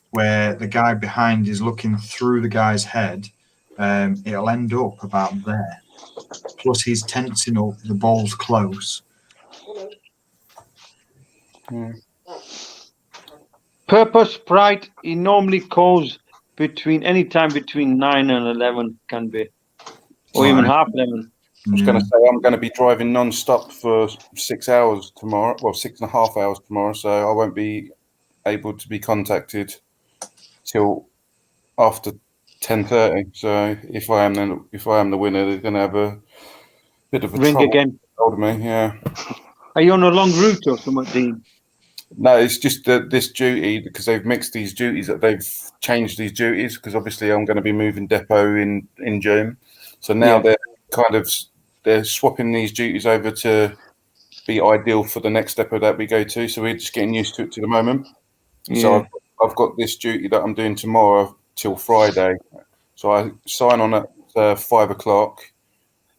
Speaker 2: where the guy behind is looking through the guy's head, it'll end up about there. Plus he's tensing up, the ball's close.
Speaker 4: Purpose Sprite, he normally calls any time between 9 and 11 can be, or even half 11.
Speaker 3: I was going to say I'm going to be driving non-stop for 6 hours tomorrow. Well, 6.5 hours tomorrow, so I won't be able to be contacted till after 10:30. So if I am the winner, they're going to have a bit of a
Speaker 4: Ring
Speaker 3: trouble
Speaker 4: again.
Speaker 3: Hold me, yeah.
Speaker 4: Are you on a long route or something, Dean?
Speaker 3: No, it's just this duty because they've mixed these duties. That they've changed these duties because obviously I'm going to be moving depot in June. So now they're swapping these duties over to be ideal for the next depot that we go to. So we're just getting used to it to the moment. So I've got this duty that I'm doing tomorrow till Friday. So I sign on at 5 o'clock,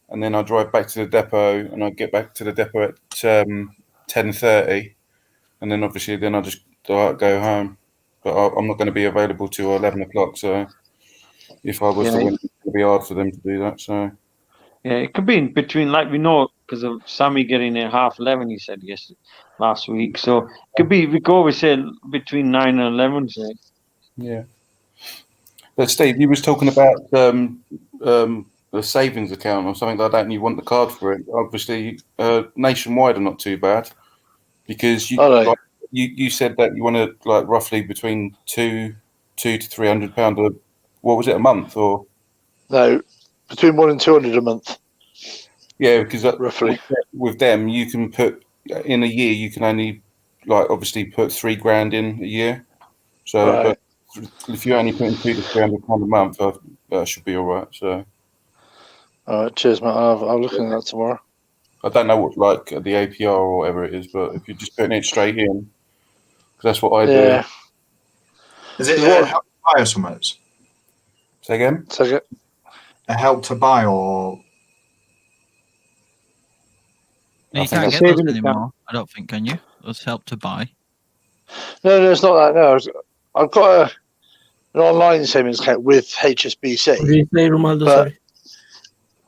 Speaker 3: and then I drive back to the depot, and I get back to the depot at 10:30, and then obviously I just go home. But I'm not going to be available till 11 o'clock. So if I was to win, it would be hard for them to do that. So.
Speaker 4: Yeah, it could be in between, like we know, because of Sammy getting in 11:30, he said last week. So it could be, we go, we say between 9 and 11. Say.
Speaker 3: Yeah. But Steve, you was talking about the savings account or something like that, and you want the card for it. Obviously, Nationwide are not too bad because you said that you want to like roughly between £200 to £300 what was it, a month or?
Speaker 16: No, between 100 and 200 a month.
Speaker 3: Yeah, because
Speaker 16: roughly
Speaker 3: with them, you can put in a year. You can only obviously put £3,000 in a year. So,
Speaker 16: right.
Speaker 3: But if you're only putting £200 to £300 a month, that should be all right. So,
Speaker 16: all right, cheers, mate. I'll look into that tomorrow.
Speaker 3: I don't know what like the APR or whatever it is, but if you're just putting it straight in, because that's what I do.
Speaker 2: Is it a help to buy or something?
Speaker 3: Say again?
Speaker 2: A help to buy or?
Speaker 6: You can't get those anymore, I don't think, can you? Those help to buy.
Speaker 16: No, it's not that. No, I've got an online savings account with HSBC.
Speaker 1: What did you say, Romaldo?
Speaker 16: But
Speaker 1: Sorry.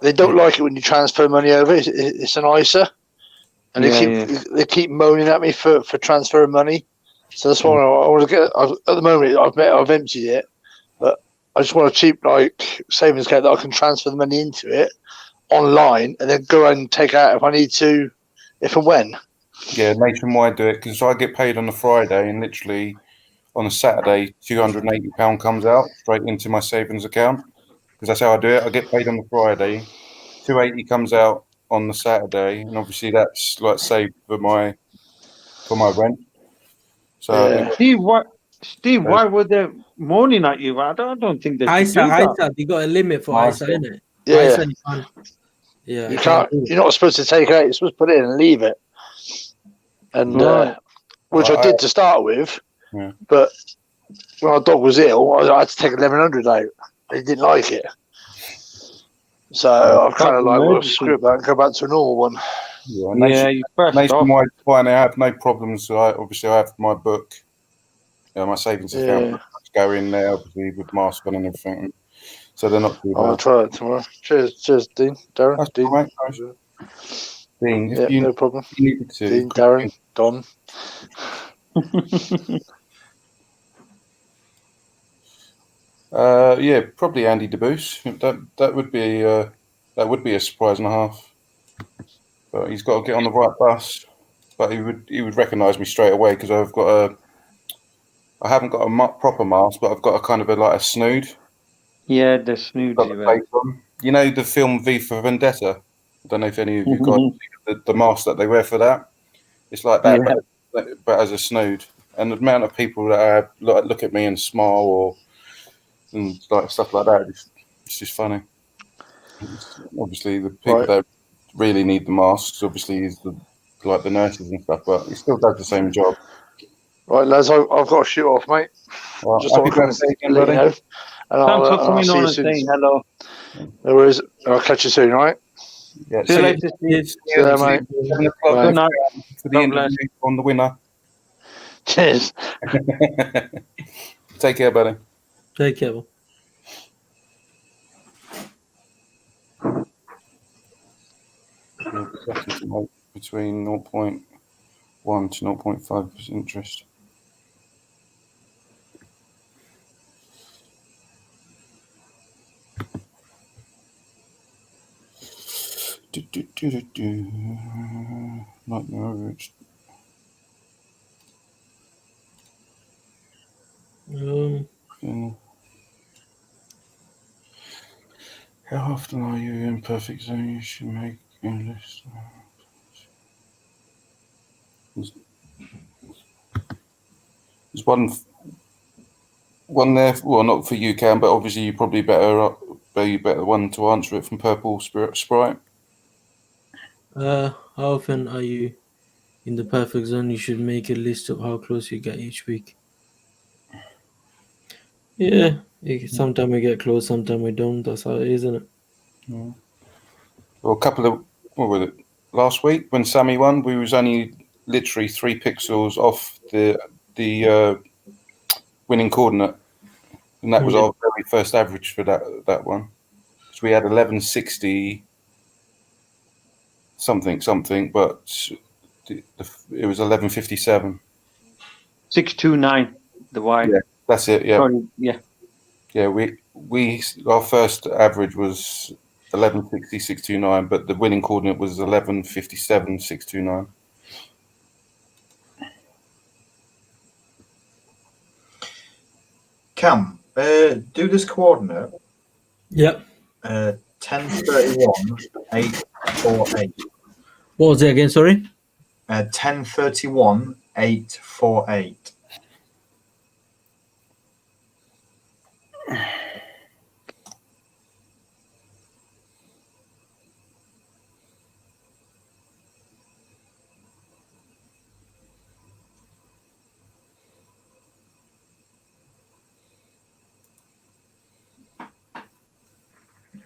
Speaker 16: they don't like it when you transfer money over. It's an ISA, and they keep moaning at me for transferring money. So that's why I want to get. At the moment, I've emptied it, but I just want a cheap savings account that I can transfer the money into it online, and then go and take out if I need to, if and when.
Speaker 3: Yeah, Nationwide do it because I get paid on a Friday, and literally on a Saturday, £280 comes out straight into my savings account because that's how I do it. I get paid on the Friday, £280 comes out on the Saturday, and obviously that's like saved for my rent. So
Speaker 4: Steve, why were they moaning at you? I don't think they should do that.
Speaker 1: ISA, you got a limit for ISA, innit?
Speaker 16: Yeah.
Speaker 1: ISA, you can't. Yeah,
Speaker 16: you can't. You're not supposed to take it out. You're supposed to put it in and leave it. And which I did to start with, but when our dog was ill, I had to take 1,100 out. He didn't like it, so I've kind of well, screw that and go back to a normal one.
Speaker 3: Yeah, Nationwide fine. I have no problems. Obviously, I have my book, my savings account. Go in there, obviously with mask on and everything. So they're not too bad.
Speaker 16: I'll try it tomorrow. Cheers, Dean, Darren.
Speaker 3: That's
Speaker 16: Dean.
Speaker 3: right, Dean,
Speaker 16: yeah, no problem.
Speaker 3: Dean,
Speaker 16: Darren, Don.
Speaker 3: Yeah, probably Andy DeBoos. That would be a surprise and a half. But he's got to get on the right bus. But he would recognise me straight away because I haven't got a proper mask, but I've got a kind of a snood.
Speaker 4: Yeah, the snood.
Speaker 3: You know the film V for Vendetta? I don't know if any of you guys see the mask that they wear for that. It's like that, but as a snood. And the amount of people that look at me and smile and like stuff like that, it's just funny. Obviously, the people that really need the masks, obviously, is the nurses and stuff, but he still does the same job.
Speaker 16: Right, lads, I've got to shoot off, mate.
Speaker 3: Well,
Speaker 16: just thought I'd come and let you know. And I'll see you soon.
Speaker 4: Hello.
Speaker 16: No worries. I'll catch you soon, all right?
Speaker 3: Yeah,
Speaker 4: see you later, Steve.
Speaker 16: See you there, mate.
Speaker 3: 7 o'clock
Speaker 4: Good night.
Speaker 3: for the interview on the winner.
Speaker 16: Cheers.
Speaker 3: Take care, buddy.
Speaker 1: Take care.
Speaker 3: Between 0.1 1 to 0.5% interest. Not the average. How often are you in perfect zone? You should make a list. There's one there. Well, not for you, Cam, but obviously you probably be better one to answer it from Purple Sprite.
Speaker 1: How often are you in the perfect zone? You should make a list of how close you get each week. Yeah, sometimes we get close, sometimes we don't. That's how it is, isn't it?
Speaker 3: Yeah. Well, a couple of what was it? Last week when Sammy won, we was only literally 3 pixels off the winning coordinate, and that was our very first average for that one. So we had 1160 something, but it was 1157.
Speaker 4: 629. The Y.
Speaker 3: Yeah, that's it. Yeah.
Speaker 4: Sorry, yeah.
Speaker 3: Yeah, we our first average was 1160.629, but the winning coordinate was 1157.629.
Speaker 2: Cam, do this coordinate.
Speaker 1: Yep.
Speaker 2: 1031.848.
Speaker 1: What was it again? Sorry.
Speaker 2: 1031.848.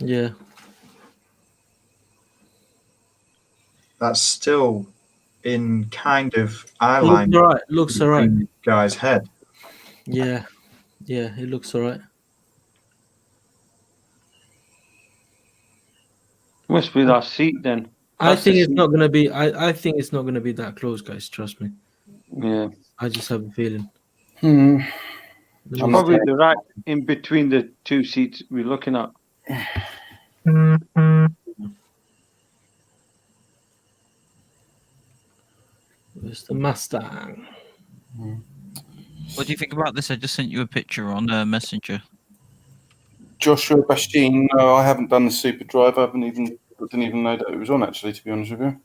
Speaker 1: Yeah.
Speaker 2: That's still in kind of eye line.
Speaker 1: Looks alright.
Speaker 2: Guy's head.
Speaker 1: Yeah. Yeah, it looks alright.
Speaker 4: Must be that seat then.
Speaker 1: I think it's not gonna be. I think it's not gonna be that close, guys. Trust me.
Speaker 4: Yeah.
Speaker 1: I just have a feeling.
Speaker 4: Probably the right in between the two seats we're looking at.
Speaker 1: It's the Mustang.
Speaker 6: What do you think about this? I just sent you a picture on Messenger.
Speaker 3: Joshua Bastine, no, I haven't done the Super Drive. I didn't even know that it was on, actually, to be honest with you.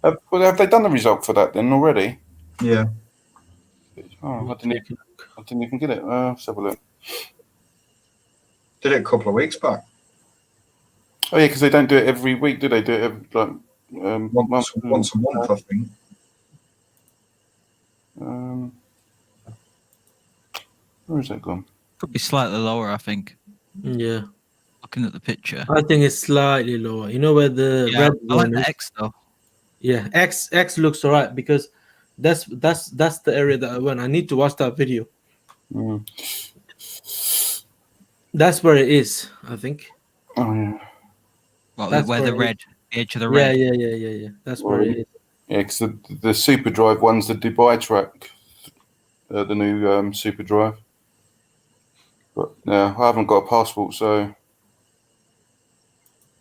Speaker 3: Have they done the result for that then already?
Speaker 2: Yeah.
Speaker 3: Oh, I didn't even get it. Let's have a look.
Speaker 2: Did it a couple of weeks back.
Speaker 3: Oh yeah, because they don't do it every week, do they? Do it every, like
Speaker 2: once a month, I think.
Speaker 3: Where is that gone?
Speaker 6: Could be slightly lower, I think.
Speaker 1: Yeah.
Speaker 6: Looking at the picture.
Speaker 1: I think it's slightly lower. You know where the red
Speaker 6: I like
Speaker 1: one
Speaker 6: the
Speaker 1: is?
Speaker 6: X though.
Speaker 1: Yeah, X looks alright because that's the area that I went. I need to watch that video. That's where it is, I think.
Speaker 3: Oh yeah.
Speaker 6: Well,
Speaker 1: That's
Speaker 6: where the
Speaker 1: it
Speaker 6: red,
Speaker 1: is.
Speaker 6: the edge of the red.
Speaker 1: Yeah. That's where it is.
Speaker 3: Yeah, because the Super Drive one's the Dubai track, the new Super Drive. But yeah, I haven't got a passport, so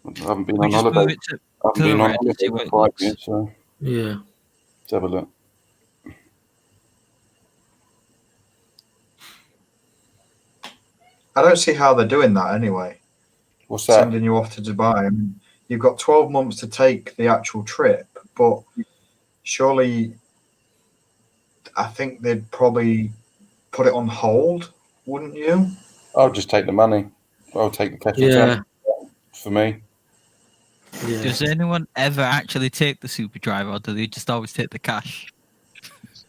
Speaker 3: I haven't been on holiday. I haven't been on holiday for 5 years, so
Speaker 1: yeah.
Speaker 3: Let's have a look.
Speaker 2: I don't see how they're doing that anyway.
Speaker 3: What's that?
Speaker 2: Sending you off to Dubai. I mean, you've got 12 months to take the actual trip, but surely I think they'd probably put it on hold, wouldn't you?
Speaker 3: I'll just take the money. I'll take the cash for me.
Speaker 1: Yeah.
Speaker 6: Does anyone ever actually take the Super Drive, or do they just always take the cash?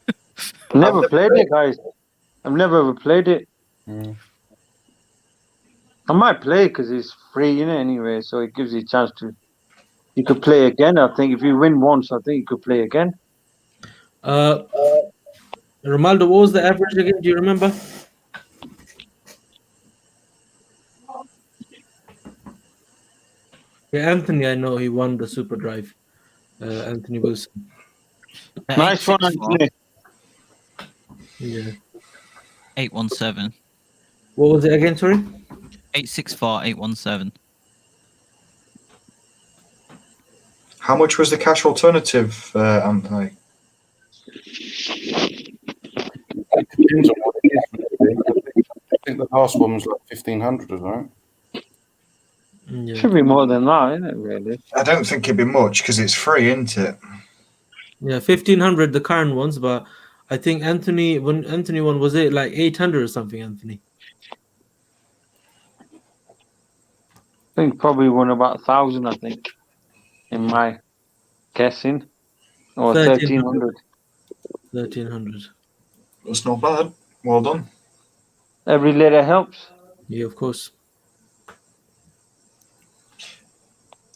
Speaker 4: I've never played it, guys. I've never ever played it. I might play because it's free, anyway, so it gives you a chance to. You could play again. I think if you win once, I think you could play again.
Speaker 1: Ronaldo, what was the average again? Do you remember? Yeah, Anthony, I know he won the Super Drive. Anthony Wilson.
Speaker 4: Nice one, Anthony.
Speaker 1: Yeah.
Speaker 6: 817.
Speaker 1: What was it again? Sorry.
Speaker 6: 864 817.
Speaker 2: How much was the cash alternative, Anthony?
Speaker 3: It depends on what it is. Really. I think the last one was like 1,500, right?
Speaker 1: Yeah.
Speaker 4: Should be more than that, isn't it? Really?
Speaker 2: I don't think it'd be much because it's free, isn't it?
Speaker 1: Yeah, 1,500 the current ones, but I think when Anthony one was it like 800 or something, Anthony.
Speaker 4: I think probably won about 1,000. I think, in my guessing, or 1,300.
Speaker 1: 1,300.
Speaker 2: That's not bad. Well done.
Speaker 4: Every little helps.
Speaker 1: Yeah, of course.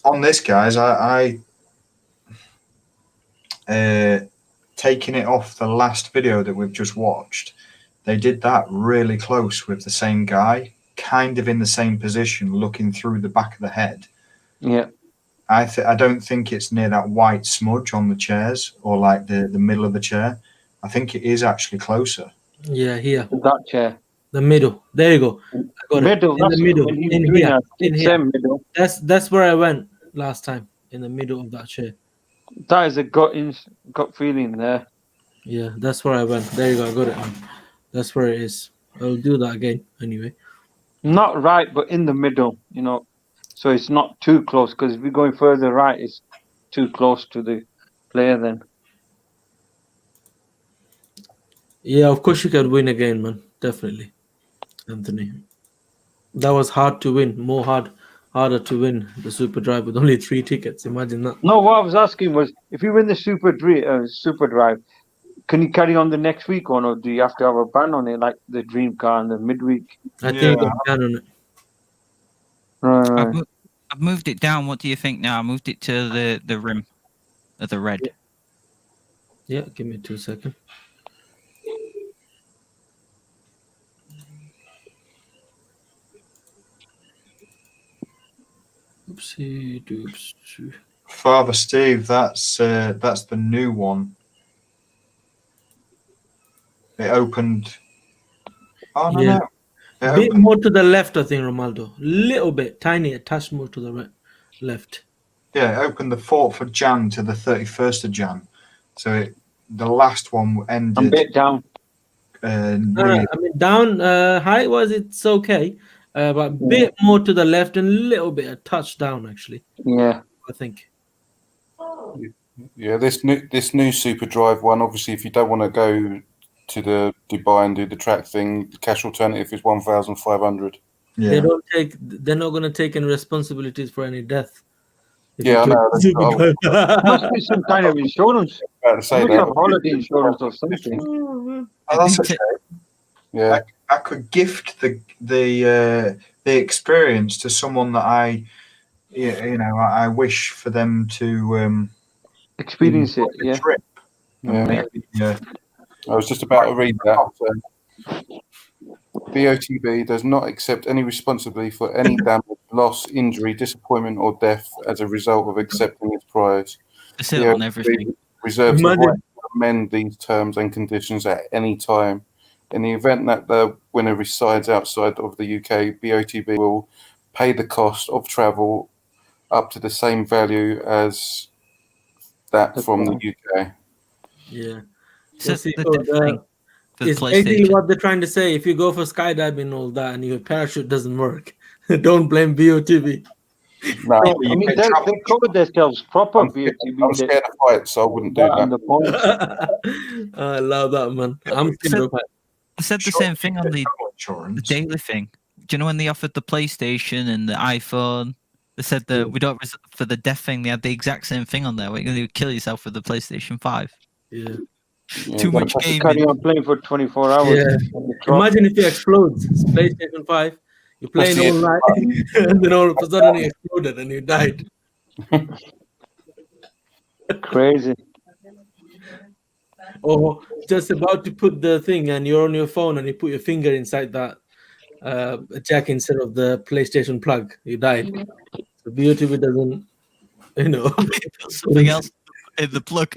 Speaker 2: On this, guys, I taking it off the last video that we've just watched, they did that really close with the same guy, kind of in the same position, looking through the back of the head.
Speaker 4: Yeah.
Speaker 2: I don't think it's near that white smudge on the chairs or like the middle of the chair. I think it is actually closer.
Speaker 1: Yeah, here.
Speaker 4: That chair.
Speaker 1: The middle. There you go. I got
Speaker 4: Middle.
Speaker 1: it. In the middle. In here. In here.
Speaker 4: Middle.
Speaker 1: That's where I went last time. In the middle of that chair.
Speaker 4: That is a gut feeling there.
Speaker 1: Yeah, that's where I went. There you go. I got it. That's where it is. I'll do that again anyway.
Speaker 4: Not right, but in the middle. You know, so it's not too close. Because if you're going further right, it's too close to the player. Then.
Speaker 1: Yeah, of course you can win again, man. Definitely, Anthony. That was hard to win. Harder to win the Super Drive with only 3 tickets. Imagine that.
Speaker 4: No, what I was asking was, if you win the Super Drive, can you carry on the next week or no? Do you have to have a ban on it, like the Dream Car and the Midweek?
Speaker 1: I think you got a ban on it.
Speaker 4: Right.
Speaker 6: I've moved it down. What do you think now? I moved it to the rim of the red.
Speaker 1: Yeah, give me 2 seconds. Oopsie doops.
Speaker 2: Father Steve, that's the new one. It opened. Oh no,
Speaker 1: Yeah.
Speaker 2: no.
Speaker 1: A bit more to the left, I think, Romaldo. Little bit, tiny, a touch more to the left.
Speaker 2: Yeah, it opened the 4th of Jan to the 31st of Jan. So the last one ended.
Speaker 4: I'm a bit down.
Speaker 1: I mean, down height was it's okay, but a bit more to the left and a little bit a touch down actually.
Speaker 4: Yeah,
Speaker 1: I think.
Speaker 3: Yeah, this new Super Drive one. Obviously, if you don't want to go to the Dubai and do the track thing, the cash alternative is 1,500.
Speaker 2: Yeah.
Speaker 1: They're not gonna take any responsibilities for any death.
Speaker 3: Yeah, I know.
Speaker 4: Must be some kind of insurance.
Speaker 3: About to say
Speaker 4: Must
Speaker 3: that.
Speaker 4: have holiday insurance or something.
Speaker 2: Oh, that's okay.
Speaker 3: Yeah,
Speaker 2: I could gift the experience to someone that I wish for them to
Speaker 4: experience it. Yeah.
Speaker 2: Trip.
Speaker 3: Yeah.
Speaker 2: Maybe,
Speaker 3: I was just about to read that. So, BOTB does not accept any responsibility for any damage, loss, injury, disappointment, or death as a result of accepting its prize.
Speaker 6: It's on everything.
Speaker 3: Reserves the right to amend these terms and conditions at any time. In the event that the winner resides outside of the UK, BOTB will pay the cost of travel up to the same value as that from the UK.
Speaker 1: Yeah.
Speaker 6: So
Speaker 1: See,
Speaker 6: it's
Speaker 1: basically what they're trying to say. If you go for skydiving and all that and your parachute doesn't work, don't blame BOTB.
Speaker 3: No,
Speaker 4: I mean, they covered themselves proper. BOTB.
Speaker 3: I'm scared of heights, so I wouldn't do that.
Speaker 1: I love that, man. I'm scared of heights.
Speaker 6: I said the same thing on the daily thing. Do you know when they offered the PlayStation and the iPhone? They said that we don't for the death thing. They had the exact same thing on there. We're going to kill yourself with the PlayStation 5.
Speaker 1: Yeah.
Speaker 6: Too much gaming.
Speaker 4: Carry on playing for 24 hours.
Speaker 1: Yeah. Imagine if it explodes. It's PlayStation 5. You're playing all night, and then all of a sudden it exploded and you died.
Speaker 4: Crazy.
Speaker 1: Or just about to put the thing and you're on your phone and you put your finger inside that jack instead of the PlayStation plug. You died. So BOTB doesn't,
Speaker 6: something else in the plug.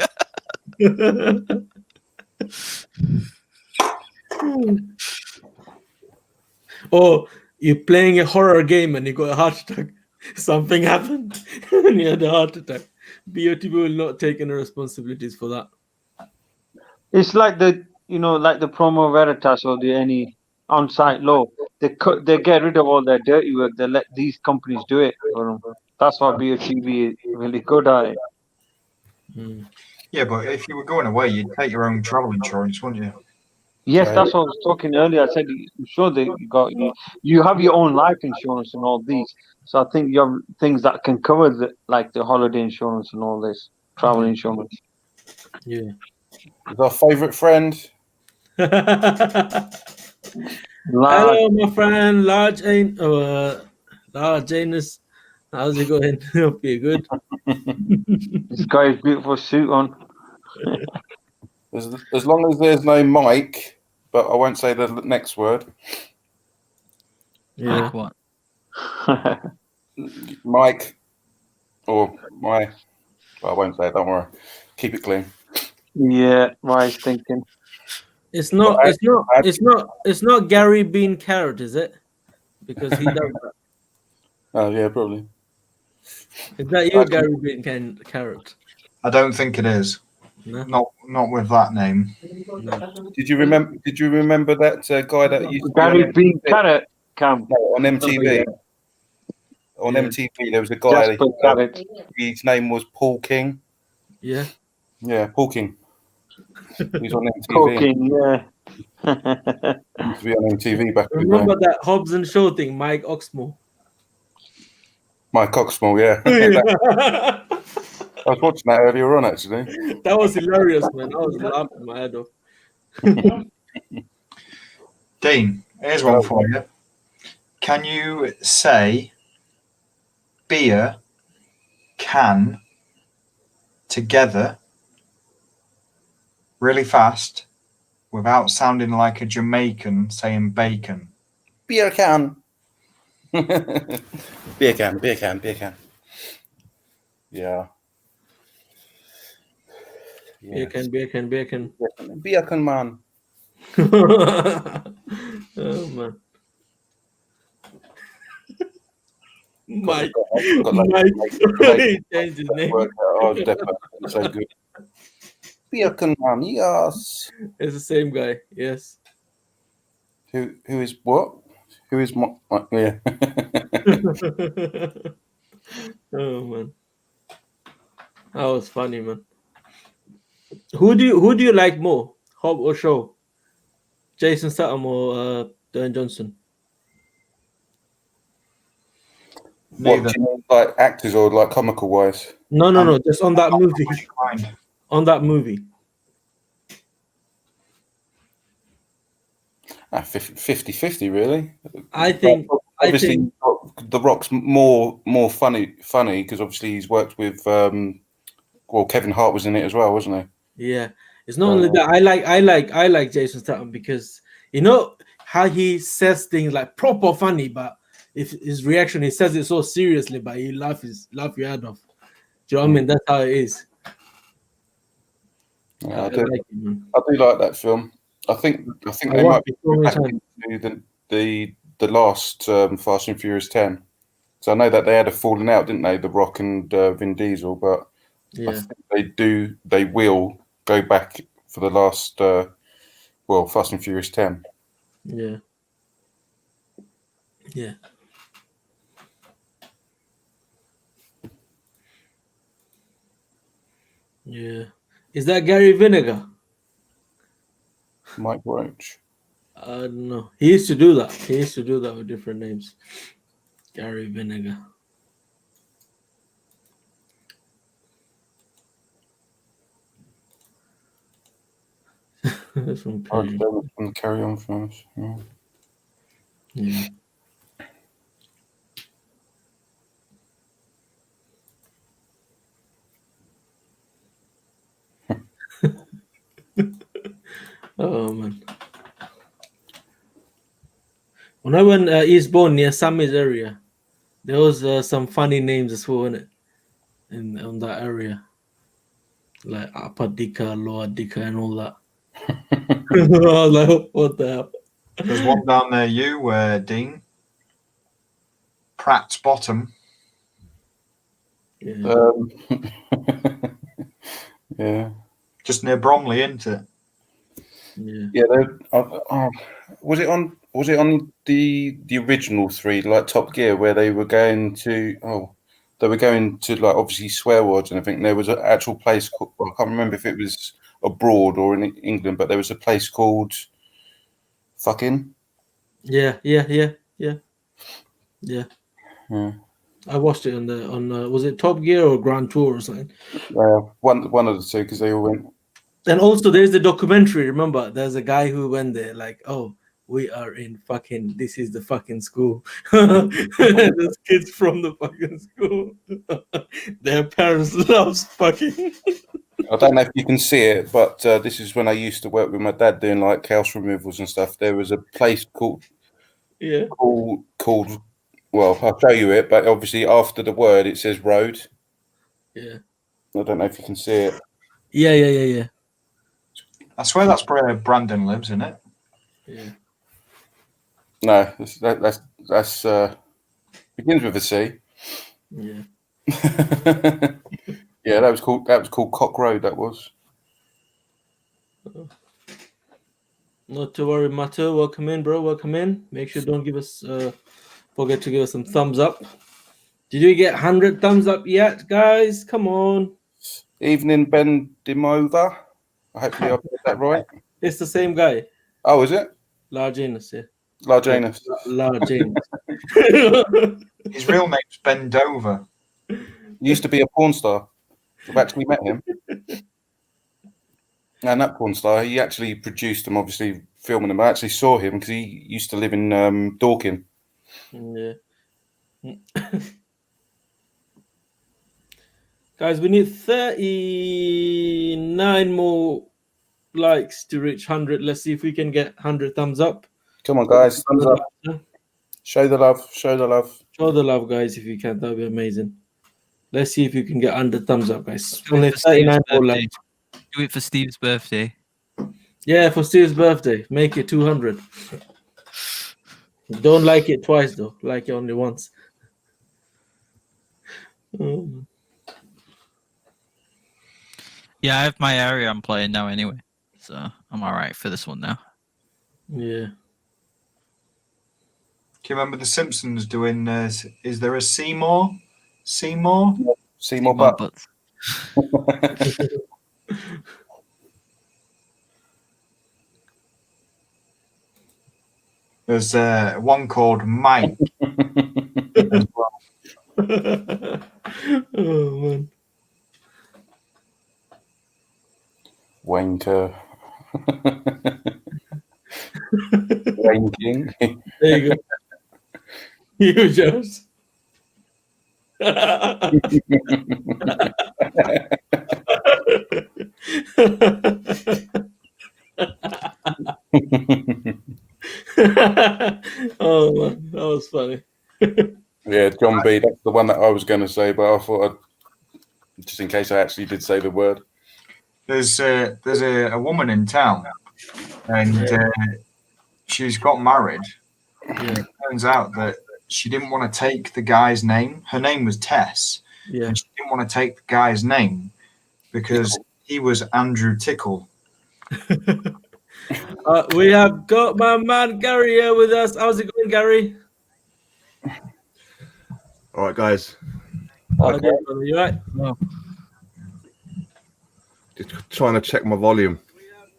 Speaker 1: Or you're playing a horror game and you got a heart attack. Something happened and you had a heart attack. BOTB will not take any responsibilities for that.
Speaker 4: It's like the like the promo veritas or the any on-site law. They get rid of all their dirty work. They let these companies do it for them. That's why BOTB is really good at it.
Speaker 2: Yeah, but if you were going away, you'd take your own travel insurance, wouldn't you?
Speaker 4: Yes, that's what I was talking earlier. I said I'm sure that you have your own life insurance and all these. So I think you have things that can cover like the holiday insurance and all this travel insurance.
Speaker 1: Yeah.
Speaker 3: Is our favourite friend.
Speaker 1: Hello, my friend, Large Anus. How's it going? Hope you're good.
Speaker 4: This guy's beautiful suit on.
Speaker 3: As long as there's no Mike, but I won't say the next word.
Speaker 1: Yeah.
Speaker 6: Like what?
Speaker 3: Mike or my. Well, I won't say it. Don't worry. Keep it clean.
Speaker 4: Yeah, wise thinking.
Speaker 1: It's not Gary Bean Carrot, is it? Because he does that.
Speaker 3: Oh yeah, probably.
Speaker 1: Is that you, Gary Bean Carrot?
Speaker 2: I don't think it is.
Speaker 1: No?
Speaker 2: Not with that name.
Speaker 1: No.
Speaker 3: Did you remember that guy that used to
Speaker 4: Gary
Speaker 3: be
Speaker 4: Bean Carrot Cam
Speaker 3: on MTV?
Speaker 1: Oh, yeah.
Speaker 3: On MTV, there was a guy.
Speaker 4: Jasper Carrot.
Speaker 3: His name was Paul King.
Speaker 1: Yeah.
Speaker 3: Yeah, Paul King. He's on MTV.
Speaker 4: Paul King, yeah.
Speaker 3: He used to be on MTV back in the
Speaker 1: Remember
Speaker 3: day.
Speaker 1: that Hobbs and Shaw thing, Mike Oxmoor?
Speaker 3: Mike Coxmore, yeah. I was watching that earlier on, actually.
Speaker 1: That was hilarious, man. I was laughing my head off.
Speaker 2: Dean, here's one for you. Can you say beer, can, together, really fast, without sounding like a Jamaican saying bacon?
Speaker 3: Beer can. Beer can. Yeah.
Speaker 1: Bacon.
Speaker 3: Beer can, man.
Speaker 1: Oh, man.
Speaker 3: Mike.
Speaker 1: He changed his name.
Speaker 3: Oh, definitely. So good. Beer can, man, yes.
Speaker 1: It's the same guy, yes.
Speaker 3: Who is what? Who is my yeah.
Speaker 1: Oh man. That was funny, man. Who do you like more? Hobb or Shaw? Jason Statham or Dwayne Johnson?
Speaker 3: What, do you mean, like actors or like comical wise?
Speaker 1: No, just on that movie. On that movie.
Speaker 3: 50-50 really.
Speaker 1: I think
Speaker 3: obviously The Rock's more funny because obviously he's worked with Kevin Hart was in it as well, wasn't he?
Speaker 1: Yeah. It's not only that. I like Jason Statham because you know how he says things like proper funny, but if his reaction, he says it so seriously, but you laugh your head off. Do you know what I mean? That's how it is.
Speaker 3: Yeah, I do like that film. I think they might be back into the last Fast and Furious 10. So I know that they had a falling out, didn't they? The Rock and Vin Diesel, but
Speaker 1: yeah.
Speaker 3: I think they will go back for the last Fast and Furious 10.
Speaker 1: Yeah. Yeah. Yeah. Is that Gary Vinegar?
Speaker 3: Mike Roach.
Speaker 1: I don't know. He used to do that. He used to do that with different names. Gary Vinegar. That's from
Speaker 3: Carry On from us.
Speaker 1: Yeah. Oh man. When I went Eastbourne near Sammy's area, there was some funny names as well in it, on that area. like upper dicker, lower dicker, and all that. I was like, what the hell?
Speaker 2: There's one down there, Dean. Pratt's Bottom.
Speaker 1: Yeah.
Speaker 3: Yeah.
Speaker 2: Just near Bromley, isn't it?
Speaker 1: Yeah.
Speaker 3: Yeah. Was it on the original 3, like Top Gear, where they were going to? They were going to like obviously swear words, and I think there was an actual place called. Well, I can't remember if it was abroad or in England, but there was a place called fucking.
Speaker 1: Yeah. I watched it on was it Top Gear or Grand Tour or something?
Speaker 3: One of the two, because they all went.
Speaker 1: And also, there's the documentary. Remember, there's a guy who went there, like, oh, we are in fucking. This is the fucking school. There's kids from the fucking school. Their parents loves fucking.
Speaker 3: I don't know if you can see it, but this is when I used to work with my dad doing like house removals and stuff. There was a place called. Called. Well, I'll show you it, but obviously after the word it says road.
Speaker 1: Yeah.
Speaker 3: I don't know if you can see it.
Speaker 1: Yeah.
Speaker 2: I swear that's where Brandon lives, isn't it?
Speaker 1: Yeah.
Speaker 3: No, that's begins with a C.
Speaker 1: Yeah.
Speaker 3: Yeah, that was called Cock Road. That was.
Speaker 1: Not to worry, Mato. Welcome in, bro. Welcome in. Make sure don't give us forget to give us some thumbs up. Did you get 100 thumbs up yet, guys? Come on.
Speaker 3: Evening, Ben Dimova. Hopefully I put that right.
Speaker 1: It's the same guy.
Speaker 3: Oh, is it?
Speaker 1: Large anus, yeah.
Speaker 3: Large anus.
Speaker 1: Large anus.
Speaker 2: His real name's Ben Dover.
Speaker 3: He used to be a porn star. I've actually met him. And that porn star, he actually produced them, obviously filming them. I actually saw him because he used to live in Dorking.
Speaker 1: Yeah. Guys, we need 39 more likes to reach 100. Let's see if we can get 100 thumbs up.
Speaker 3: Come on, guys. Thumbs up. Show the love. Show the love.
Speaker 1: Show the love, guys, if you can. That would be amazing. Let's see if you can get 100 thumbs up, guys. Only 39 more likes.
Speaker 6: Do it for Steve's birthday.
Speaker 1: Yeah, for Steve's birthday. Make it 200. Don't like it twice, though. Like it only once.
Speaker 6: Yeah, I have my area I'm playing now anyway, so I'm all right for this one now.
Speaker 1: Yeah.
Speaker 2: Do you remember The Simpsons doing? Is there a Seymour? Seymour
Speaker 3: Butts.
Speaker 2: There's one called Mike as well.
Speaker 1: Oh man.
Speaker 3: Wanker. Wanking.
Speaker 1: There you go. You just. Oh man, that was funny.
Speaker 3: Yeah, John B. That's the one that I was going to say, but I thought just in case I actually did say the word.
Speaker 2: There's a woman in town, and she's got married. And it turns out that she didn't want to take the guy's name. Her name was Tess.
Speaker 1: Yeah.
Speaker 2: And she didn't want to take the guy's name because he was Andrew Tickle.
Speaker 1: We have got my man Gary here with us. How's it going, Gary?
Speaker 17: All right, guys.
Speaker 1: Okay. You right? No.
Speaker 17: Just trying to check my volume.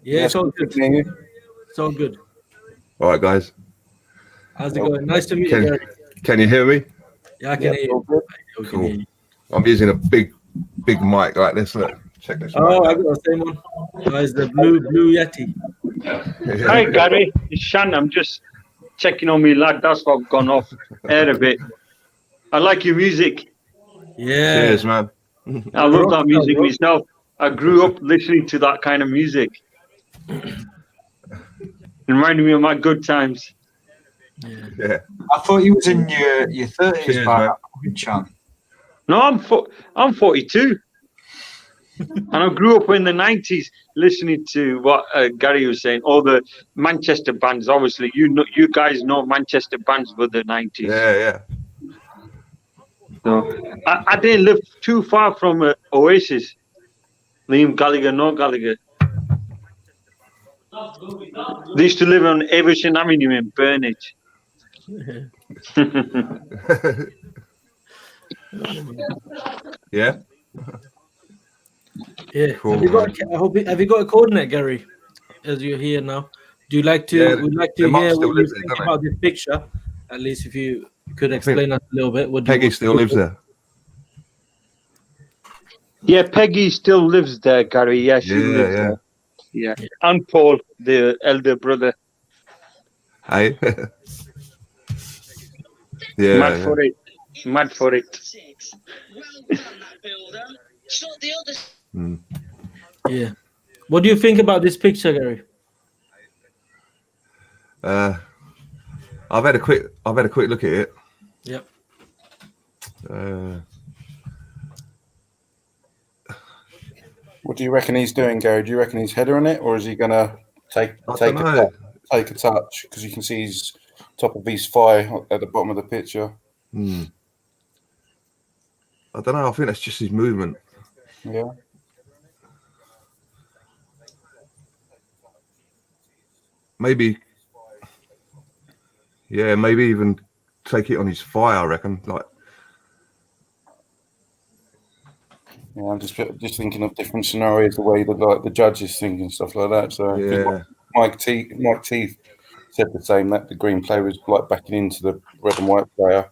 Speaker 1: Yeah, it's all good. It's all good.
Speaker 17: All right, guys.
Speaker 1: How's it going? Nice to meet you, Gary.
Speaker 17: Can you hear me?
Speaker 1: Yeah, I can hear you.
Speaker 17: Cool. I'm using a big mic like this. Look, check this.
Speaker 1: Oh, I got the same one. Guys, the blue Yeti.
Speaker 4: Hi, Gary. It's Shan. I'm just checking on me, lad. That's why I've gone off air a bit. I like your music.
Speaker 1: Yeah.
Speaker 17: Cheers, man.
Speaker 4: I love that music myself. I grew up listening to that kind of music. It reminded me of my good times.
Speaker 17: Yeah.
Speaker 2: I thought you was in your 30s by that point, Chan.
Speaker 4: No, I'm 42. And I grew up in the 90s listening to what Gary was saying. All the Manchester bands, obviously, you guys know Manchester bands for the 90s.
Speaker 17: Yeah.
Speaker 4: So I didn't live too far from Oasis. Liam Gallagher, no Gallagher. They used to live on Everton Avenue in Burnage.
Speaker 17: Yeah.
Speaker 1: Yeah.
Speaker 17: Cool,
Speaker 1: Have you got a coordinate, Gary? As you're here now, do you like to?
Speaker 17: Yeah,
Speaker 1: we'd like
Speaker 17: the
Speaker 1: to
Speaker 17: mum
Speaker 1: hear
Speaker 17: still
Speaker 1: what you
Speaker 17: lives there,
Speaker 1: think
Speaker 17: doesn't
Speaker 1: about this picture. At least if you could explain us a little bit. What do
Speaker 17: Peggy
Speaker 1: you
Speaker 17: still lives there.
Speaker 4: Yeah, Peggy still lives there, Gary. Yeah, she lives there. Yeah. And Paul, the elder brother.
Speaker 17: Hey.
Speaker 4: Mad for it. Mad for it.
Speaker 1: Yeah. What do you think about this picture, Gary?
Speaker 17: I've had a quick look at it.
Speaker 1: Yep.
Speaker 3: What do you reckon he's doing, Gary? Do you reckon he's headering it, or is he going to take a touch? Because you can see his top of his thigh at the bottom of the picture.
Speaker 17: I don't know. I think that's just his movement.
Speaker 3: Yeah.
Speaker 17: Maybe. Yeah, maybe even take it on his thigh. I reckon. Like.
Speaker 3: Yeah, I'm just thinking of different scenarios, the way the judges think and stuff like that. So
Speaker 17: yeah,
Speaker 3: Mike Teeth said the same, that the green player was like backing into the red and white player.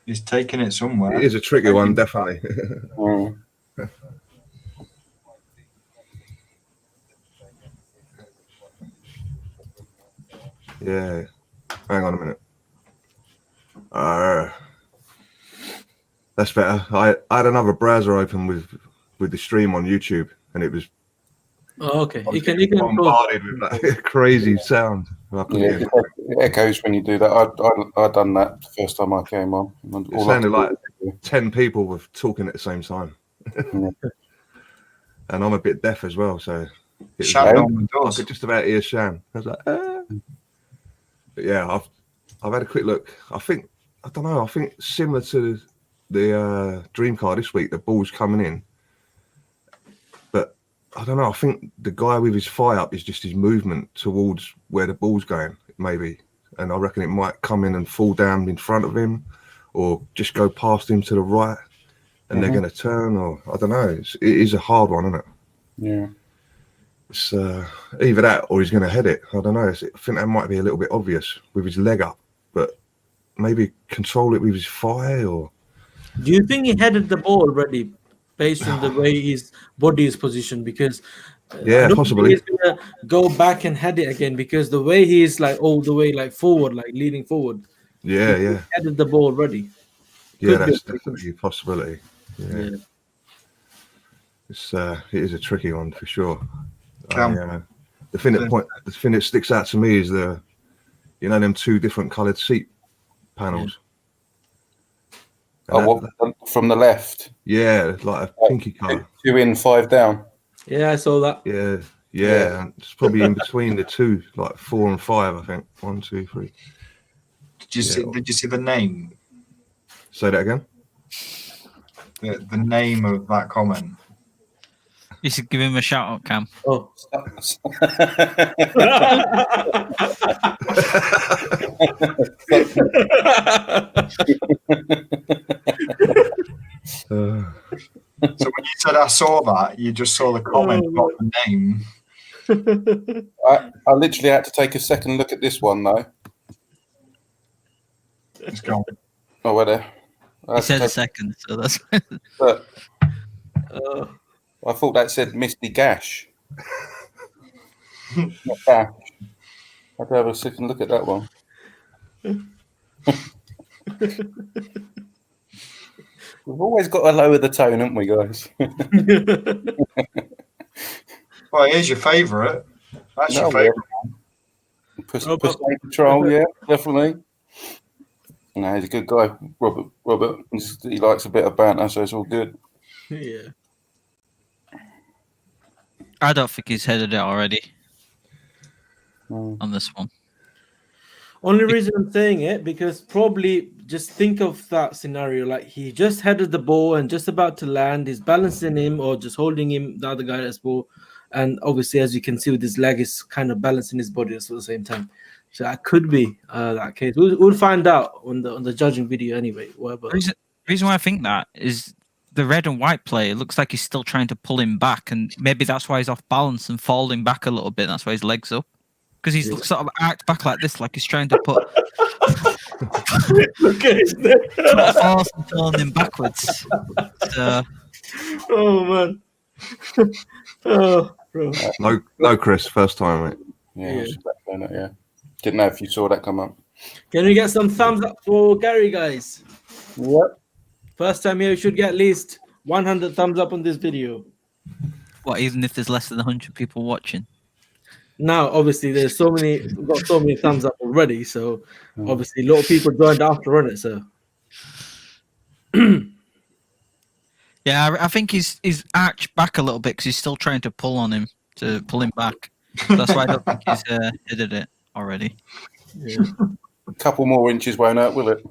Speaker 2: He's taking it somewhere.
Speaker 17: It is a tricky one, definitely. Yeah. Hang on a minute. That's better. I had another browser open with the stream on YouTube, and it was.
Speaker 1: Oh, okay. You can
Speaker 17: bombarded with that crazy sound.
Speaker 3: Yeah, it echoes when you do that. I done that the first time I came on.
Speaker 17: It sounded like 10 people were talking at the same time. And I'm a bit deaf as well, so I could just about hear Shan. I was like, ah. But yeah, I've had a quick look. I think similar to the dream car this week, the ball's coming in. But I don't know. I think the guy with his thigh up is just his movement towards where the ball's going, maybe. And I reckon it might come in and fall down in front of him, or just go past him to the right, and they're going to turn. Or I don't know. It is a hard one, isn't it?
Speaker 3: Yeah.
Speaker 17: It's either that or he's going to head it. I don't know. I think that might be a little bit obvious with his leg up, but maybe control it with his thigh. Or
Speaker 1: do you think he headed the ball already, based on the way his body is positioned? Because
Speaker 17: yeah,
Speaker 1: I don't
Speaker 17: possibly
Speaker 1: think he's gonna go back and head it again, because the way he's like all the way like forward, like leaning forward.
Speaker 17: Yeah,
Speaker 1: he
Speaker 17: yeah.
Speaker 1: headed the ball already.
Speaker 17: Yeah, that's definitely a possibility. Yeah. It is a tricky one for sure. The thing that sticks out to me is them two different coloured seat panels.
Speaker 3: From the left.
Speaker 17: Yeah, like a pinky colour.
Speaker 3: 2 in, 5 down.
Speaker 1: Yeah, I saw that.
Speaker 17: Yeah. And it's probably in between the two, like 4 and 5, I think. 1, 2, 3.
Speaker 2: Did you see the name?
Speaker 17: Say that again.
Speaker 2: The name of that comment.
Speaker 6: You should give him a shout out, Cam.
Speaker 1: Oh.
Speaker 2: So when you said I saw that, you just saw the comment, not the name.
Speaker 3: I literally had to take a second look at this one though.
Speaker 2: It's gone.
Speaker 3: Oh, where there?
Speaker 6: He said a second, so that's.
Speaker 3: But, I thought that said Misty Gash. Not Gash. I had to have a second look at that one. We've always got to lower the tone, haven't we, guys?
Speaker 2: Well, here's your favourite. That's your favourite one.
Speaker 3: Pussy Patrol, yeah, definitely. No, he's a good guy, Robert. He likes a bit of banter, so it's all good.
Speaker 1: Yeah.
Speaker 6: I don't think he's headed it already on this one.
Speaker 1: Only reason I'm saying it because probably just think of that scenario like he just headed the ball and just about to land. He's balancing him or just holding him, the other guy that's ball, and obviously as you can see with his leg, is kind of balancing his body at the same time. So that could be that case. We'll find out on the judging video anyway. Whatever.
Speaker 6: The reason why I think that is the red and white player looks like he's still trying to pull him back, and maybe that's why he's off balance and falling back a little bit. That's why his legs up, because he's sort of arched back like this, like he's trying to put force and turn him backwards. So,
Speaker 1: oh man. Oh, bro.
Speaker 17: No, Chris, first time, mate.
Speaker 3: Yeah. Didn't know if you saw that come up.
Speaker 1: Can we get some thumbs up for Gary, guys?
Speaker 3: What?
Speaker 1: First time here, we should get at least 100 thumbs up on this video.
Speaker 6: what, even if there's less than 100 people watching?
Speaker 1: Now, obviously, we've got so many thumbs up already. So, obviously, a lot of people joined after on it. So,
Speaker 6: yeah, I think he's arched back a little bit because he's still trying to pull on him to pull him back. That's why I don't think he's hit it already.
Speaker 1: Yeah.
Speaker 3: A couple more inches won't hurt, will it?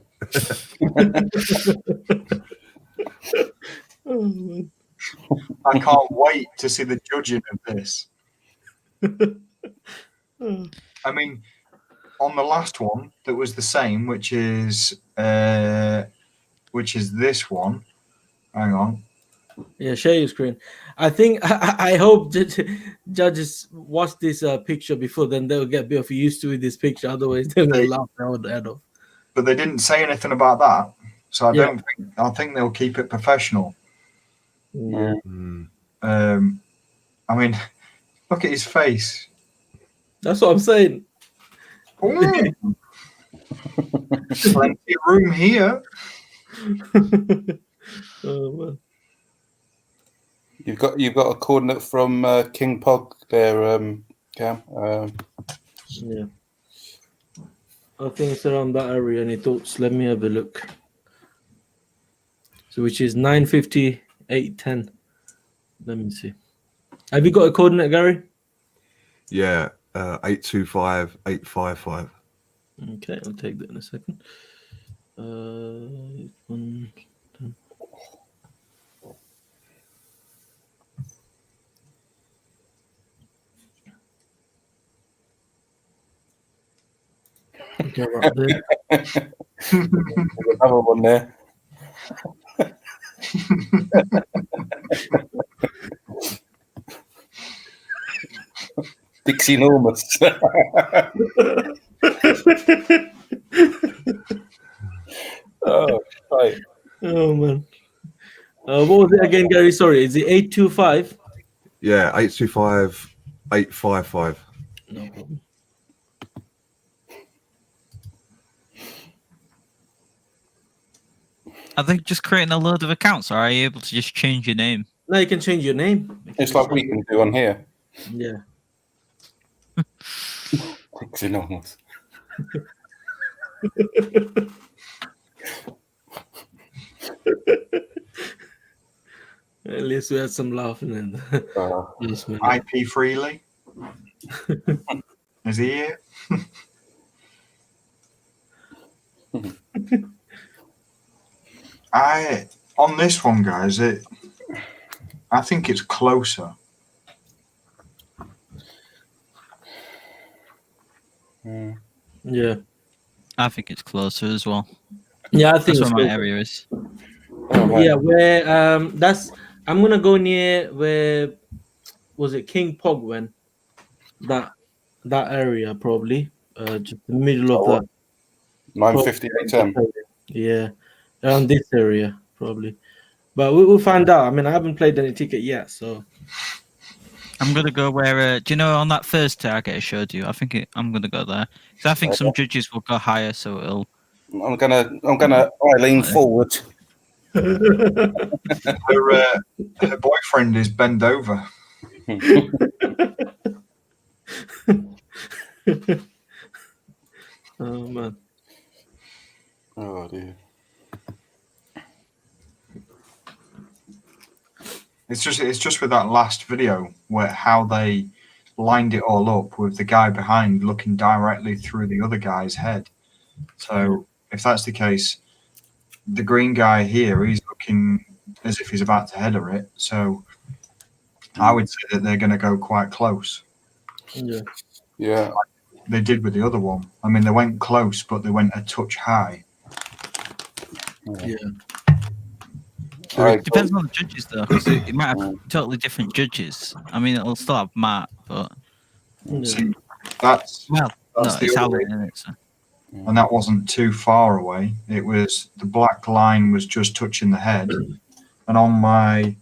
Speaker 2: I can't wait to see the judging of this. I mean, on the last one that was the same, which is this one. Hang on.
Speaker 1: Yeah, share your screen. I think I hope judges watch this picture before, then they'll get a bit of used to this picture. Otherwise, they'll laugh their head off.
Speaker 2: But they didn't say anything about that, so I think they'll keep it professional.
Speaker 1: Yeah.
Speaker 2: I mean, look at his face.
Speaker 1: That's what I'm saying.
Speaker 2: Plenty of room here.
Speaker 1: Oh, man.
Speaker 3: You've got a coordinate from King Pog there, Cam.
Speaker 1: Yeah. I think it's around that area. Any thoughts? Let me have a look. So, which is 950, 810. Let me see. Have you got a coordinate, Gary?
Speaker 17: Yeah, 825, 855.
Speaker 1: Okay, I'll take that in a second. 1, 10. Okay, right there.
Speaker 3: Another one there. Dixie enormous. Oh, right.
Speaker 1: Oh man. What was it again, Gary? Sorry, is it 825?
Speaker 17: Yeah, 825, 855.
Speaker 1: No problem.
Speaker 6: Are they just creating a load of accounts, or are you able to just change your name?
Speaker 1: No, you can change your name.
Speaker 3: It's like we can do on here.
Speaker 1: Yeah.
Speaker 3: It's enormous.
Speaker 1: At least we had some laughing in this minute.
Speaker 2: IP freely. Is he here? On this one, guys, I think it's closer.
Speaker 1: Yeah,
Speaker 6: I think it's closer as well.
Speaker 1: Yeah, I think
Speaker 6: that's
Speaker 1: it's
Speaker 6: where my
Speaker 1: closer.
Speaker 6: area is.
Speaker 1: Yeah, where I'm gonna go near where was it King Pog when that area probably just the middle of that
Speaker 3: 958
Speaker 1: yeah, around this area probably, but we'll find out. I mean, I haven't played any ticket yet, so
Speaker 6: I'm gonna go where do you know on that first target I showed you? I'm gonna go there because I think some judges will go higher, so it'll.
Speaker 3: I'm gonna lean forward.
Speaker 2: Her boyfriend is bent over.
Speaker 1: Oh man.
Speaker 3: Oh dear.
Speaker 2: It's just with that last video where how they lined it all up with the guy behind looking directly through the other guy's head. So if that's the case, the green guy here, he's looking as if he's about to header it. So I would say that they're going to go quite close.
Speaker 1: Yeah.
Speaker 3: Yeah.
Speaker 2: They did with the other one. I mean, they went close, but they went a touch high.
Speaker 1: Yeah.
Speaker 6: So it depends on the judges, though, because it might have totally different judges. I mean, it'll still have Mark, but
Speaker 2: See, that's
Speaker 6: no,
Speaker 2: the
Speaker 6: it's
Speaker 2: other
Speaker 6: Alan,
Speaker 2: reason.
Speaker 6: isn't it? So.
Speaker 2: And that wasn't too far away. It was the black line was just touching the head, and on my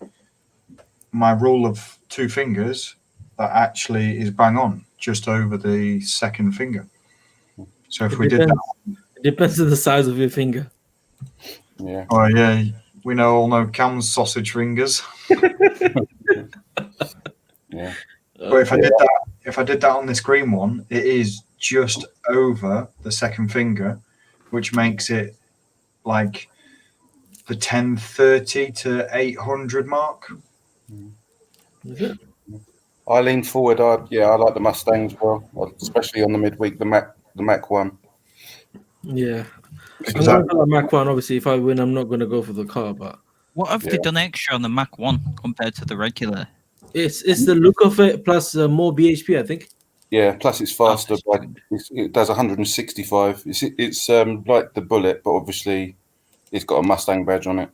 Speaker 2: rule of 2 fingers, that actually is bang on, just over the second finger. So if we did that,
Speaker 1: it depends on the size of your finger.
Speaker 3: Yeah.
Speaker 2: Oh yeah, we all know Cam's sausage fingers.
Speaker 3: Yeah.
Speaker 2: But if I did that on this green one, it is just over the second finger, which makes it like the 1030 to 800 mark.
Speaker 1: Is it?
Speaker 3: I lean forward. I like the Mustangs well, especially on the midweek, the Mac one.
Speaker 1: Yeah. I'm going for the Mac 1. Obviously, if I win, I'm not going to go for the car. But
Speaker 6: what have they done extra on the Mac 1 compared to the regular?
Speaker 1: It's the look of it plus more BHP, I think.
Speaker 3: Yeah, plus it's faster. It does 165. It's like the Bullet, but obviously it's got a Mustang badge on it.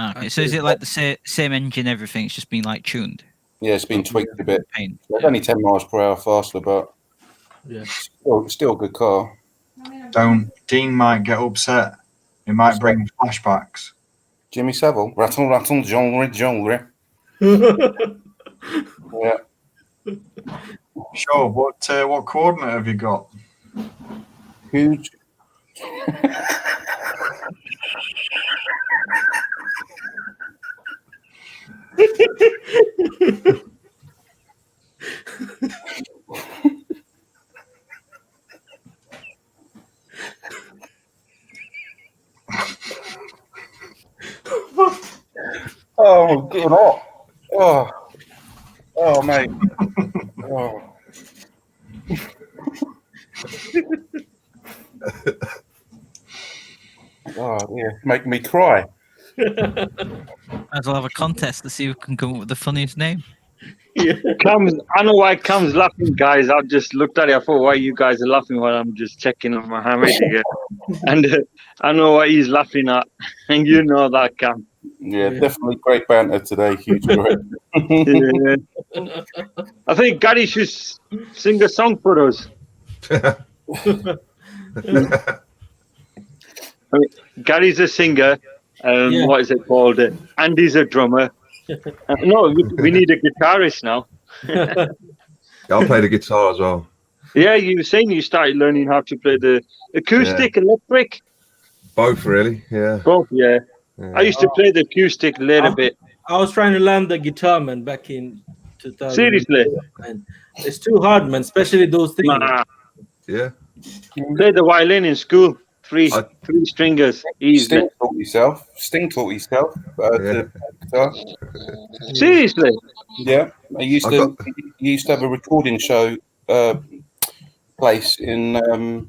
Speaker 6: Okay, so is it like the same engine, everything? It's just been like tuned.
Speaker 3: Yeah, it's been tweaked a bit. It's only 10 miles per hour faster, but
Speaker 1: yeah,
Speaker 3: still a good car.
Speaker 2: Dean might get upset. It might bring flashbacks.
Speaker 3: Jimmy Savile, rattle, rattle, jewelry. Yeah.
Speaker 2: Sure. What coordinate have you got?
Speaker 3: Huge. Oh, good. Oh, mate. Oh. Oh, yeah. Make me cry.
Speaker 6: Might as well have a contest to see who can come up with the funniest name.
Speaker 4: Yeah. I know why Cam's laughing, guys. I just looked at it. I thought, why you guys are laughing while I'm just checking on my hammer again. And I know what he's laughing at. And you know that, Cam.
Speaker 3: Yeah, definitely great banter today. Huge.
Speaker 4: Yeah. I think Gary should sing a song for us. Gary's a singer. What is it called? Andy's a drummer. No, we need a guitarist now.
Speaker 17: I'll play the guitar as well.
Speaker 4: Yeah, you were saying you started learning how to play the acoustic, electric.
Speaker 17: Both, really. Yeah.
Speaker 4: Both, yeah. I used to play the acoustic a little bit.
Speaker 1: I was trying to learn the guitar, man, back in 2000.
Speaker 4: Seriously?
Speaker 1: Man. It's too hard, man, especially those things.
Speaker 4: Nah.
Speaker 17: Yeah.
Speaker 4: Played the violin in school. Three stringers. Easy.
Speaker 3: Sting taught himself. The guitar.
Speaker 4: Seriously?
Speaker 3: Yeah. I used to have a recording show place in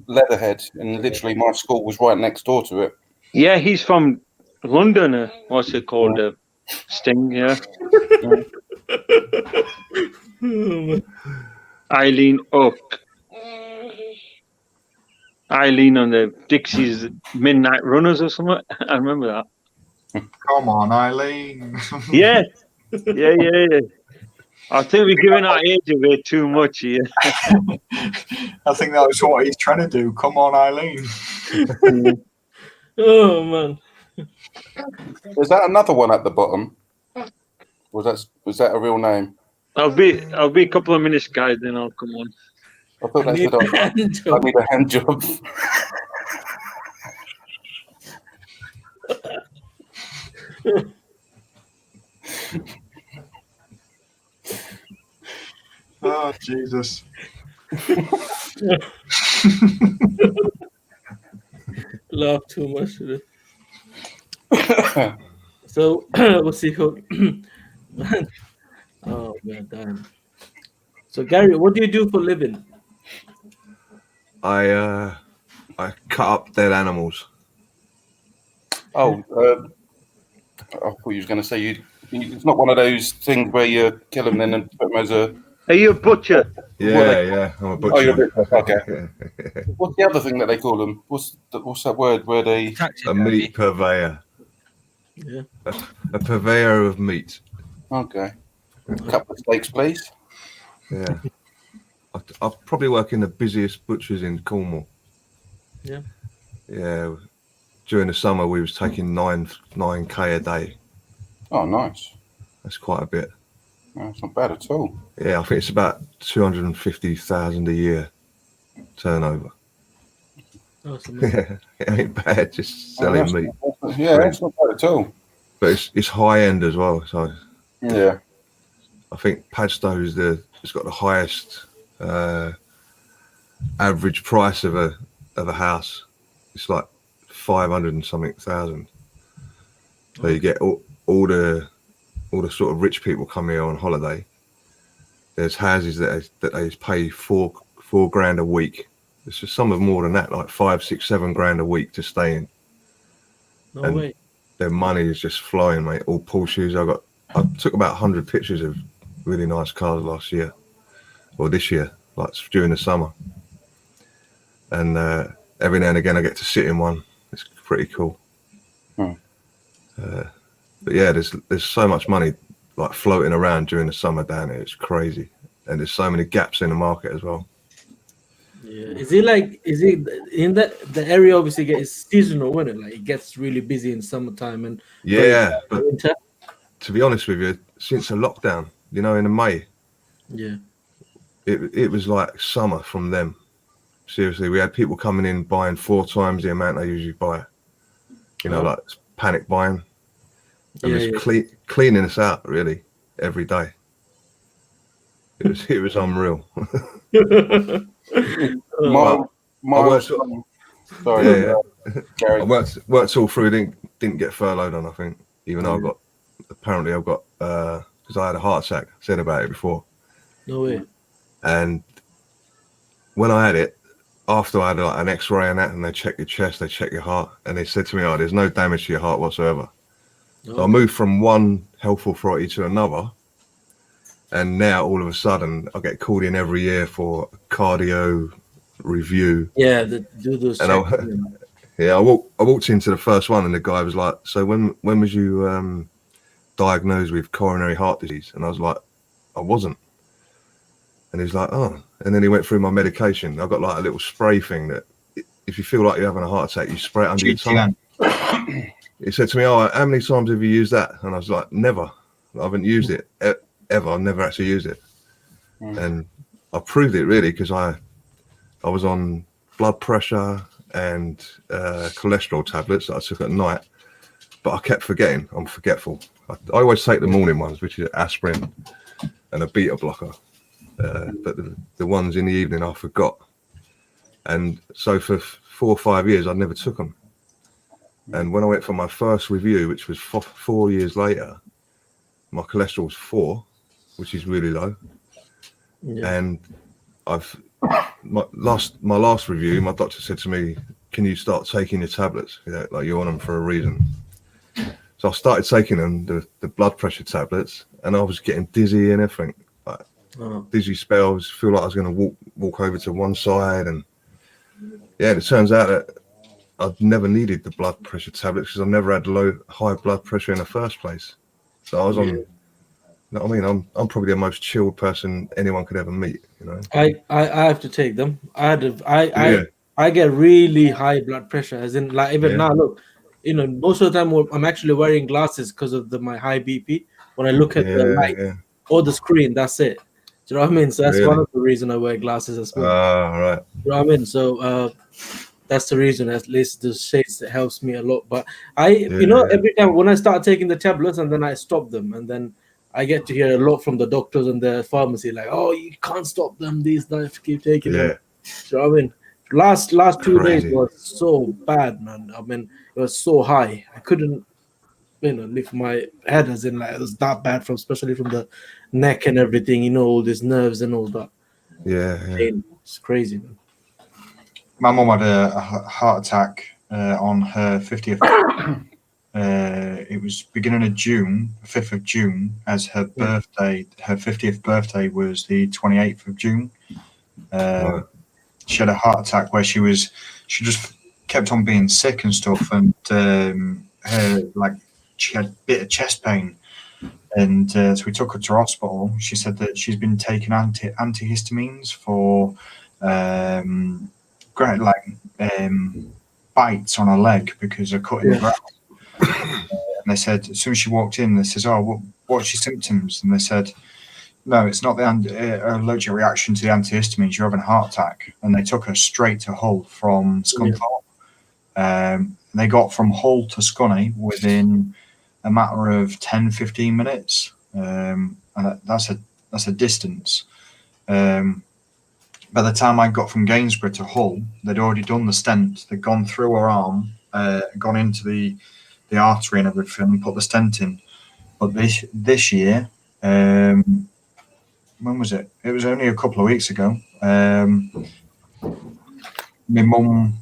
Speaker 3: Leatherhead, and literally my school was right next door to it.
Speaker 4: Yeah, he's from London. What's it called? Sting, yeah. Eileen up. Eileen on the Dixie's Midnight Runners or something. I remember that.
Speaker 2: Come on, Eileen.
Speaker 4: Yeah. Yeah. I think we're giving our age away too much here.
Speaker 2: I think that was what he's trying to do. Come on, Eileen.
Speaker 1: Oh, man.
Speaker 3: Was that another one at the bottom? Was that a real name?
Speaker 4: I'll be a couple of minutes, guys, then I'll come on.
Speaker 3: I thought I need a hand job.
Speaker 2: Oh, Jesus.
Speaker 1: Laugh too much today. So, what's he called? Oh man, damn. So Gary, what do you do for a living?
Speaker 17: I cut up dead animals.
Speaker 3: Oh, I thought you was going to say it's not one of those things where you kill them then and put them as a.
Speaker 4: Are you a butcher?
Speaker 17: Yeah, I'm a butcher.
Speaker 3: Oh, you're a butcher. Okay. What's the other thing that they call them? What's that word where they?
Speaker 17: A meat purveyor.
Speaker 1: Yeah.
Speaker 17: A purveyor of meat.
Speaker 3: Okay. A couple of steaks, please.
Speaker 17: Yeah. I probably work in the busiest butchers in Cornwall.
Speaker 1: Yeah.
Speaker 17: Yeah. During the summer, we was taking 9K a day.
Speaker 3: Oh, nice.
Speaker 17: That's quite a bit.
Speaker 3: No, it's not bad at all.
Speaker 17: Yeah, I think it's about 250,000 a year turnover. Yeah, it ain't bad. Just selling meat.
Speaker 3: It's not bad at all.
Speaker 17: But it's high end as well. So
Speaker 3: yeah,
Speaker 17: I think Padstow is it's got the highest average price of a house. It's like 500 and something thousand. So you get all the sort of rich people come here on holiday. There's houses that they pay four grand a week. It's just some of them more than that, like 5, 6, 7 grand a week to stay in.
Speaker 1: No way.
Speaker 17: Their money is just flowing, mate. All Porsches. I took about 100 pictures of really nice cars last year, or this year, like during the summer. And every now and again, I get to sit in one. It's pretty cool. But yeah, there's so much money like floating around during the summer down here. It's crazy, and there's so many gaps in the market as well.
Speaker 1: Yeah. Is it in the area? Obviously, it's seasonal, isn't it? Like it gets really busy in summertime and
Speaker 17: but
Speaker 1: winter.
Speaker 17: To be honest with you, since the lockdown, in May,
Speaker 1: Yeah.
Speaker 17: it was like summer from them. Seriously, we had people coming in buying 4 times the amount they usually buy. Like panic buying. And it's cleaning us out really every day. It was unreal. I worked all through. Didn't get furloughed on. I think even though I've got because I had a heart attack. I said about it before.
Speaker 1: No way.
Speaker 17: And when I had it, after I had like an X-ray and that, and they check your chest, they check your heart, and they said to me, "Oh, there's no damage to your heart whatsoever." So I moved from one health authority to another, and now all of a sudden I get called in every year for a cardio review.
Speaker 1: Yeah, do those.
Speaker 17: And I walked into the first one, and the guy was like, "So when was you diagnosed with coronary heart disease?" And I was like, "I wasn't." And he's like, "Oh," and then he went through my medication. I got like a little spray thing that if you feel like you're having a heart attack, you spray it under your tongue. He said to me, "Oh, how many times have you used that?" And I was like, "Never. I haven't used it ever. I've never actually used it." And I proved it really because I was on blood pressure and cholesterol tablets that I took at night, but I kept forgetting. I'm forgetful. I always take the morning ones, which is aspirin and a beta blocker, but the ones in the evening I forgot. And so for 4 or 5 years, I never took them. And when I went for my first review, which was 4 years later, my cholesterol was 4, which is really low. Yeah. And my last review, my doctor said to me, "Can you start taking your tablets? Like you're on them for a reason." So I started taking them, the blood pressure tablets, and I was getting dizzy and everything, like dizzy spells. Feel like I was going to walk over to one side, and yeah, it turns out that I've never needed the blood pressure tablets because I've never had high blood pressure in the first place. So I was on. You know what I mean? I'm probably the most chilled person anyone could ever meet.
Speaker 1: I have to take them. I get really high blood pressure, as in like even now. Look, most of the time I'm actually wearing glasses because of my high BP. When I look at the light or the screen, that's it. Do you know what I mean? So that's one of the reasons I wear glasses as well.
Speaker 17: Right.
Speaker 1: You know what I mean? So that's the reason. At least the shades that helps me a lot. But every time when I start taking the tablets and then I stop them, and then I get to hear a lot from the doctors and the pharmacy, like, "Oh, you can't stop them. These guys keep taking them." So I mean, last 2 days was so bad, man. I mean, it was so high. I couldn't lift my head, as in like it was that bad, from especially from the neck and everything. All these nerves and all that.
Speaker 17: Yeah.
Speaker 1: Pain. It's crazy, man.
Speaker 2: My mum had a heart attack on her 50th. It was beginning of June, 5th of June, as her birthday. Her 50th birthday was the 28th of June. She had a heart attack where she just kept on being sick and stuff, and she had a bit of chest pain, and so we took her to hospital. She said that she's been taking antihistamines for bites on her leg because of cutting the grass. And they said, as soon as she walked in, they said, "Oh, what's your symptoms?" And they said, "No, it's not the allergic reaction to the antihistamines. You're having a heart attack." And they took her straight to Hull from Scunthorpe. They got from Hull to Scunny within a matter of 10-15 minutes. And that's a distance. By the time I got from Gainsborough to Hull, they'd already done the stent. They'd gone through her arm, gone into the artery and everything, and put the stent in. But this year, when was it? It was only a couple of weeks ago. My mum,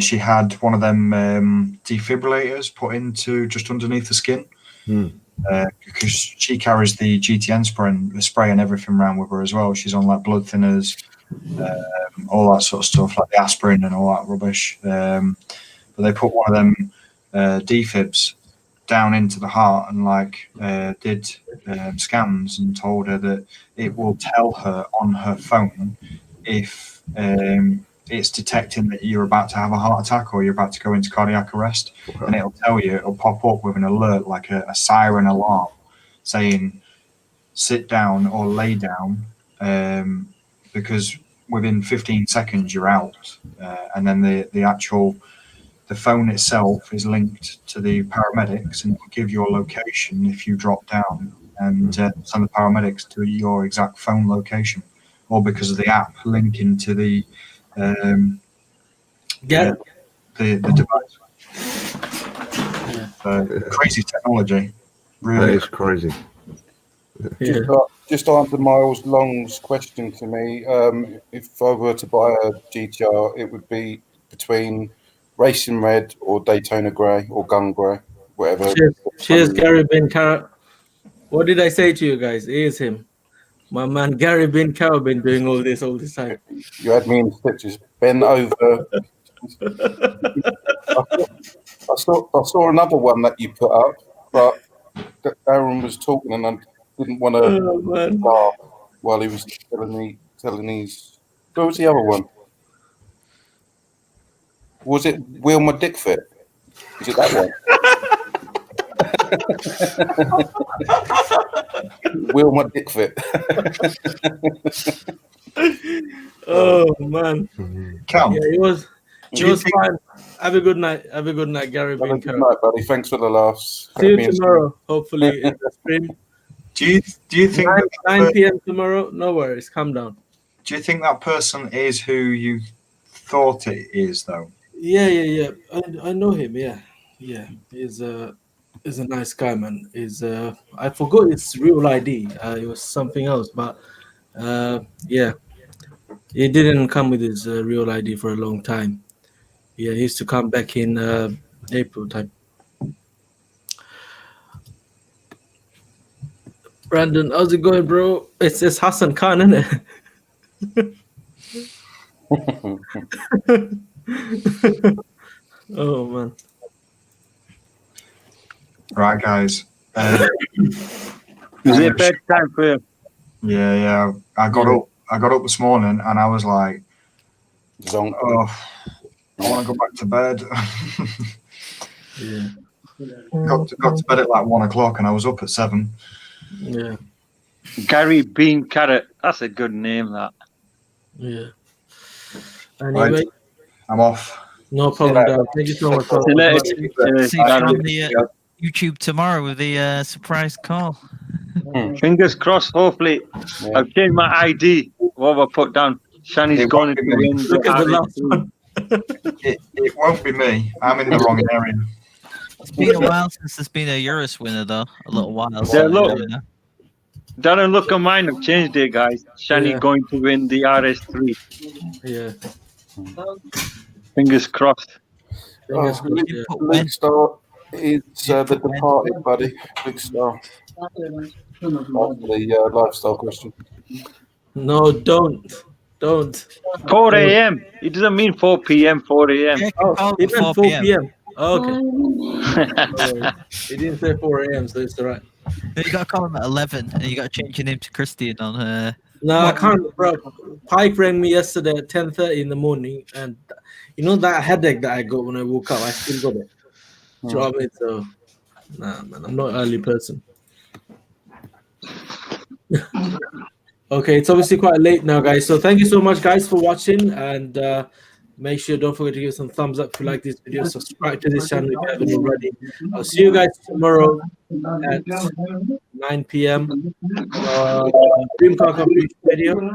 Speaker 2: she had one of them defibrillators put into just underneath the skin. Because she carries the GTN spray and everything around with her as well. She's on like blood thinners, all that sort of stuff, like the aspirin and all that rubbish. But they put one of them defibs down into the heart and did scans and told her that it will tell her on her phone if it's detecting that you're about to have a heart attack or you're about to go into cardiac arrest. And it'll tell you, it'll pop up with an alert, like a siren alarm saying sit down or lay down, because within 15 seconds you're out. And then the phone itself is linked to the paramedics and it will give your location if you drop down and send the paramedics to your exact phone location, or because of the app linking to the device. Crazy technology. Really.
Speaker 17: That is crazy.
Speaker 3: Just to answer Miles Long's question to me, if I were to buy a GTR, it would be between Racing Red or Daytona Grey or Gun Grey, whatever.
Speaker 1: Cheers, Gary Bin Carrot. What did I say to you guys? It is him. My man Gary Bin Carrot been doing all this time.
Speaker 3: You had me in stitches. Bend over. I saw another one that you put up, but Aaron was talking and I didn't want to laugh while he was telling his. What was the other one? Was it Will My Dick Fit? Is it that one? Will My Dick Fit?
Speaker 1: Oh man,
Speaker 3: Count.
Speaker 1: Yeah, it was fine. Have a good night. Gary.
Speaker 3: Have a good night, buddy. Thanks for the laughs.
Speaker 1: See you tomorrow, hopefully in the stream.
Speaker 2: Do you think
Speaker 1: 9 p.m. tomorrow? No worries. Calm down.
Speaker 2: Do you think that person is who you thought it is, though?
Speaker 1: Yeah. I know him. Yeah. He's a nice guy, man. I forgot his real ID. It was something else, but yeah, he didn't come with his real ID for a long time. Yeah, he used to come back in April time. Brandon, how's it going, bro? It's Hasan Khan, isn't it? Oh man.
Speaker 2: Right, guys.
Speaker 4: Is it bedtime for you?
Speaker 2: Yeah. I got up this morning and I was like, oh, I want to go back to bed.
Speaker 1: Yeah.
Speaker 2: Got to bed at like 1 o'clock and I was up at 7.
Speaker 1: Yeah.
Speaker 4: Gary Bean Carrot. That's a good name, that.
Speaker 1: Yeah. Anyway,
Speaker 2: I'm off.
Speaker 1: No problem, Dad. Thank you so much.
Speaker 6: See you on the YouTube tomorrow with the surprise call.
Speaker 4: Fingers crossed, hopefully. I've changed my ID. What have I put down? Shani's gone into the wind.
Speaker 2: Look at the last one. It won't be me. I'm in the wrong area.
Speaker 6: It's been a while since there's been a Eurus winner, though. A little while.
Speaker 4: Yeah,
Speaker 6: So,
Speaker 4: look.
Speaker 6: you know.
Speaker 4: Darren, look at mine. I've changed it, guys. Shani
Speaker 1: Yeah.
Speaker 4: going to win the RS3.
Speaker 1: Yeah.
Speaker 4: Fingers crossed.
Speaker 3: Big Star is the departed, buddy. Big Star. After the lifestyle question.
Speaker 1: No, don't.
Speaker 4: 4 a.m. It doesn't mean 4 p.m. 4 a.m.
Speaker 1: Oh, it meant 4 p.m. Okay. He didn't say 4 a.m., so it's all right.
Speaker 6: You got to call him at 11, and you got to change your name to Christian on her.
Speaker 1: No, I can't, bro. Pike rang me yesterday at 10:30 in the morning, and you know that headache that I got when I woke up, I still got it. Do you know what I mean? So, nah, man, I'm not an early person. Okay, it's obviously quite late now, guys. So thank you so much, guys, for watching, and make sure don't forget to give some thumbs up if you like this video. Subscribe to this channel if you haven't already. I'll see you guys tomorrow at 9 p.m. Dream Car Competition video.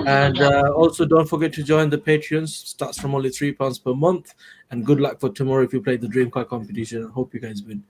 Speaker 1: And also don't forget to join the Patreons. Starts from only £3 per month. And good luck for tomorrow if you play the Dream Car Competition. I hope you guys win.